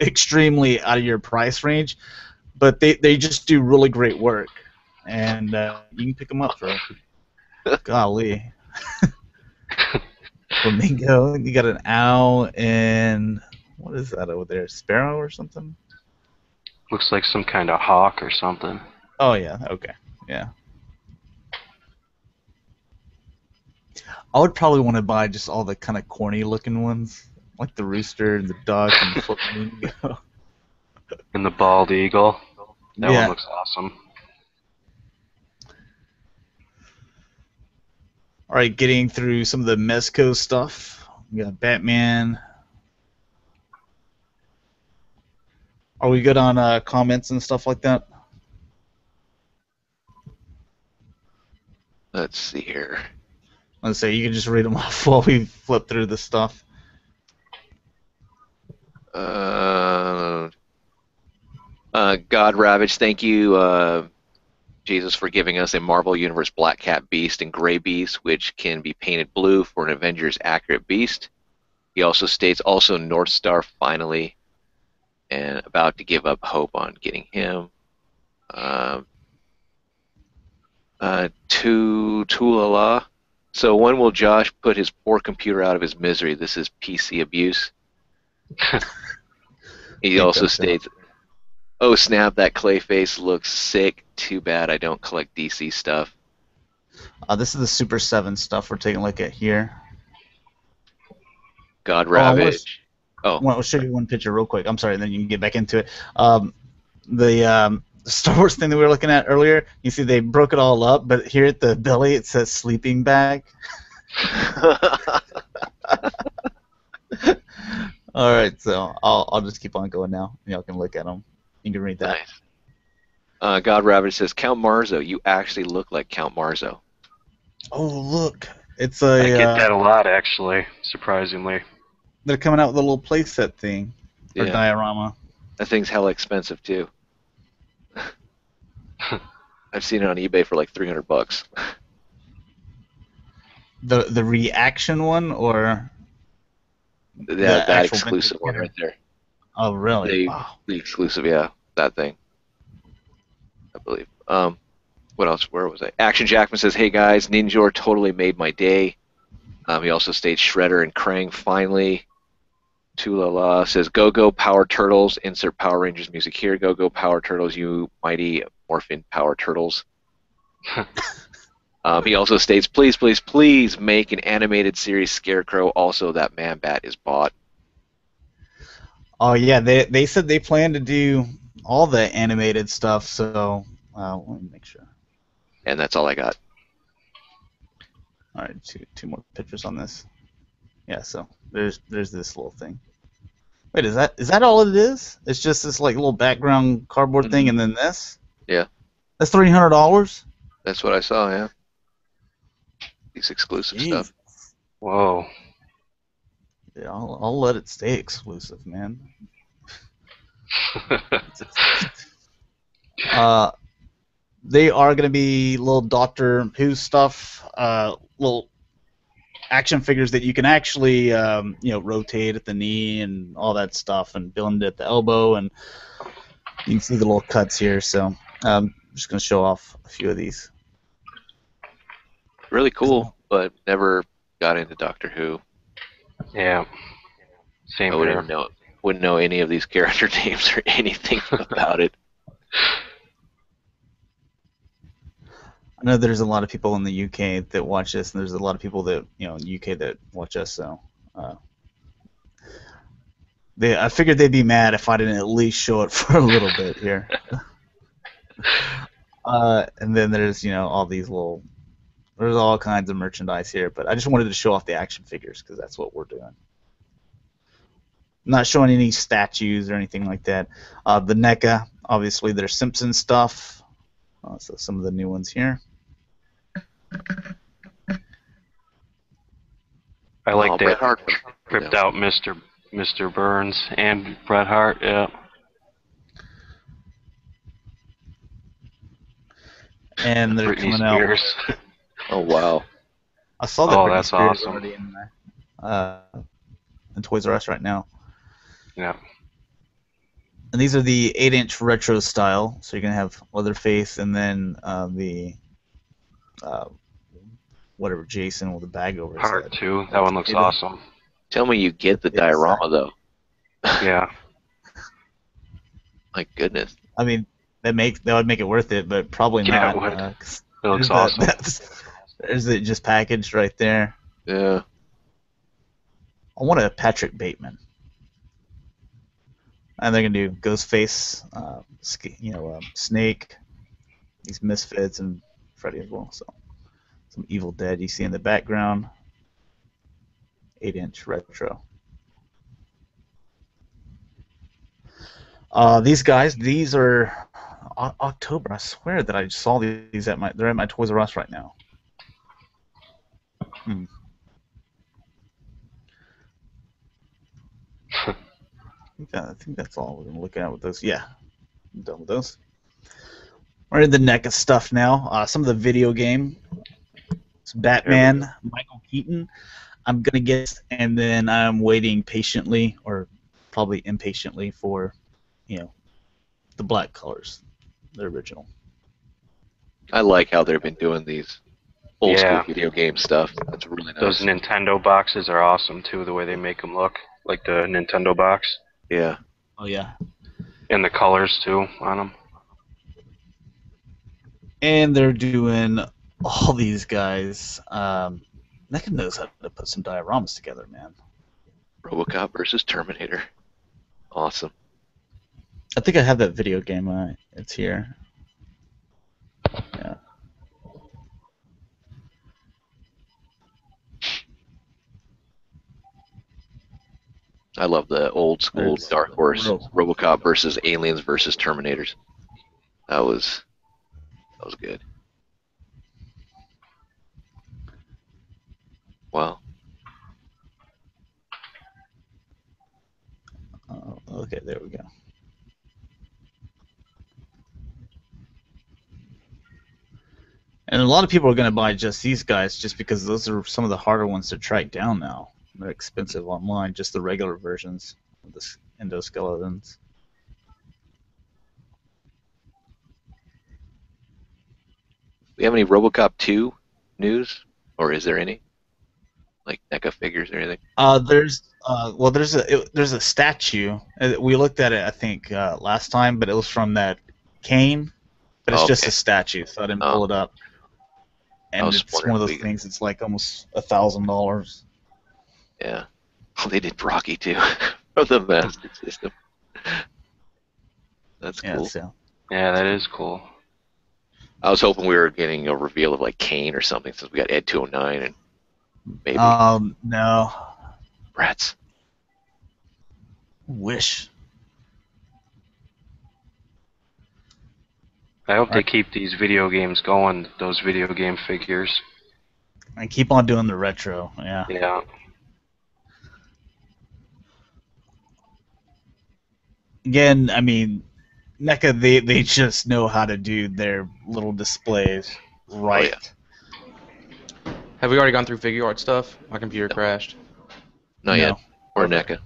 extremely out of your price range, but they just do really great work, and you can pick them up for golly. Flamingo. You got an owl and what is that over there? Sparrow or something?
Looks like some kind of hawk or something.
Oh yeah. Okay. Yeah. I would probably want to buy just all the kind of corny looking ones, like the rooster and the duck and the flamingo.
And the bald eagle. That one
Yeah.
looks awesome.
All right, getting through some of the Mezco stuff. We got Batman. Are we good on comments and stuff like that?
Let's see here.
Let's say you can just read them off while we flip through the stuff.
God Ravage, thank you, Jesus, for giving us a Marvel Universe Black Cat Beast and Gray Beast, which can be painted blue for an Avengers accurate beast. He also states, also North Star finally, and about to give up hope on getting him. Tulala. So when will Josh put his poor computer out of his misery? This is PC abuse. He also states, oh snap, that Clayface looks sick. Too bad I don't collect DC stuff.
This is the Super 7 stuff we're taking a look at here.
God Ravage.
I'll show you one picture real quick. I'm sorry, then you can get back into it. The Star Wars thing that we were looking at earlier, you see they broke it all up, but here at the belly it says sleeping bag. All right, so I'll just keep on going now. Y'all can look at them. You can read that.
Nice. God Ravage says, Count Marzo, you actually look like Count Marzo.
Oh, look. It's
I get that a lot, actually, surprisingly.
They're coming out with a little playset thing, or
Yeah.
diorama.
That thing's hella expensive, too. I've seen it on eBay for like $300.
The reaction one, or
That
actual
exclusive one
vintage
right there.
Oh, really?
The exclusive, yeah, that thing. I believe. What else? Where was I? Action Jackman says, "Hey guys, Ninjor totally made my day." He also states Shredder and Krang finally. Tulala says, "Go go Power Turtles." Insert Power Rangers music here. Go go Power Turtles, you mighty morphin Power Turtles. He also states, "Please, please, please make an animated series Scarecrow." Also, that Man Bat is bought.
Oh yeah, they said they plan to do all the animated stuff. So let me make sure.
And that's all I got.
All right, two more pictures on this. Yeah, so there's this little thing. Wait, is that all it is? It's just this like little background cardboard thing, and then this?
Yeah.
That's $300?
That's what I saw. Yeah. These exclusive stuff.
Whoa.
Yeah, I'll let it stay exclusive, man. They are going to be little Doctor Who stuff, little action figures that you can actually, rotate at the knee and all that stuff, and bend at the elbow, and you can see the little cuts here. So I'm just going to show off a few of these.
Really cool, but never got into Doctor Who.
Yeah. Same
I
here.
wouldn't know any of these character names or anything about it.
I know there's a lot of people in the UK that watch this, and there's a lot of people that in the UK that watch us. So I figured they'd be mad if I didn't at least show it for a little bit here. And then there's all these little. There's all kinds of merchandise here, but I just wanted to show off the action figures because that's what we're doing. I'm not showing any statues or anything like that. The NECA, obviously, there's Simpson stuff. So some of the new ones here.
I like that.
Bret Hart.
Ripped out Mr. Burns and Bret Hart. Yeah.
And they're
Britney
coming
Spears.
out.
Oh wow.
I saw that.
Oh,
Britney
that's
Spears
awesome.
already in Toys R Us right now.
Yeah.
And these are the 8-inch retro style, so you're gonna have Leatherface and then the whatever Jason with the bag over his
Part
head.
2. That one looks awesome.
Tell me you get the diorama though.
Yeah.
My goodness.
I mean, that would make it worth it, but probably
Yeah,
not.
it would. It looks awesome.
There's it just packaged right there.
Yeah.
I want a Patrick Bateman. And they're gonna do Ghostface, Snake, these Misfits, and Freddy as well. So some Evil Dead you see in the background. 8-inch retro. These guys, these are October. I swear that I saw these they're at my Toys R Us right now. I think that's all we're gonna look at with those. Yeah, I'm done with those. We're in the NECA stuff now. Some of the video game. It's Batman, Michael Keaton. I'm gonna guess, and then I'm waiting patiently, or probably impatiently, for, the black colors, the original.
I like how they've been doing these old school video game stuff. That's really nice.
Those Nintendo boxes are awesome too. The way they make them look, like the Nintendo box.
Yeah.
Oh yeah.
And the colors too on them.
And they're doing all these guys. NECA knows how to put some dioramas together, man.
RoboCop versus Terminator. Awesome.
I think I have that video game. It's here. Yeah.
I love the old school Dark Horse RoboCop versus Aliens versus Terminators. That was good. Wow.
Okay, there we go. And a lot of people are going to buy just these guys just because those are some of the harder ones to track down now. They're expensive online, just the regular versions of the endoskeletons.
We have any RoboCop 2 news, or is there any? Like NECA figures or anything?
There's a statue. We looked at it, I think, last time, but it was from that Kane. But it's just a statue, so I didn't pull it up. And it's one of those things. It's like almost $1,000.
Yeah. Oh, they did Rocky too for the Master System. That's cool.
Yeah, that is cool.
I was hoping we were getting a reveal of like Kane or something, since we got Ed 209 and maybe.
No.
Rats.
Wish.
I hope they keep these video games going, those video game figures.
And keep on doing the retro, yeah.
Yeah.
Again, I mean, NECA, they just know how to do their little displays right.
Oh, yeah. Have we already gone through figure art stuff? My computer crashed.
Not yet. Or NECA.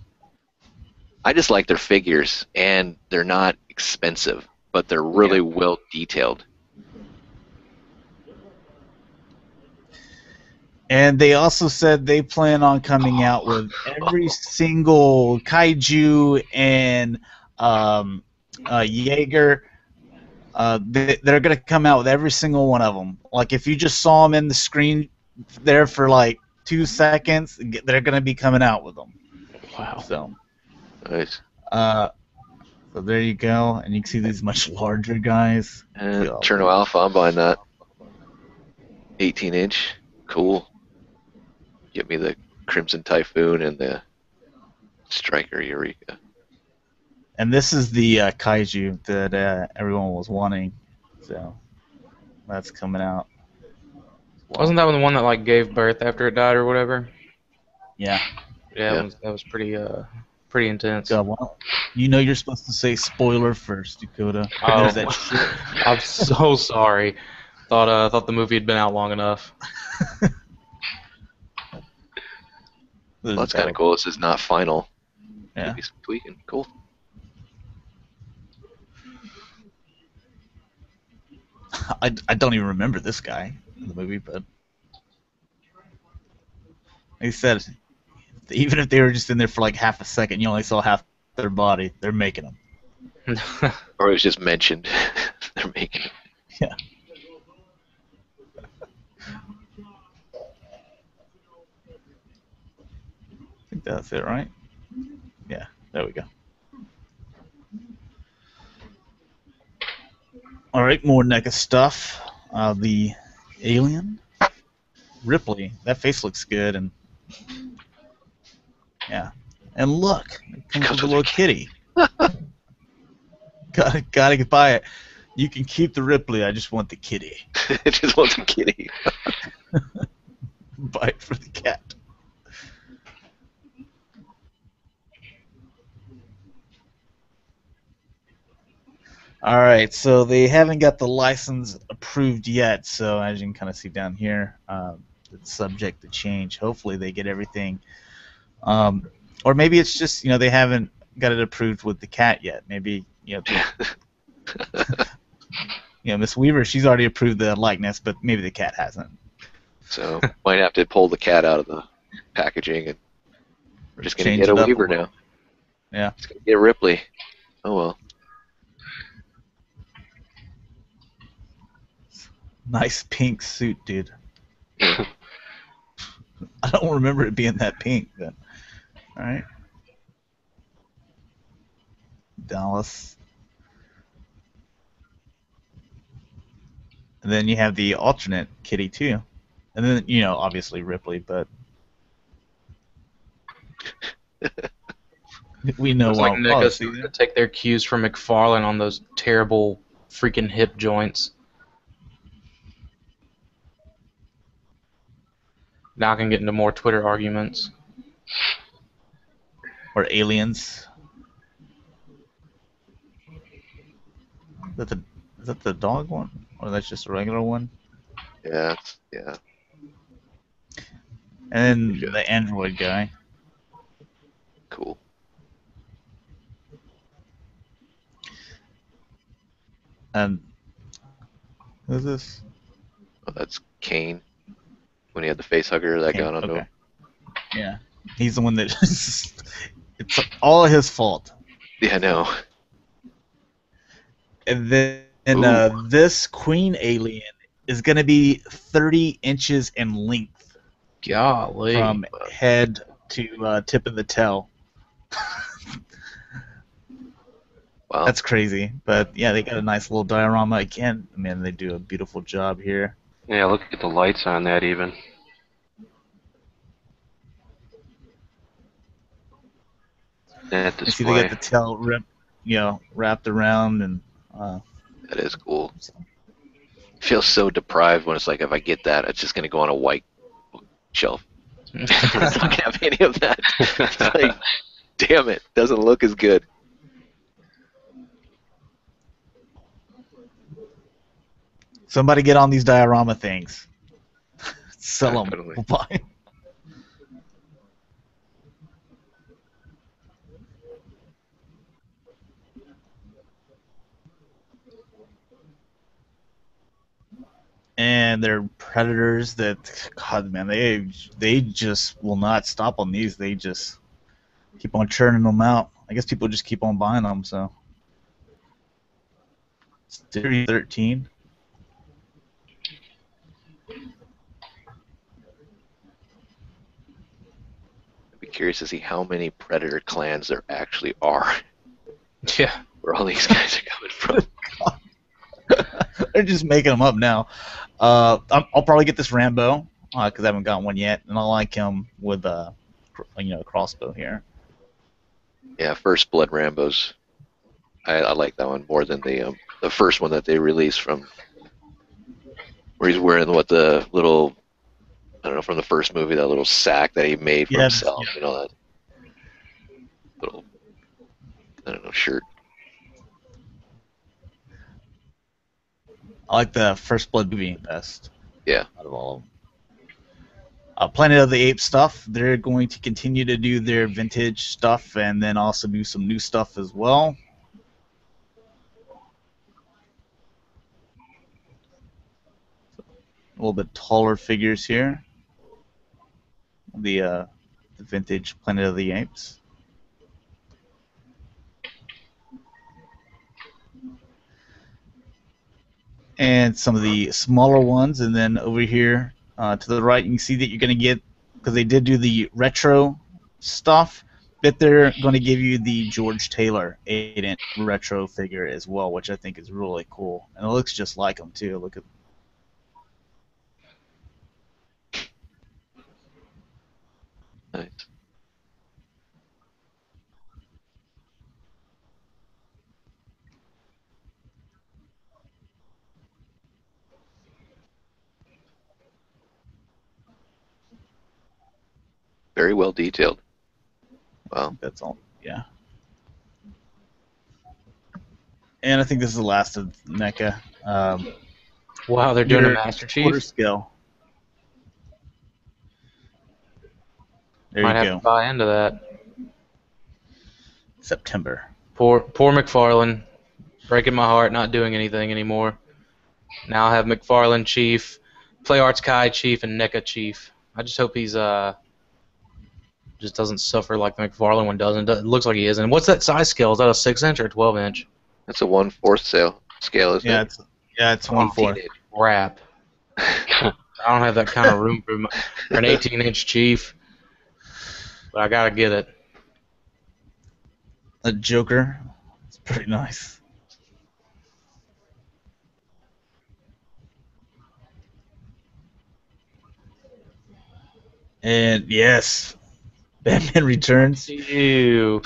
I just like their figures, and they're not expensive, but they're really well detailed.
And they also said they plan on coming out with every single kaiju and Jaeger. They're going to come out with every single one of them. Like, if you just saw them in the screen there for like 2 seconds, they're going to be coming out with them.
Wow.
So,
nice.
So there you go. And you can see these much larger guys.
Cherno Alpha, I'm buying that. 18-inch. Cool. Get me the Crimson Typhoon and the Striker Eureka.
And this is the kaiju that everyone was wanting. So that's coming out.
Wow. Wasn't that the one that like gave birth after it died or whatever?
Yeah.
Yeah. That was pretty intense.
God, well, you're supposed to say spoiler first, Dakota.
Oh, that shit. I'm so sorry. Thought the movie had been out long enough.
Well, that's kind of cool. This is not final.
Yeah.
Maybe some tweaking. Cool.
I don't even remember this guy in the movie, but he said even if they were just in there for like half a second, you only saw half their body. They're making them.
Or it was just mentioned. They're making it.
Yeah. think that's it, right? Yeah, there we go. All right, more NECA stuff. The alien, Ripley. That face looks good, and yeah. And look, it comes with a little kitty. Gotta buy it. You can keep the Ripley. I just want the kitty.
It just wants a kitty.
Buy it for the cat. All right, so they haven't got the license approved yet. So as you can kind of see down here, it's subject to change. Hopefully they get everything. Or maybe it's just, they haven't got it approved with the cat yet. Maybe, Miss Weaver, she's already approved the likeness, but maybe the cat hasn't.
So might have to pull the cat out of the packaging, and we're just gonna get a Weaver now.
Yeah.
Just gonna get Ripley. Oh well.
Nice pink suit, dude. I don't remember it being that pink, but all right. Dallas. And then you have the alternate kitty too. And then, obviously Ripley, but we know
Looks like NECA's going to take their cues from McFarlane on those terrible freaking hip joints. Now I can get into more Twitter arguments.
Or aliens. Is that the dog one? Or that's just a regular one?
Yeah.
And then the android guy.
Cool.
And who's this?
Oh, that's Kane. When he had the face hugger that got onto him.
Yeah. He's the one that it's all his fault.
Yeah, I know.
And then this queen alien is going to be 30 inches in length.
Golly.
From head to tip of the tail.
Wow.
That's crazy. But yeah, they got a nice little diorama. Again, man, they do a beautiful job here.
Yeah, look at the lights on that even. That display.
You see they got the tail wrapped around, and
that is cool. Feels so deprived when it's like, if I get that, it's just gonna go on a white shelf. It's not gonna have any of that. It's like, damn it, doesn't look as good.
Somebody get on these diorama things. Sell them.
Definitely.
We'll buy. And they're predators that, God, man, they just will not stop on these. They just keep on churning them out. I guess people just keep on buying them. So, Series 13.
I'd be curious to see how many predator clans there actually are.
Yeah.
Where all these guys are coming from.
They're just making them up now. I'll probably get this Rambo because I haven't got one yet, and I like him with a crossbow here.
Yeah, First Blood Rambos. I like that one more than the first one that they released from, where he's wearing the little, I don't know, from the first movie, that little sack that he made for himself, that little, I don't know, shirt.
I like the First Blood movie best.
Yeah.
Out of all of them. Planet of the Apes stuff. They're going to continue to do their vintage stuff and then also do some new stuff as well. A little bit taller figures here. The vintage Planet of the Apes. And some of the smaller ones, and then over here to the right, you can see that you're going to get, because they did do the retro stuff, but they're going to give you the George Taylor 8-inch retro figure as well, which I think is really cool. And it looks just like him, too. Look at.
Nice. Very well detailed. Wow.
That's all. Yeah. And I think this is the last of NECA.
Wow, they're doing a
Your
Master
quarter
Chief.
scale. There
Might
you
have
go.
to buy into that.
September.
Poor McFarlane, breaking my heart, not doing anything anymore. Now I have McFarlane Chief, Play Arts Kai Chief, and NECA Chief. I just hope he's just doesn't suffer like the McFarlane one does. It looks like he is. And what's that size scale? Is that a 6-inch or a 12-inch?
That's a 1/4 scale, isn't
Yeah,
it?
it's 1/4.
Crap. I don't have that kind of room for an 18-inch Chief, but I gotta get it.
A Joker. It's pretty nice. And yes, Batman Returns.
Ew.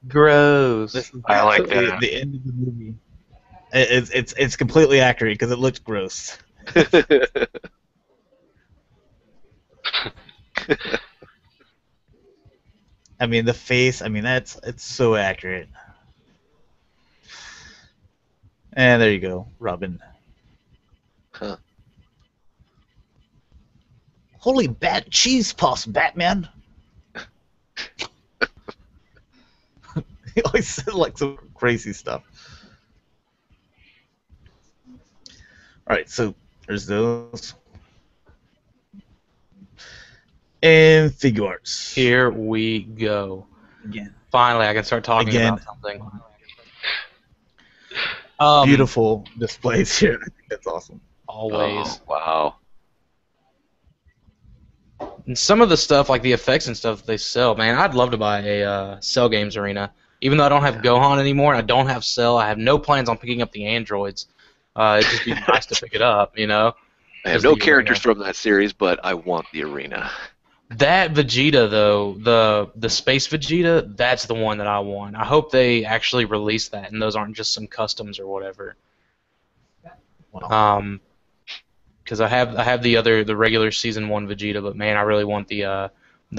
Gross.
This is
I like that.
the end of the movie. It's completely accurate because it looks gross. I mean the face. I mean it's so accurate. And there you go, Robin.
Huh.
Holy bat cheese puffs, Batman! He always said like some crazy stuff. Alright, so there's those. And figure arts.
Here we go.
Again.
Finally, I can start talking
Again.
about something.
Beautiful displays here. I think that's awesome.
Always.
Oh, wow.
And some of the stuff, like the effects and stuff that they sell, man, I'd love to buy a Cell Games Arena. Even though I don't have Gohan anymore, and I don't have Cell, I have no plans on picking up the androids. It'd just be nice to pick it up, you know?
I have
Just
no
the
characters
arena.
from that series, but I want the arena.
That Vegeta, though, the Space Vegeta, that's the one that I want. I hope they actually release that, and those aren't just some customs or whatever.
Wow.
Because I have the regular season 1 Vegeta, but man, I really want the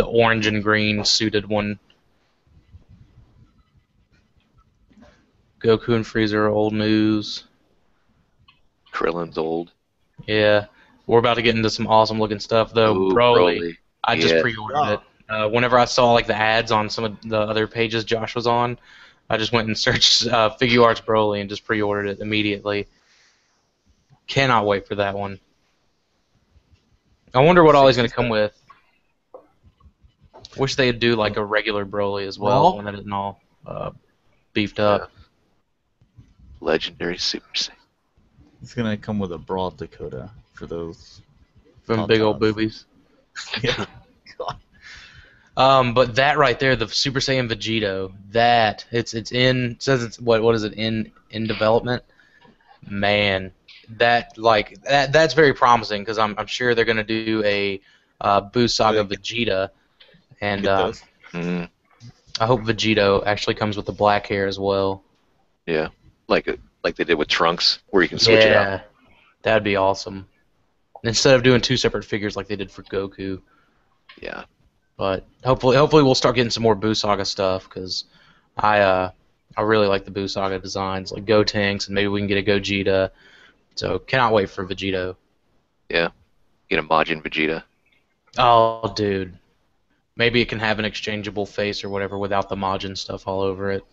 orange and green suited one. Goku and Frieza are old news.
Krillin's old.
Yeah, we're about to get into some awesome looking stuff though.
Ooh,
Broly, I just
Yeah.
pre-ordered it. Whenever I saw like the ads on some of the other pages Josh was on, I just went and searched Figure Arts Broly and just pre-ordered it immediately. Cannot wait for that one. I wonder what all he's going to come with. Wish they'd do like a regular Broly as well,
Well-
when that isn't all beefed up.
Legendary Super Saiyan.
It's gonna come with a broad Dakota for those.
From
Tall
big old
tops.
boobies.
Yeah. God.
But that right there, the Super Saiyan Vegito, that it's in, it says it's what is it in development? Man, that's very promising because I'm sure they're gonna do a Buu Saga Vegeta, and
Get those.
Mm,
I hope Vegito actually comes with the black hair as well.
yeah, like they did with Trunks, where you can switch it out.
That'd be awesome. Instead of doing 2 separate figures like they did for Goku.
Yeah.
But hopefully we'll start getting some more Buu Saga stuff because I really like the Buu Saga designs, like Gotenks, and maybe we can get a Gogeta. So cannot wait for Vegito.
Yeah. Get a Majin Vegeta.
Oh, dude. Maybe it can have an exchangeable face or whatever without the Majin stuff all over it.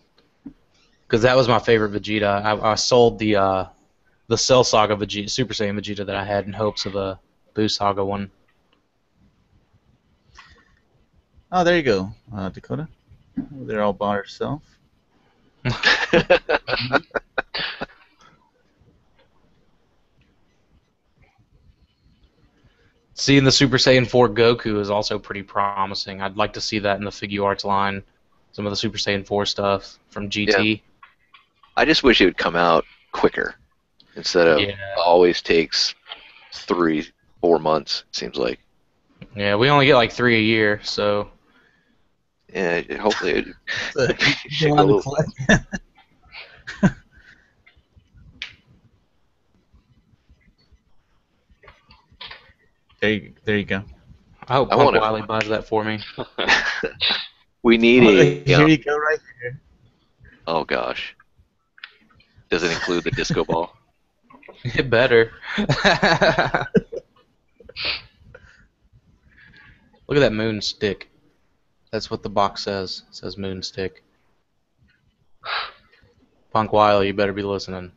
Because that was my favorite Vegeta. I sold the Cell Saga Vegeta, Super Saiyan Vegeta that I had in hopes of a Buu Saga one.
Oh, there you go, Dakota. They're all by herself.
Seeing the Super Saiyan 4 Goku is also pretty promising. I'd like to see that in the Figure Arts line. Some of the Super Saiyan 4 stuff from GT.
I just wish it would come out quicker instead of always takes 3-4 months, it seems like.
Yeah, we only get like 3 a year, so.
Yeah, hopefully it should
You
go a
want to
little.
collect? There you go.
I hope
I
Punk
wanna-
Wiley buys that for me.
We need a.
Here you go, right here.
Oh gosh. Does it include the disco ball?
It better. Look at that moon stick. That's what the box says. It says moon stick. Punk Wiley, you better be listening.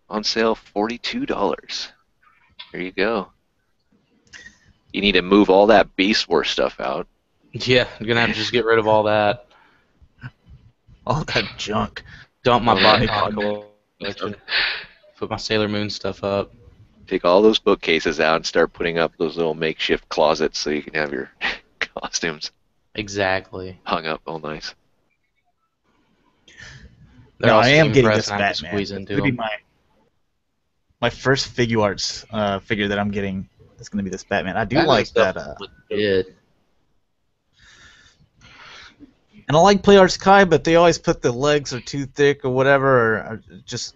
On sale, $42. There you go. You need to move all that Beast Wars stuff out.
Yeah, I'm gonna have to just get rid of all that.
All that junk.
Dump my
Oh,
body
my
collection. Put my Sailor Moon stuff up.
Take all those bookcases out and start putting up those little makeshift closets so you can have your costumes
Exactly.
hung up all nice.
They're
No,
all
I am
steam
getting
pressed
this
and I have to
Batman.
squeeze
It's
into
gonna be
them.
my first Figure Arts figure that I'm getting. It's gonna be this Batman. I do
Batman
like
stuff
that.
legit.
And I like Play Arts Kai, but they always put the legs are too thick or whatever. Or just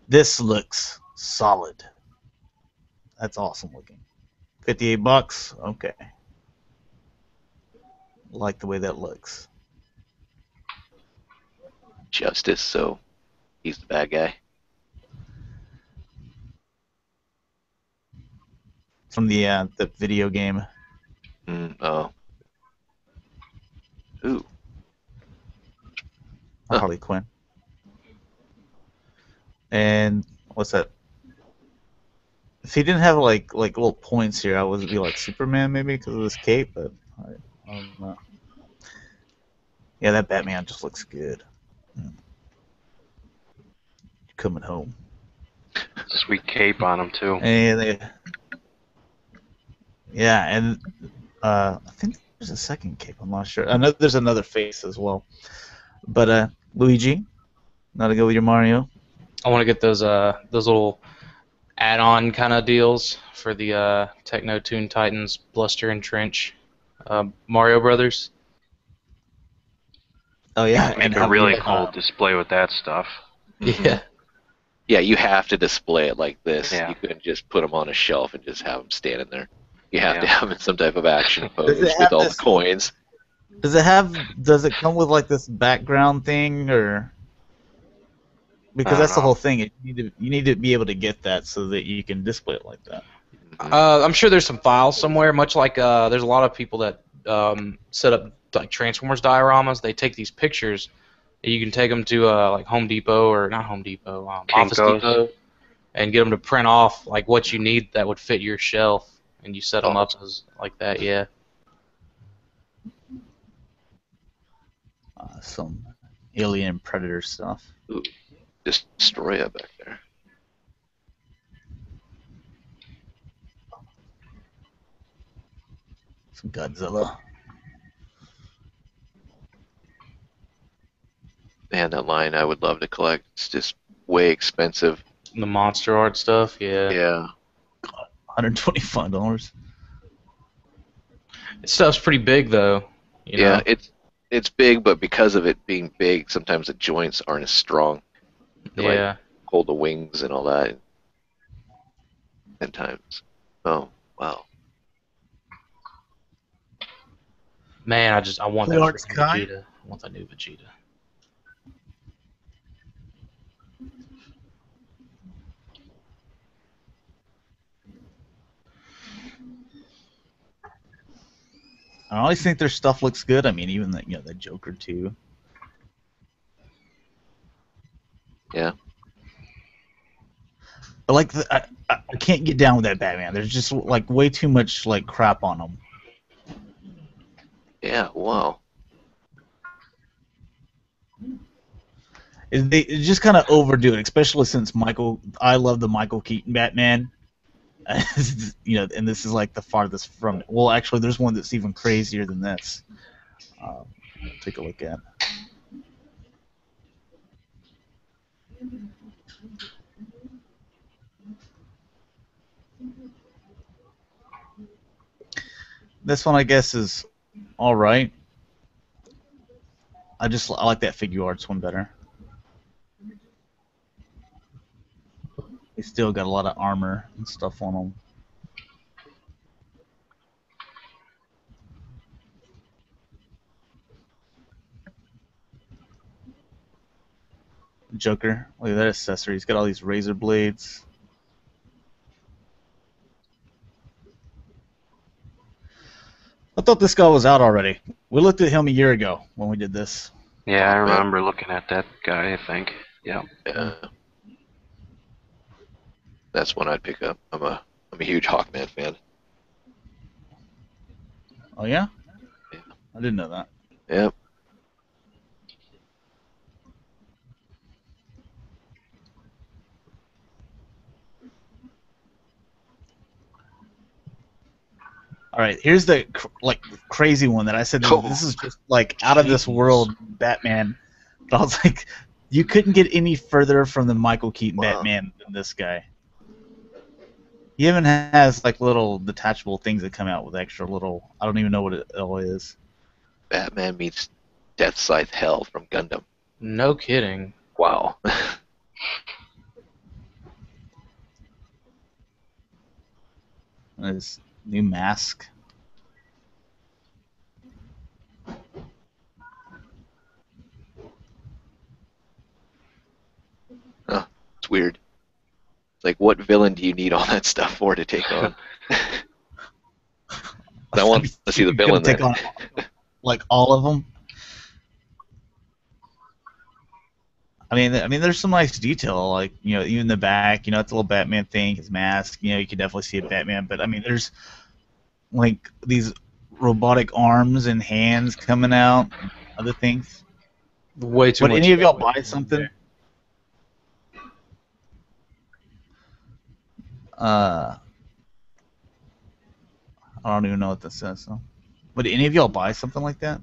this looks solid. That's awesome looking. $58. Okay. Like the way that looks.
Justice, so he's the bad guy.
From the video game.
Oh. Ooh.
Harley Quinn. And what's that? If he didn't have like little points here, I would be like Superman maybe because of his cape, but I don't know. Yeah, that Batman just looks good. Coming home.
Sweet cape on him too.
And and I think there's a second cape. I'm not sure. I know there's another face as well. But Luigi, not to go with your Mario.
I want to get those little add-on kind of deals for the Techno Toon Titans Bluster and Trench Mario Brothers.
Oh yeah,
Make a really cool display with that stuff.
Yeah.
Yeah, you have to display it like this.
Yeah.
You couldn't just put them on a shelf and just have them standing there. You have to have them in some type of action pose with all the coins.
Does it come with like this background thing or? Because that's the whole thing. You need to be able to get that so that you can display it like that.
I'm sure there's some files somewhere, much like there's a lot of people that set up like Transformers dioramas. They take these pictures. You can take them to like Home Depot or not Home Depot, Office Depot, and get them to print off like what you need that would fit your shelf, and you set them up as like that. Yeah.
Some Alien Predator stuff.
Ooh, Destroya back there.
Some Godzilla.
Man, that line I would love to collect. It's just way expensive.
The monster art stuff. Yeah.
Yeah.
$125.
This stuff's pretty big though. You know?
Yeah, it's big, but because of it being big, sometimes the joints aren't as strong. They like hold the wings and all that. 10 times. Oh, wow.
Man, I want that
Lord
freaking
Sky?
Vegeta. I want that new Vegeta.
I always think their stuff looks good. I mean, even the Joker too.
Yeah.
But like, I can't get down with that Batman. There's just like way too much like crap on him.
Yeah, wow.
They just kind of overdo it, especially since I love the Michael Keaton Batman. And this is like the farthest from. Well, actually, there's one that's even crazier than this. Take a look at. This one, I guess, is all right. I like that figure arts one better. They still got a lot of armor and stuff on them. Joker, look at that accessory. He's got all these razor blades. I thought this guy was out already. We looked at him a year ago when we did this.
Yeah, I remember looking at that guy, I think. Yeah.
That's one I'd pick up. I'm a huge Hawkman fan.
Oh yeah?
Yeah.
I didn't know that.
Yep.
All right, here's the crazy one that I said this is just like out of this world Batman. But I was like, you couldn't get any further from the Michael Keaton Batman than this guy. He even has like little detachable things that come out with extra little. I don't even know what it all is.
Batman meets Death Scythe Hell from Gundam.
No kidding.
Wow.
His new mask.
Huh, it's weird. It's like, what villain do you need all that stuff for to take on? I want to see the villain
take on like all of them. I mean, there's some nice detail, like even the back, it's a little Batman thing, his mask, you can definitely see a Batman. But I mean, there's like these robotic arms and hands coming out, other things.
Way too
Would
much.
any of y'all buy something? I don't even know what this says. So. Would any of y'all buy something like that?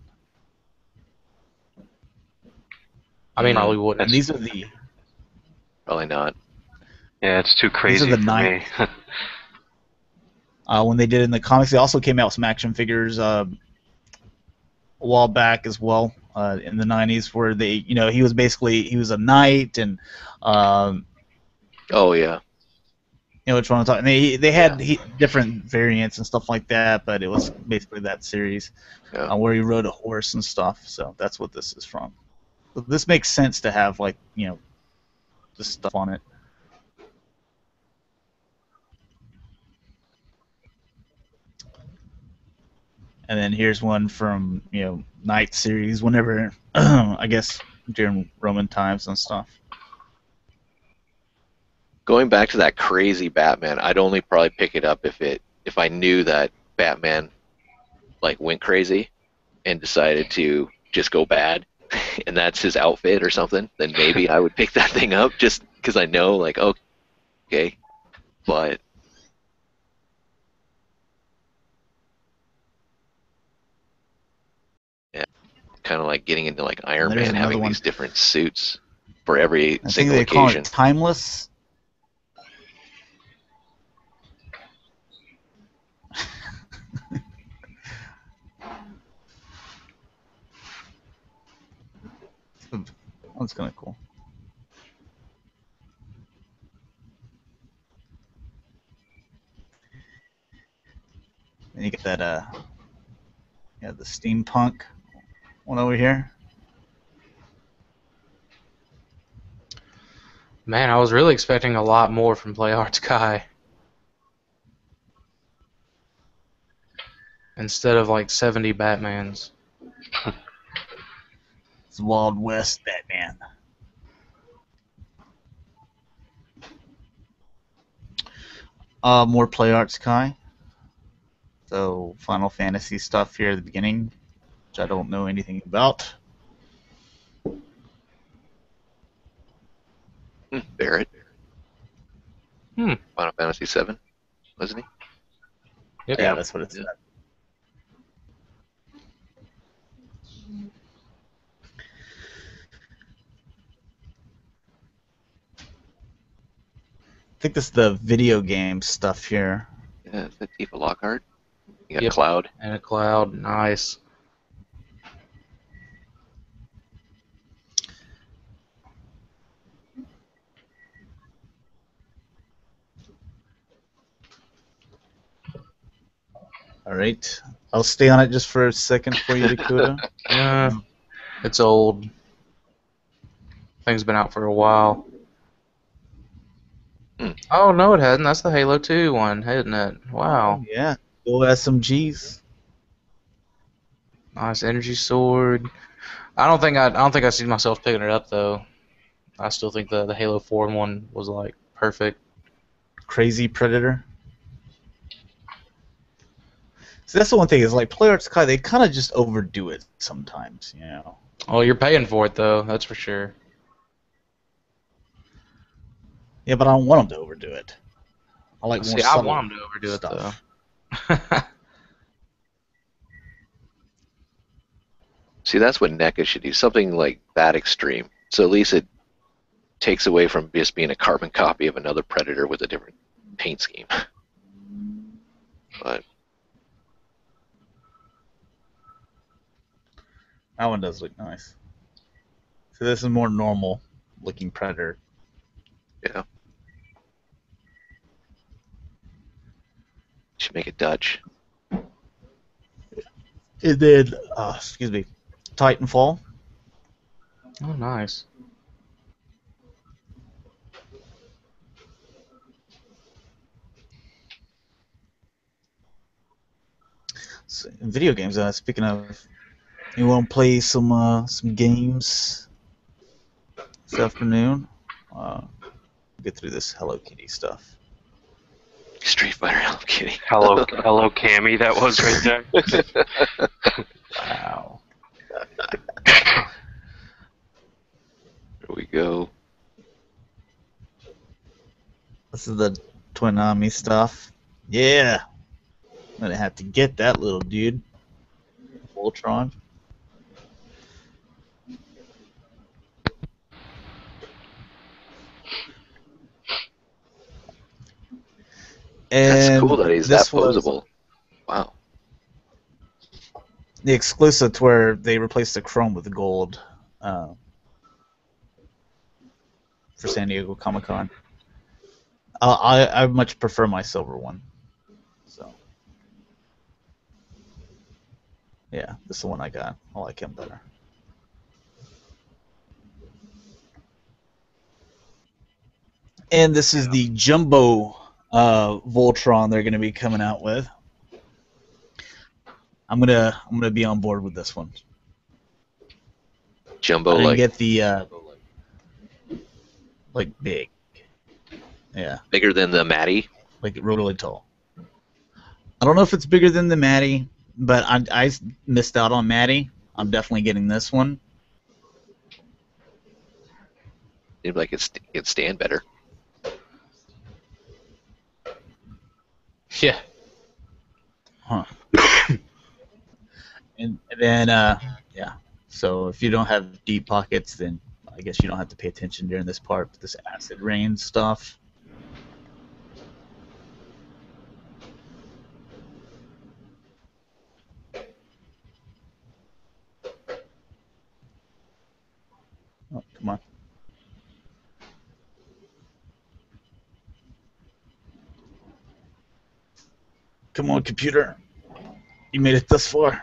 I mean, probably wouldn't.
And these are the.
Probably not.
Yeah, it's too crazy
These are the
for me.
When they did it in the comics, they also came out with some action figures a while back as well in the 90s, where they, he was a knight and.
Oh yeah.
Which one I'm talking? They had different variants and stuff like that, but it was basically that series where he rode a horse and stuff. So that's what this is from. But this makes sense to have this stuff on it. And then here's one from Knight series, whenever I guess during Roman times and stuff.
Going back to that crazy Batman, I'd only probably pick it up if I knew that Batman went crazy and decided to just go bad, and that's his outfit or something. Then maybe I would pick that thing up just because I know okay, but. Yeah, kind of like getting into Iron Man, having these different suits for every single occasion.
Call it timeless. That's kind of cool. And you get that the steampunk one over here.
Man, I was really expecting a lot more from Play Arts Kai. Instead of 70 Batmans.
It's Wild West Batman. More Play Arts Kai. So Final Fantasy stuff here at the beginning, which I don't know anything about.
Barrett.
Final
Fantasy 7. wasn't he?
Yep.
Yeah, that's what it said. I think this is the video game stuff here.
Yeah, is that Tifa Lockhart? You got
Yep.
Cloud.
And a cloud. Nice.
All right. I'll stay on it just for a second for you, Dakota.
It's old. Thing's been out for a while. Oh, no, it hasn't. That's the Halo 2 one, isn't it? Wow.
Oh, yeah. Go SMGs.
Nice energy sword. I don't think I see myself picking it up though. I still think the Halo 4 one was like perfect.
Crazy Predator. So that's the one thing is like Player Arts Kai, they kind of just overdo it sometimes, you know.
Oh, you're paying for it though. That's for sure.
Yeah, but I don't want them to overdo it. I like more
See, I
subtle
want them to overdo
stuff.
it though.
See, that's what NECA should do. Something like that extreme. So at least it takes away from just being a carbon copy of another Predator with a different paint scheme. But
That one does look nice. So this is more normal looking Predator.
yeah, should make it Dutch.
It did, excuse me, Titanfall.
Oh, nice.
So, in video games, speaking of, you want to play some games this afternoon? Get through this Hello Kitty stuff.
Street Fighter, Hello Kitty.
Hello, Cammy, that was right there.
Wow.
There we go.
This is the Twinami stuff. Yeah. I'm gonna have to get that little dude. Voltron.
That's
And
cool that he's
this
that
was
posable. Wow.
the exclusive to where they replaced the chrome with the gold for San Diego Comic-Con. I much prefer my silver one. So yeah, this is the one I got. I like him better. And this is the jumbo Voltron they're going to be coming out with. I'm gonna be on board with this one.
Jumbo
I didn't
like
get the like big. Yeah,
bigger than the Matty.
like really tall. I don't know if it's bigger than the Matty, but I missed out on Matty. I'm definitely getting this one.
Seems like it'd stand better.
Yeah.
Huh. and then yeah. So if you don't have deep pockets, then I guess you don't have to pay attention during this part. This acid rain stuff. Oh, come on. Come on, computer. You made it this far.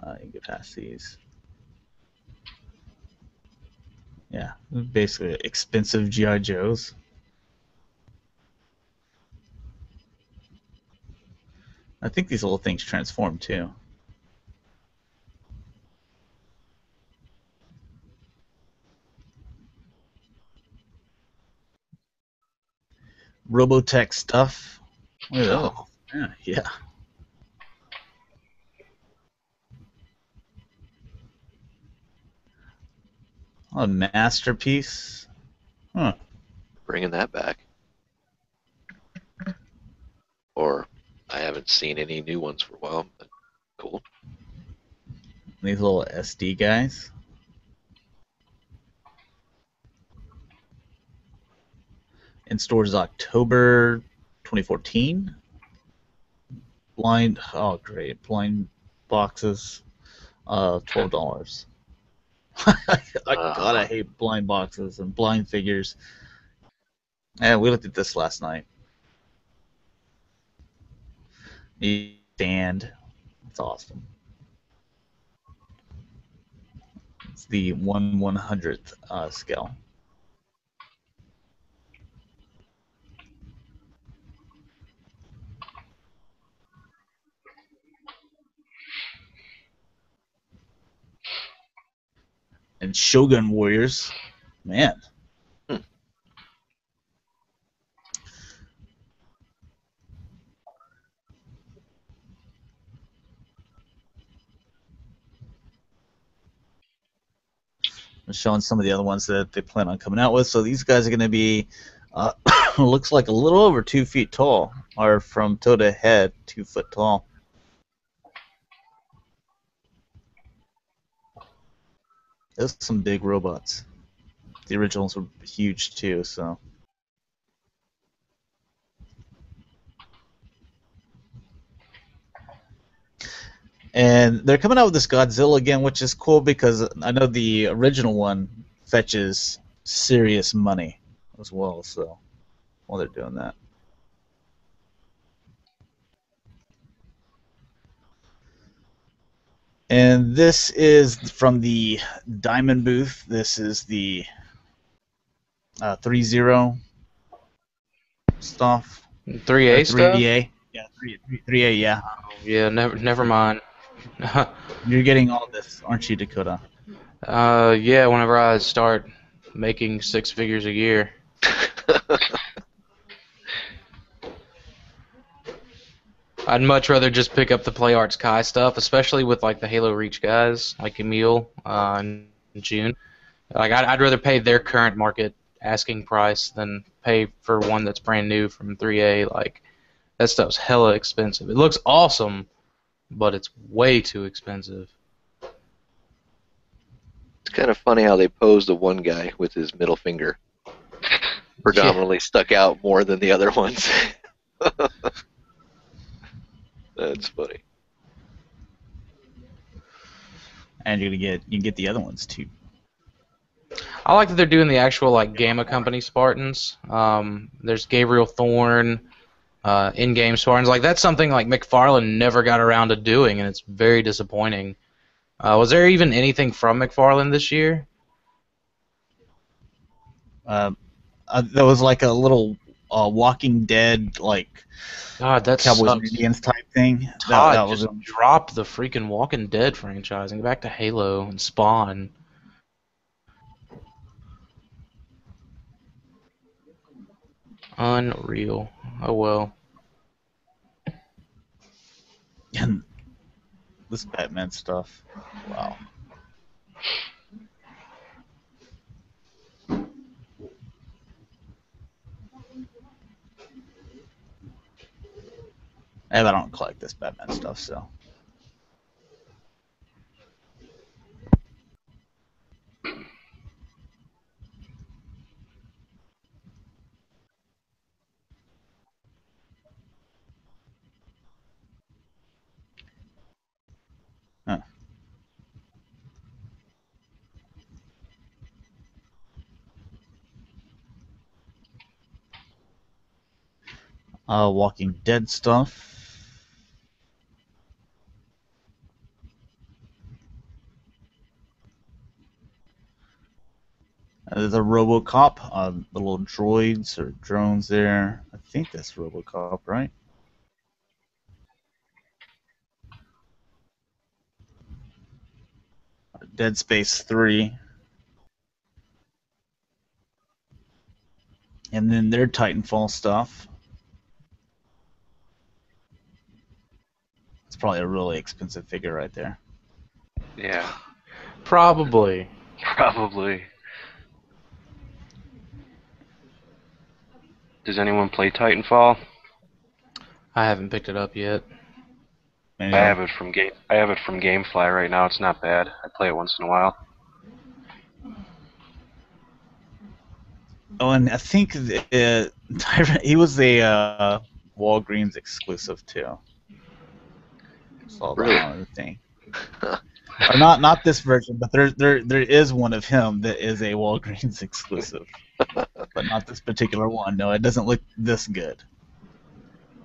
You can get past these. Yeah, basically expensive G.I. Joes. I think these little things transform too. Robotech stuff. Look at
Oh.
that. Yeah. A masterpiece. Huh.
Bringing that back. Or I haven't seen any new ones for a while, but cool.
These little SD guys. In stores October 2014. Blind. Oh, great. Blind boxes. $12. God, I hate blind boxes and blind figures. Yeah, we looked at this last night. Stand. It's awesome. It's the 1/100th scale. And Shogun Warriors. Man. I'm showing some of the other ones that they plan on coming out with. So these guys are going to be, looks like a little over 2 feet tall, or from toe to head, 2 foot tall. Those are some big robots. The originals were huge too, so. And they're coming out with this Godzilla again, which is cool because I know the original one fetches serious money as well, so while they're doing that. And this is from the Diamond booth. This is the 3.0 stuff.
3A stuff?
3A. Yeah, 3A, yeah.
Yeah, never mind.
You're getting all this, aren't you, Dakota?
Yeah, whenever I start making 6 figures a year. I'd much rather just pick up the Play Arts Kai stuff, especially with like the Halo Reach guys, like Emil and June. Like I'd rather pay their current market asking price than pay for one that's brand new from 3A. Like that stuff's hella expensive. It looks awesome, but it's way too expensive.
It's kind of funny how they posed the one guy with his middle finger predominantly stuck out more than the other ones. That's funny.
And you can get the other ones too.
I like that they're doing the actual like Gamma Company Spartans. There's Gabriel Thorne, in-game Spartans. Like that's something like McFarlane never got around to doing, and it's very disappointing. Was there even anything from McFarlane this year?
There was like a little Walking Dead like
God, that's
Cowboys and Indians type thing.
Todd
that was
just dropped the freaking Walking Dead franchise and get back to Halo and Spawn. Unreal. Oh well.
and this Batman stuff. Wow. And I don't collect this Batman stuff, so. Huh. Walking Dead stuff. There's a RoboCop, the little droids or drones there. I think that's RoboCop, right? Dead Space 3. And And then their Titanfall stuff. It's probably a really expensive figure right there.
Yeah,
Probably.
probably. Does anyone play Titanfall?
I haven't picked it up yet.
I have it from GameFly right now. It's not bad. I play it once in a while.
Oh, and I think he was a Walgreens exclusive too. Saw that
Really?
on the thing. Or not this version, but there is one of him that is a Walgreens exclusive, but not this particular one. No, it doesn't look this good.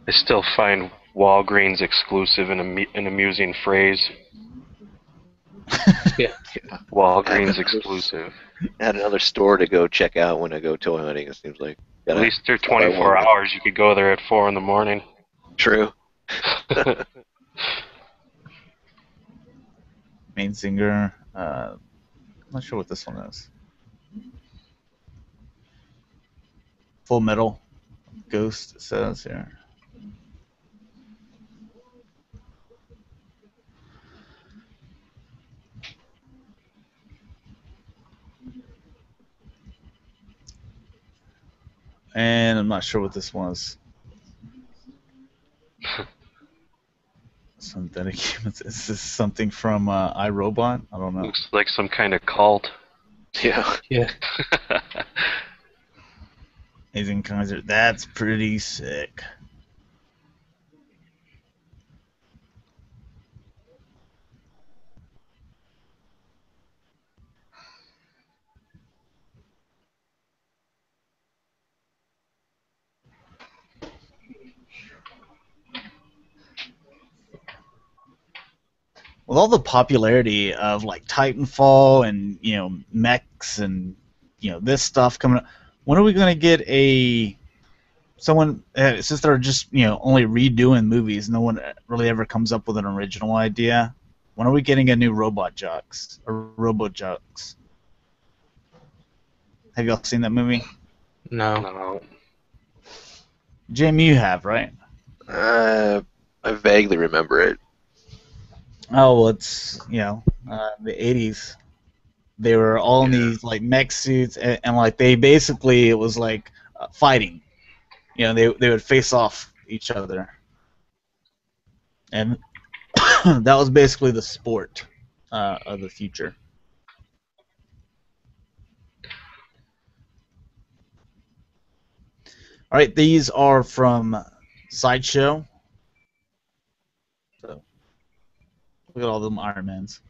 I still find Walgreens exclusive an amusing phrase.
Yeah.
Walgreens exclusive.
I had another store to go check out when I go toy hunting. It seems like
At least they're 24 hours. You could go there at 4 in the morning.
True.
Main singer. I'm not sure what this one is. Full Metal Ghost, it says here. And I'm not sure what this was. Synthetic humans. Is this something from iRobot? I don't know.
Looks like some kind of cult.
Yeah.
Yeah.
Amazing Kaiser. That's pretty sick. With all the popularity of like Titanfall and mechs and this stuff coming up, when are we going to get someone since they're just only redoing movies, no one really ever comes up with an original idea? When are we getting a new Robot Jocks or Robo Jocks? Have y'all seen that movie?
No.
No.
Jaim, you have, right?
I vaguely remember it.
Oh, well, it's the 80s. They were all in these like mech suits, and like they basically, it was like fighting. They would face off each other, and that was basically the sport of the future. All right, these are from Sideshow. So look at all them Iron Mans.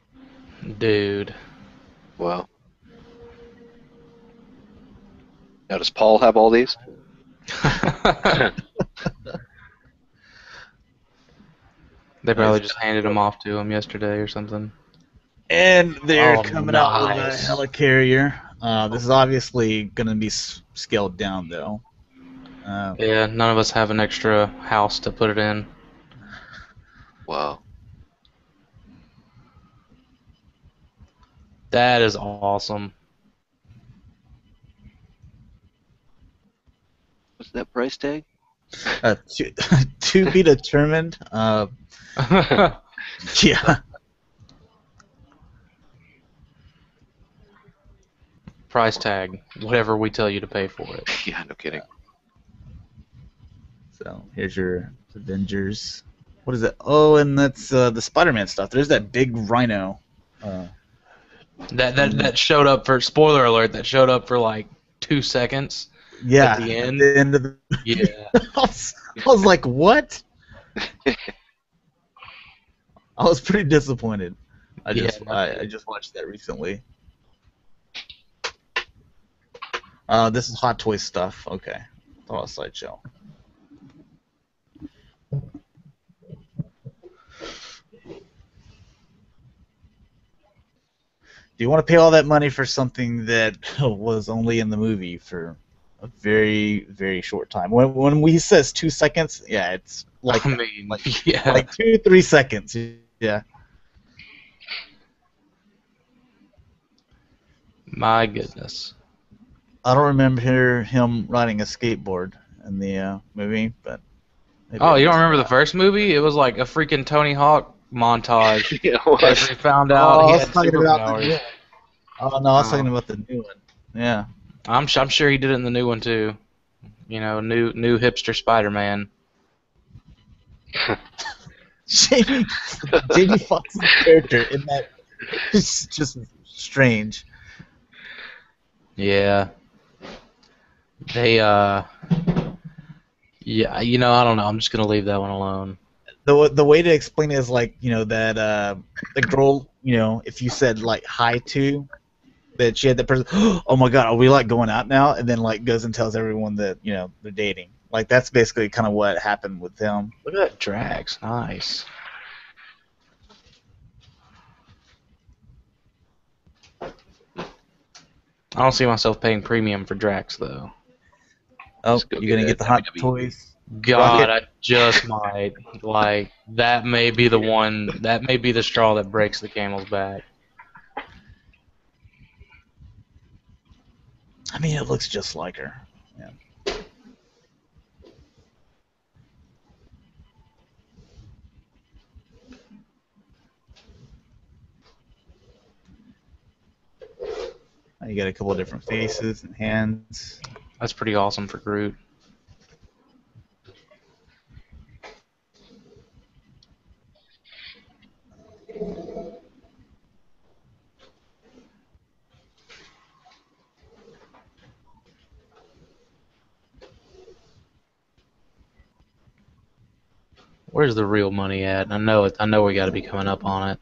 Dude.
Wow. Now, does Paul have all these?
They probably just handed them off to him yesterday or something.
And they're coming out with a
nice.
helicarrier. This is obviously going to be scaled down, though.
Yeah, none of us have an extra house to put it in.
Wow.
That is awesome.
What's that price tag?
To be determined. Yeah.
Price tag, whatever we tell you to pay for it.
Yeah, no kidding.
So here's your Avengers. What is that? Oh, and that's the Spider-Man stuff. There's that big rhino.
That showed up for, spoiler alert, that showed up for like 2 seconds.
Yeah.
At the end.
At the end of the
Yeah.
I was like, what? I was pretty disappointed. I just watched that recently. This is Hot Toys stuff. Okay. Thought it was Sideshow. Do you want to pay all that money for something that was only in the movie for a very, very short time? When he says 2 seconds, yeah, it's like,
I mean,
like 2-3 seconds. Yeah.
My goodness.
I don't remember him riding a skateboard in the movie, but maybe
Oh,
I
you don't
missed
remember the
that.
first movie? It was like a freaking Tony Hawk montage.
Yeah, it
After
was.
he found out
Oh,
he
I was
had
talking about the new
superpowers.
one. Oh no, I was
Oh.
talking about the new one. Yeah.
I'm sure he did it in the new one too. You know, new hipster Spider-Man.
Jamie Foxx's character in that is just strange.
Yeah. They yeah, you know, I don't know. I'm just gonna leave that one alone.
The way to explain it is like, you know, that the girl, you know, if you said like hi to, that she had that person, oh my god, are we like going out now? And then like goes and tells everyone that, you know, they're dating. Like that's basically kind of what happened with him.
Look at that Drax. Nice. I don't see myself paying premium for Drax though.
Oh,
Let's go
you're gonna
get
get the
that
hot
WWE.
toys.
God,
Rocket.
I just might. Like, that may be the one, that may be the straw that breaks the camel's back.
I mean, it looks just like her. Yeah. You got a couple of different faces and hands.
That's pretty awesome for Groot. Where's the real money at? I know it. I know we got to be coming up on it.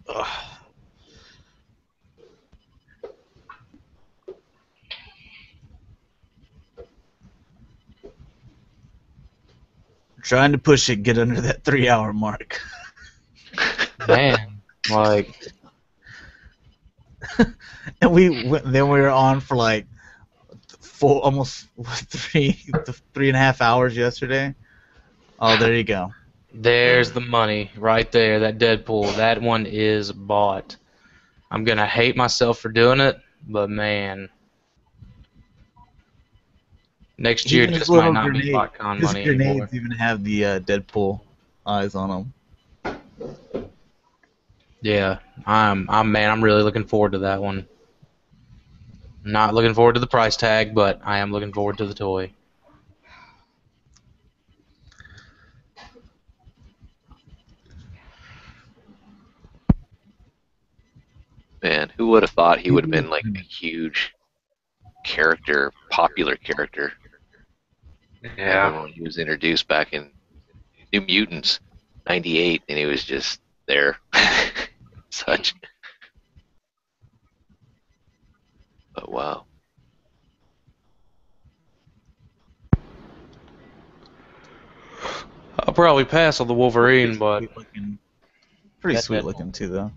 Ugh. Trying to push it, get under that 3-hour mark.
Man, like,
And then we were on for like almost 3.5 hours yesterday. Oh, there you go.
there's the money right there. That Deadpool, that one is bought. I'm gonna hate myself for doing it, but man, next year
Even his
just might
little
not be
grenade,
BotCon
his
money
grenades
anymore.
even have the Deadpool eyes on them.
Yeah, I'm really looking forward to that one. Not looking forward to the price tag, but I am looking forward to the toy.
Man, who would have thought he would have been like a huge character, popular character?
Yeah.
Remember when he was introduced back in New Mutants '98, and he was just there. Such. But wow.
I'll probably pass on the Wolverine, but
Pretty
that
sweet
Deadpool.
looking too, though.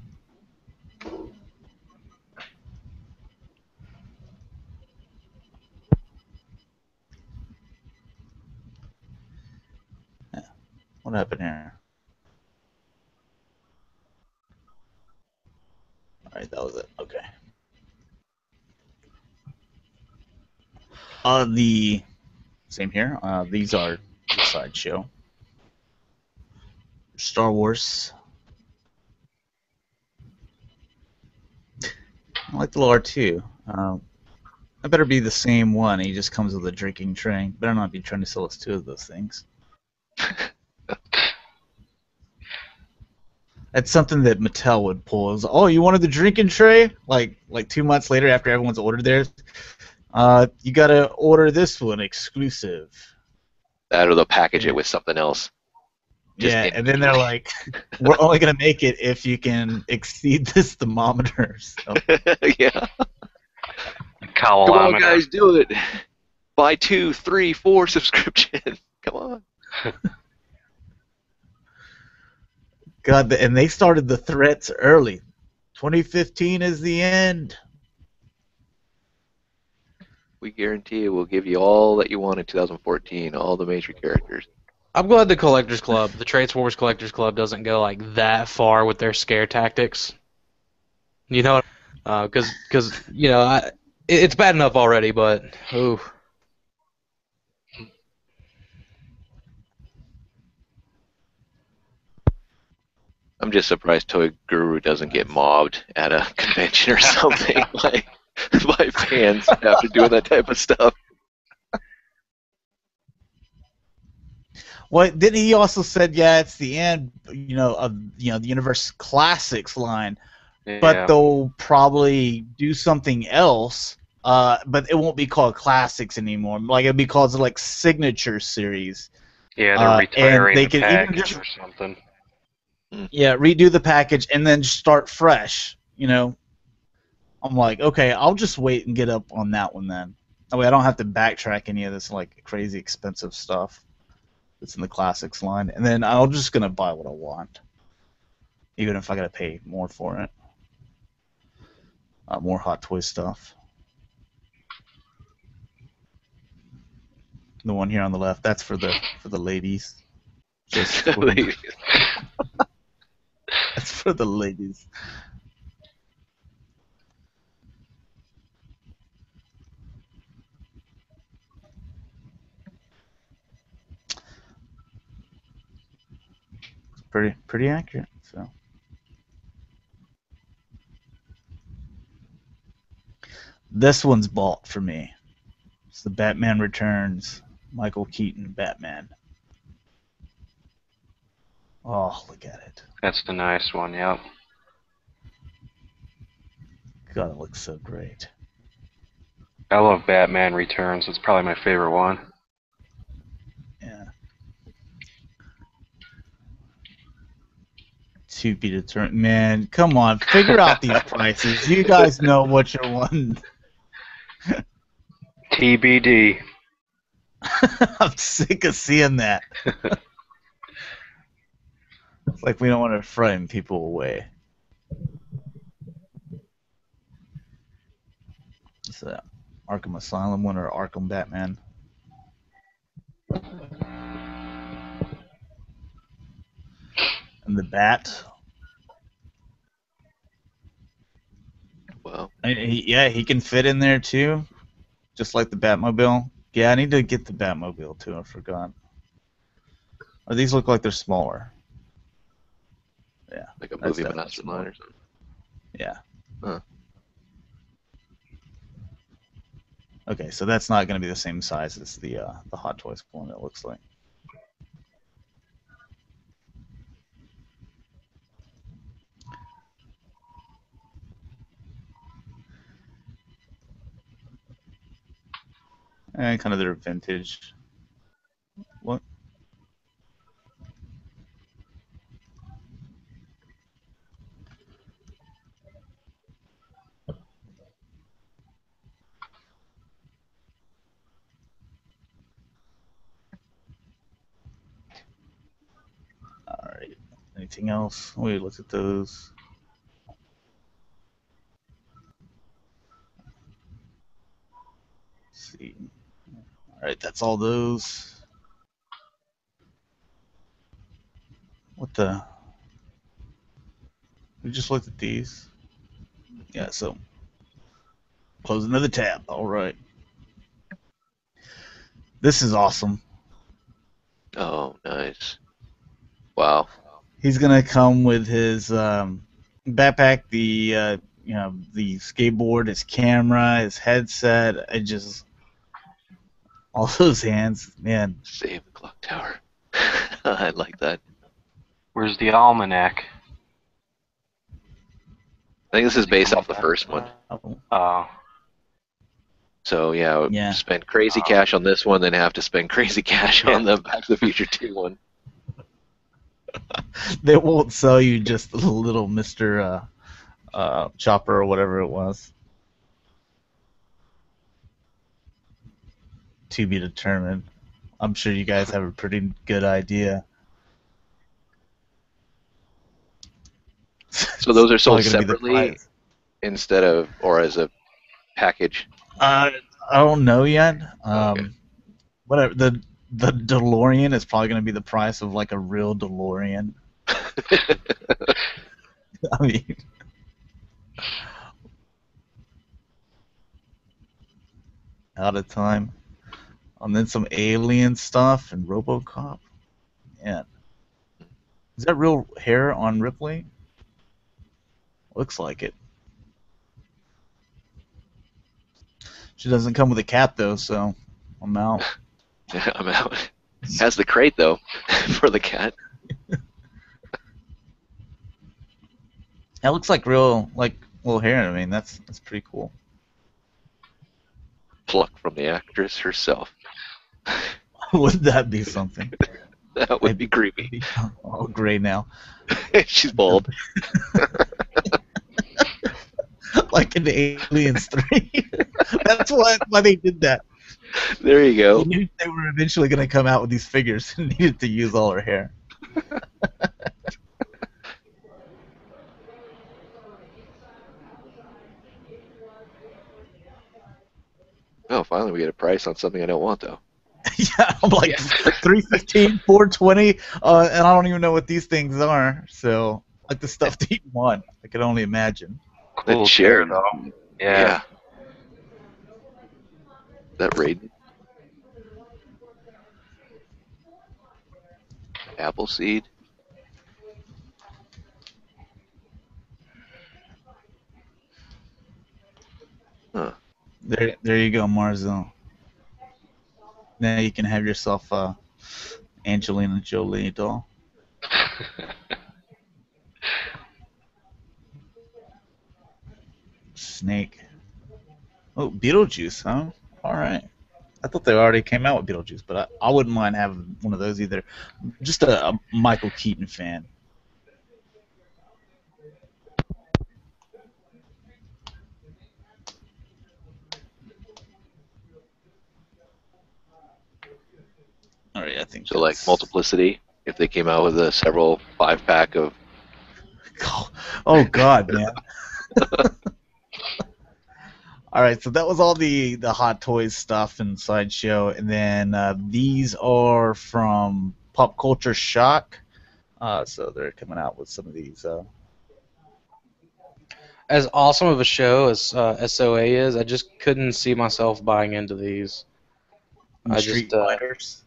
Yeah. What happened here? All right, that was it. Okay. The same here. These are the sideshow. Star Wars. I like the little R2. That better be the same one. He just comes with a drinking tray. Better not be trying to sell us two of those things. That's something that Mattel would pull. Is, oh, you wanted the drinking tray? Like 2 months later, after everyone's ordered theirs, you gotta order this one exclusive.
That or they'll package it with something else. Just
Yeah, and then they're like, we're only gonna make it if you can exceed this thermometer. So.
Yeah.
Cowlometer.
Come on, guys, do it. Buy 2, 3, 4 subscriptions. Come on.
God, and they started the threats early. 2015 is the end.
We guarantee you we'll give you all that you want in 2014, all the major characters.
I'm glad the the Transformers Collectors Club doesn't go like that far with their scare tactics. You know, because it's bad enough already, but ooh.
I'm just surprised Toy Guru doesn't get mobbed at a convention or something like by fans after doing that type of stuff.
Well, then he also said, yeah, it's the end, of the Universe Classics line, but
Yeah.
they'll probably do something else. But it won't be called Classics anymore. Like it'll be called like Signature Series.
Yeah, they're retiring
they
the
can even
package
just
or something.
redo the package and then start fresh. I'm like, okay, I'll just wait and get up on that one then. That way I don't have to backtrack any of this like crazy expensive stuff that's in the Classics line, and then I'm just gonna buy what I want, even if I gotta pay more for it. More Hot Toy stuff. The one here on the left, that's for the ladies. Just that's for the ladies. Pretty accurate. So this one's bought for me. It's the Batman Returns, Michael Keaton Batman. Oh, look at it.
That's the nice one, yep.
God, it looks so great.
I love Batman Returns. It's probably my favorite one.
Yeah. To be determined. Man, come on. Figure out these prices. You guys know what you're wanting.
TBD.
I'm sick of seeing that. It's like we don't want to frighten people away. Is that Arkham Asylum one or Arkham Batman? And the Bat.
Well,
He can fit in there too, just like the Batmobile. Yeah, I need to get the Batmobile too. I forgot. Or these look like they're smaller. Yeah.
like a
That's
movie
definitely
master line or something.
Yeah.
Huh.
Okay, so that's not going to be the same size as the Hot Toys one. It looks like. And kind of their vintage. What? All right. Anything else? We look at those. Let's see. All right, that's all those. What the? We just looked at these. Yeah, so close another tab. All right. This is awesome.
Oh, nice. Wow.
He's gonna come with his backpack, the the skateboard, his camera, his headset. All those hands, man.
Save the clock tower. I like that.
Where's the almanac?
I think this is based off the first one.
Oh.
So
Yeah.
spend crazy cash on this one, then have to spend crazy cash on the Back to the Future 2 one.
They won't sell you just a little Mr. Chopper or whatever it was. To be determined. I'm sure you guys have a pretty good idea.
So those are sold
Probably gonna be the
separately
price.
instead of, or as a package.
I don't know yet.
Okay.
Whatever the DeLorean is probably going to be the price of like a real DeLorean. I mean, out of time. And then some alien stuff and RoboCop. Yeah. Is that real hair on Ripley? Looks like it. She doesn't come with a cat though, so I'm out.
I'm out. Has the crate though for the cat.
That looks like real hair. I mean, that's pretty cool.
Plucked from the actress herself.
Would that be something?
That would be creepy.
All gray now.
She's bald.
Like in Aliens 3. That's why they did that.
There you go.
They knew they were eventually going to come out with these figures and needed to use all her hair.
Oh, finally we get a price on something I don't want though.
Yeah, I'm like $315, $420, and I don't even know what these things are. So, like the stuff that you want, I can only imagine.
Cool
That chair,
though. Yeah.
That Raiden. Appleseed. Huh.
There you go, Marzo. Now you can have yourself a Angelina Jolie doll. Snake. Oh, Beetlejuice, huh? All right. I thought they already came out with Beetlejuice, but I wouldn't mind having one of those either. Just a Michael Keaton fan. All right, I think
So like Multiplicity, if they came out with a several 5-pack of.
Oh God, man. All right, so that was all the Hot Toys stuff and Sideshow, and then these are from Pop Culture Shock. So they're coming out with some of these.
As awesome of a show as SOA is, I just couldn't see myself buying into these.
Street Fighters.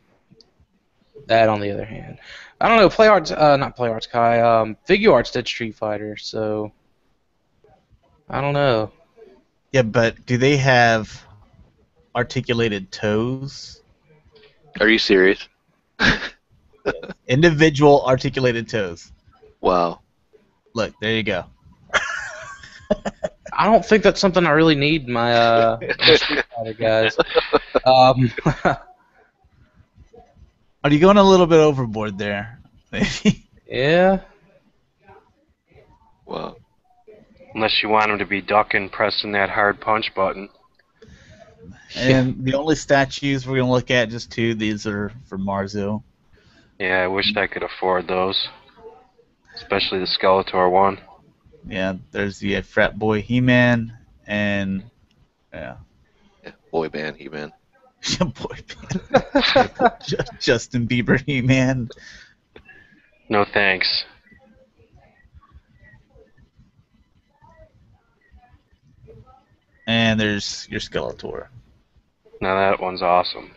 That, on the other hand, I don't know. Not Play Arts Kai. Figure Arts did Street Fighter, so I don't know.
Yeah, but do they have articulated toes?
Are you serious?
Individual articulated toes.
Wow.
Look, there you go.
I don't think that's something I really need, my Street Fighter guys.
Are you going a little bit overboard there?
Yeah.
Wow.
Unless you want him to be ducking, pressing that hard punch button.
And the only statues we're going to look at, just two, these are for Marzo.
Yeah, I wished I could afford those. Especially the Skeletor one.
Yeah, there's the frat boy He-Man, and yeah,
Boy band, He-Man.
boy band. Justin Bieber He-Man.
No thanks.
And there's your Skeletor.
Now that one's awesome.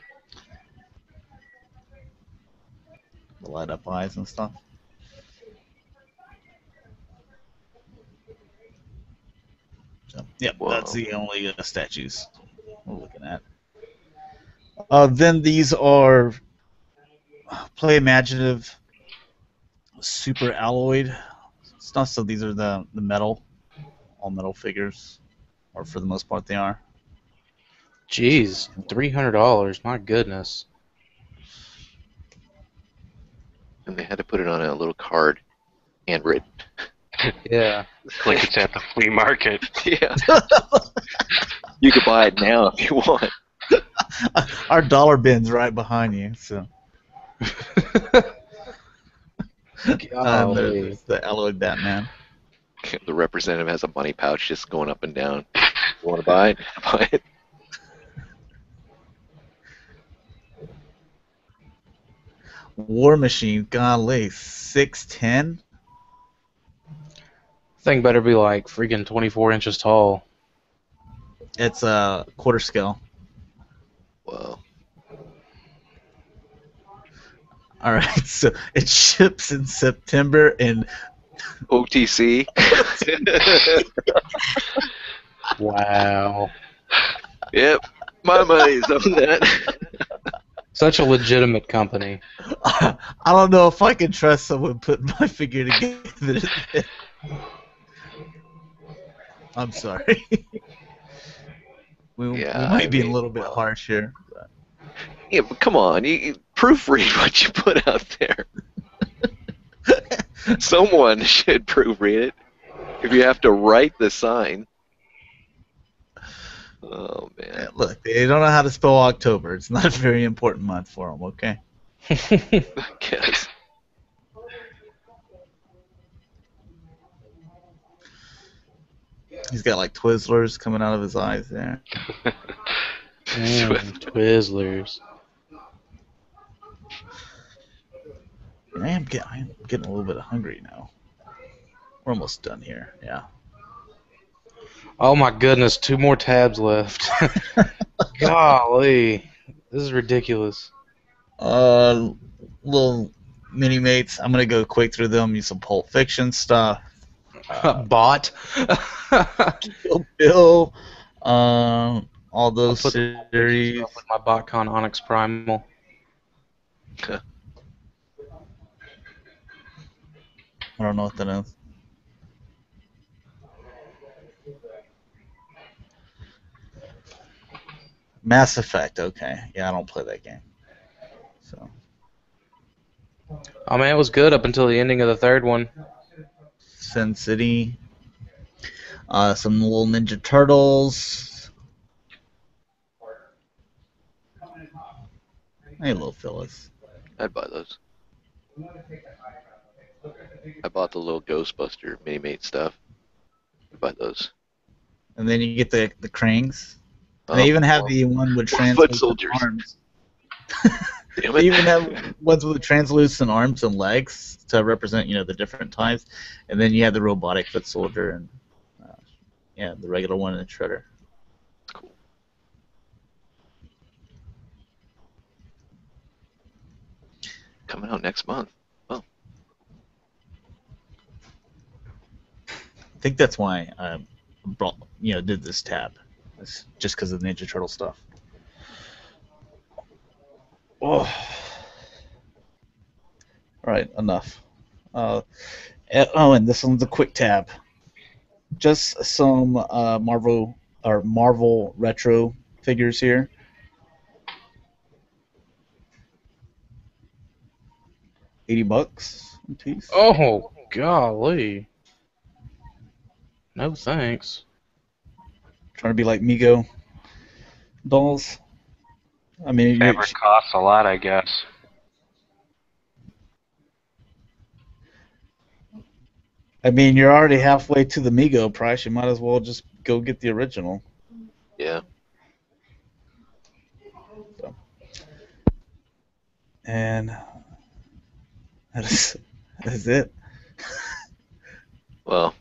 The light up eyes and stuff. So, yep,
Whoa.
that's the only statues we're looking at. Then these are Play Imaginative Super Alloyed stuff. So these are the metal, all metal figures, or for the most part they are.
Jeez, $300. My goodness.
And they had to put it on a little card, handwritten.
Yeah.
Like it's at the flea market.
Yeah. You could buy it now if you want.
Our dollar bin's right behind you. So.
Golly.
There's the alloyed Batman.
The representative has a money pouch just going up and down. You want to buy it? Buy it.
War Machine, golly, 6'10"?
Thing better be like freaking 24 inches tall.
It's a quarter scale.
Whoa.
All right, so it ships in September, and
OTC.
Wow.
Yep. My money's on that.
Such a legitimate company.
I don't know if I can trust someone putting my figure together. I'm sorry. we
Yeah,
might
I
be a
mean,
little bit
well.
harsh here. But.
Yeah, but come on. You proofread what you put out there. Someone should proofread it. If you have to write the sign. Oh, man.
Yeah, look, they don't know how to spell October. It's not a very important month for them, okay?
I guess.
He's got like Twizzlers coming out of his eyes there.
Twizzlers.
I am getting a little bit hungry now. We're almost done here. Yeah.
Oh my goodness, 2 more tabs left. Golly. This is ridiculous.
Little mini mates. I'm gonna go quick through them. Use some Pulp Fiction stuff.
Bot.
Kill Bill. All those
I'll put the
series.
stuff with my BotCon Onyx Primal.
I don't know what that is. Mass Effect. Okay. Yeah, I don't play that game. So.
Oh man, it was good up until the ending of the 3rd one.
Sin City. Some little Ninja Turtles. Hey, little Phyllis.
I'd buy those. I bought the little Ghostbuster mini-mate stuff. I'd buy those.
And then you get the Krangs. And they even have the one with
Foot
translucent
soldiers.
arms.
Damn
They
it.
even have ones with translucent arms and legs to represent, the different types. And then you have the robotic foot soldier and, the regular one in the shredder.
Cool. Coming out next month. Oh.
I think that's why I did this tab. It's just because of the Ninja Turtle stuff. Oh. All right, enough. And this one's a quick tab. Just some Marvel retro figures here. $80 a piece.
Oh, golly. No thanks.
Trying to be like Mego dolls. I mean,
Fabric costs a lot, I guess.
you're already halfway to the Mego price. You might as well just go get the original.
Yeah.
So. And that is it.
Well.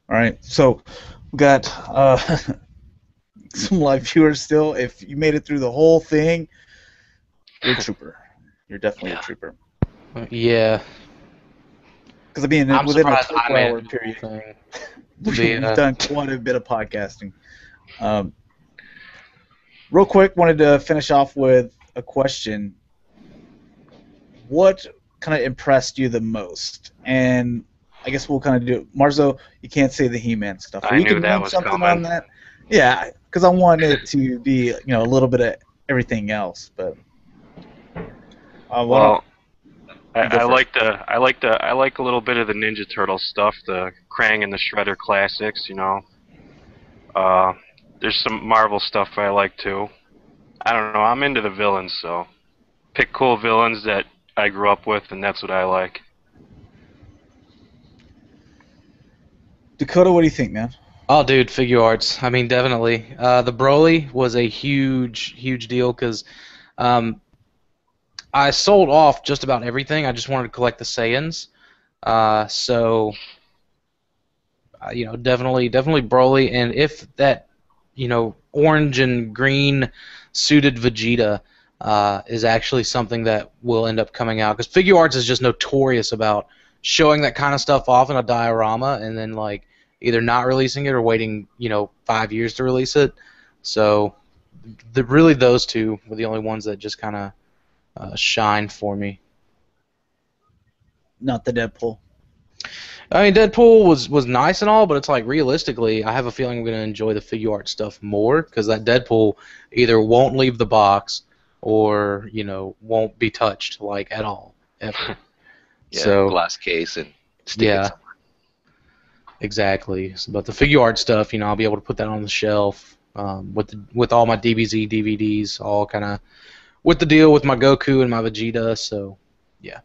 All right, so we got some live viewers still. If you made it through the whole thing, you're a trooper. You're definitely a trooper.
Yeah.
Because within a
surprised I made
24-hour
it
period,
thing.
we've done quite a bit of podcasting. Real quick, wanted to finish off with a question. What kind of impressed you the most? And I guess we'll kind of do it. Marzo, you can't say the He-Man stuff.
I knew that was
something
coming.
on that. Yeah, because I want it to be, a little bit of everything else. But
Well, I
Go
like a little bit of the Ninja Turtle stuff, the Krang and the Shredder classics. There's some Marvel stuff I like too. I don't know. I'm into the villains, so pick cool villains that I grew up with, and that's what I like.
Dakota, what do you think, man?
Oh, dude, figure arts. I mean, definitely. The Broly was a huge, huge deal because I sold off just about everything. I just wanted to collect the Saiyans. So, definitely Broly. And if that, orange and green suited Vegeta is actually something that will end up coming out, because Figure Arts is just notorious about showing that kind of stuff off in a diorama and then like either not releasing it or waiting 5 years to release it. So really those two were the only ones that just kind of shine for me.
Not the Deadpool.
I mean, Deadpool was nice and all, but it's like realistically, I have a feeling I'm going to enjoy the figure art stuff more because that Deadpool either won't leave the box or won't be touched like at all ever.
Yeah,
so
glass case and stick it
yeah,
somewhere.
exactly. But the figure art stuff, I'll be able to put that on the shelf with all my DBZ DVDs, all kind of with the deal with my Goku and my Vegeta. So yeah.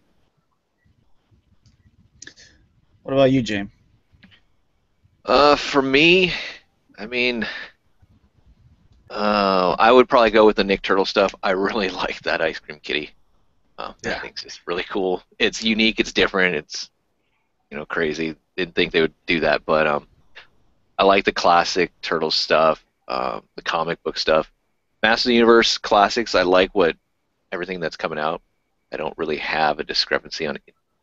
What about you, Jaim?
For me, I mean, I would probably go with the Nick Turtle stuff. I really like that Ice Cream Kitty. I think it's just really cool. It's unique. It's different. It's crazy. Didn't think they would do that, but I like the classic Turtle stuff, the comic book stuff. Master of the Universe classics. I like everything that's coming out. I don't really have a discrepancy on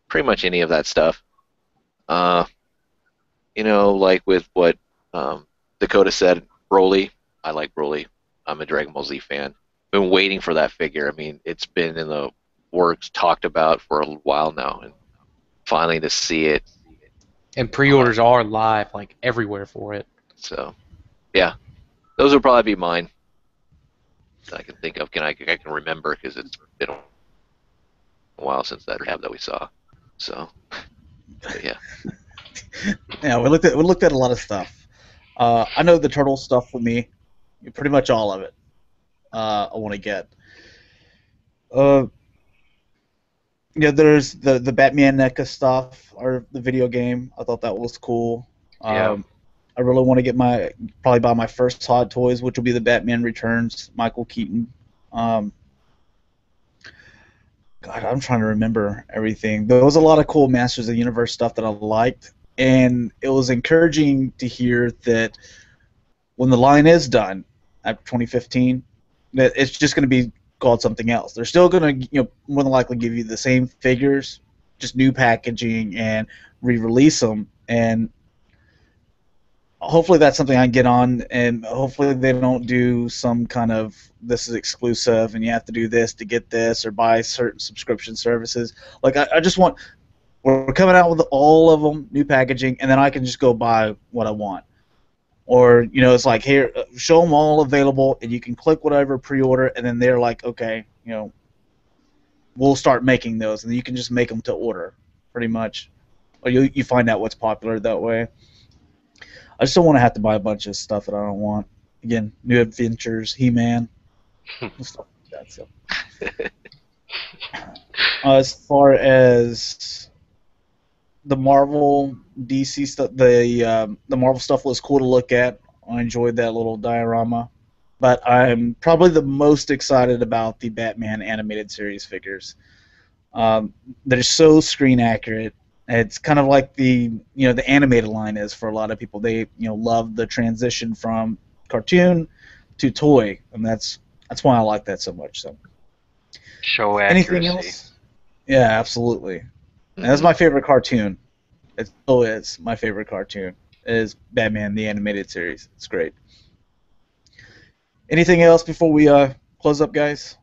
pretty much any of that stuff. Like with what Dakota said, Broly. I like Broly. I'm a Dragon Ball Z fan. Been waiting for that figure. I mean, it's been in the works, talked about for a while now, and finally to see it.
And pre-orders are live, like everywhere for it.
So, yeah, those would probably be mine. That I can think of. I can remember because it's been a while since that we saw. So, yeah.
Yeah, we looked at a lot of stuff. I know the Turtle stuff for me, pretty much all of it. I want to get. There's the Batman NECA stuff or the video game. I thought that was cool.
Yeah.
I really want to get probably buy my first Hot Toys, which will be the Batman Returns, Michael Keaton. God, I'm trying to remember everything. There was a lot of cool Masters of the Universe stuff that I liked, and it was encouraging to hear that when the line is done at 2015, that it's just going to be called something else. They're still going to, more than likely give you the same figures, just new packaging and re-release them. And hopefully that's something I can get on, and hopefully they don't do some kind of this is exclusive and you have to do this to get this or buy certain subscription services. Like I just want, we're coming out with all of them, new packaging, and then I can just go buy what I want. Or, it's like, here, show them all available, and you can click whatever pre-order, and then they're like, okay, we'll start making those, and you can just make them to order, pretty much. Or you find out what's popular that way. I just don't want to have to buy a bunch of stuff that I don't want. Again, New Adventures, He-Man, stuff like that. So. As far as the Marvel DC stuff, the Marvel stuff was cool to look at. I enjoyed that little diorama, but I'm probably the most excited about the Batman animated series figures. They're so screen accurate. It's kind of like the animated line is for a lot of people. They love the transition from cartoon to toy, and that's why I like that so much. So
show accuracy.
Anything else? Yeah, absolutely. And that's my favorite cartoon. It still is my favorite cartoon. Is Batman the Animated Series. It's great. Anything else before we close up, guys?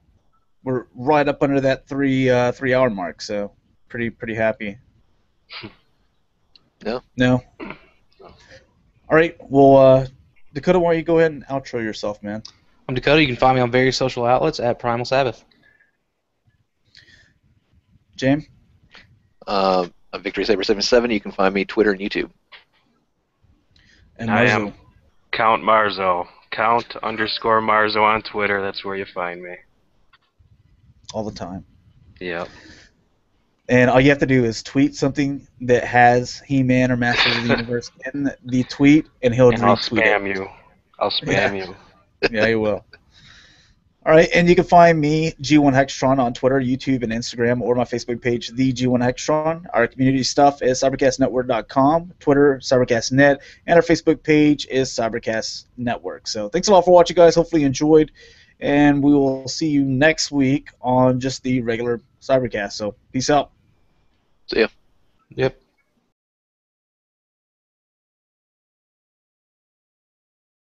We're right up under that 3 hour mark, so pretty happy. No. All right. Well, Dakota, why don't you go ahead and outro yourself, man?
I'm Dakota. You can find me on various social outlets at Primal Sabbath.
Jaim?
I'm Victory Saber 77. You can find me Twitter and YouTube.
And
I
Marzo.
am Count Marzo. Count_Marzo on Twitter. That's where you find me.
All the time.
Yep.
And all you have to do is tweet something that has He-Man or Masters of the Universe in the tweet, and he'll
And I'll
retweet
spam
it.
you. I'll spam you.
Yeah, you will. All right, and you can find me, G1 Hexatron, on Twitter, YouTube, and Instagram, or my Facebook page, The G1 Hexatron. Our community stuff is cybercastnetwork.com, Twitter, cybercastnet, and our Facebook page is Cybercast Network. So thanks a lot for watching, guys. Hopefully you enjoyed, and we will see you next week on just the regular Cybercast. So peace out.
See ya.
Yep.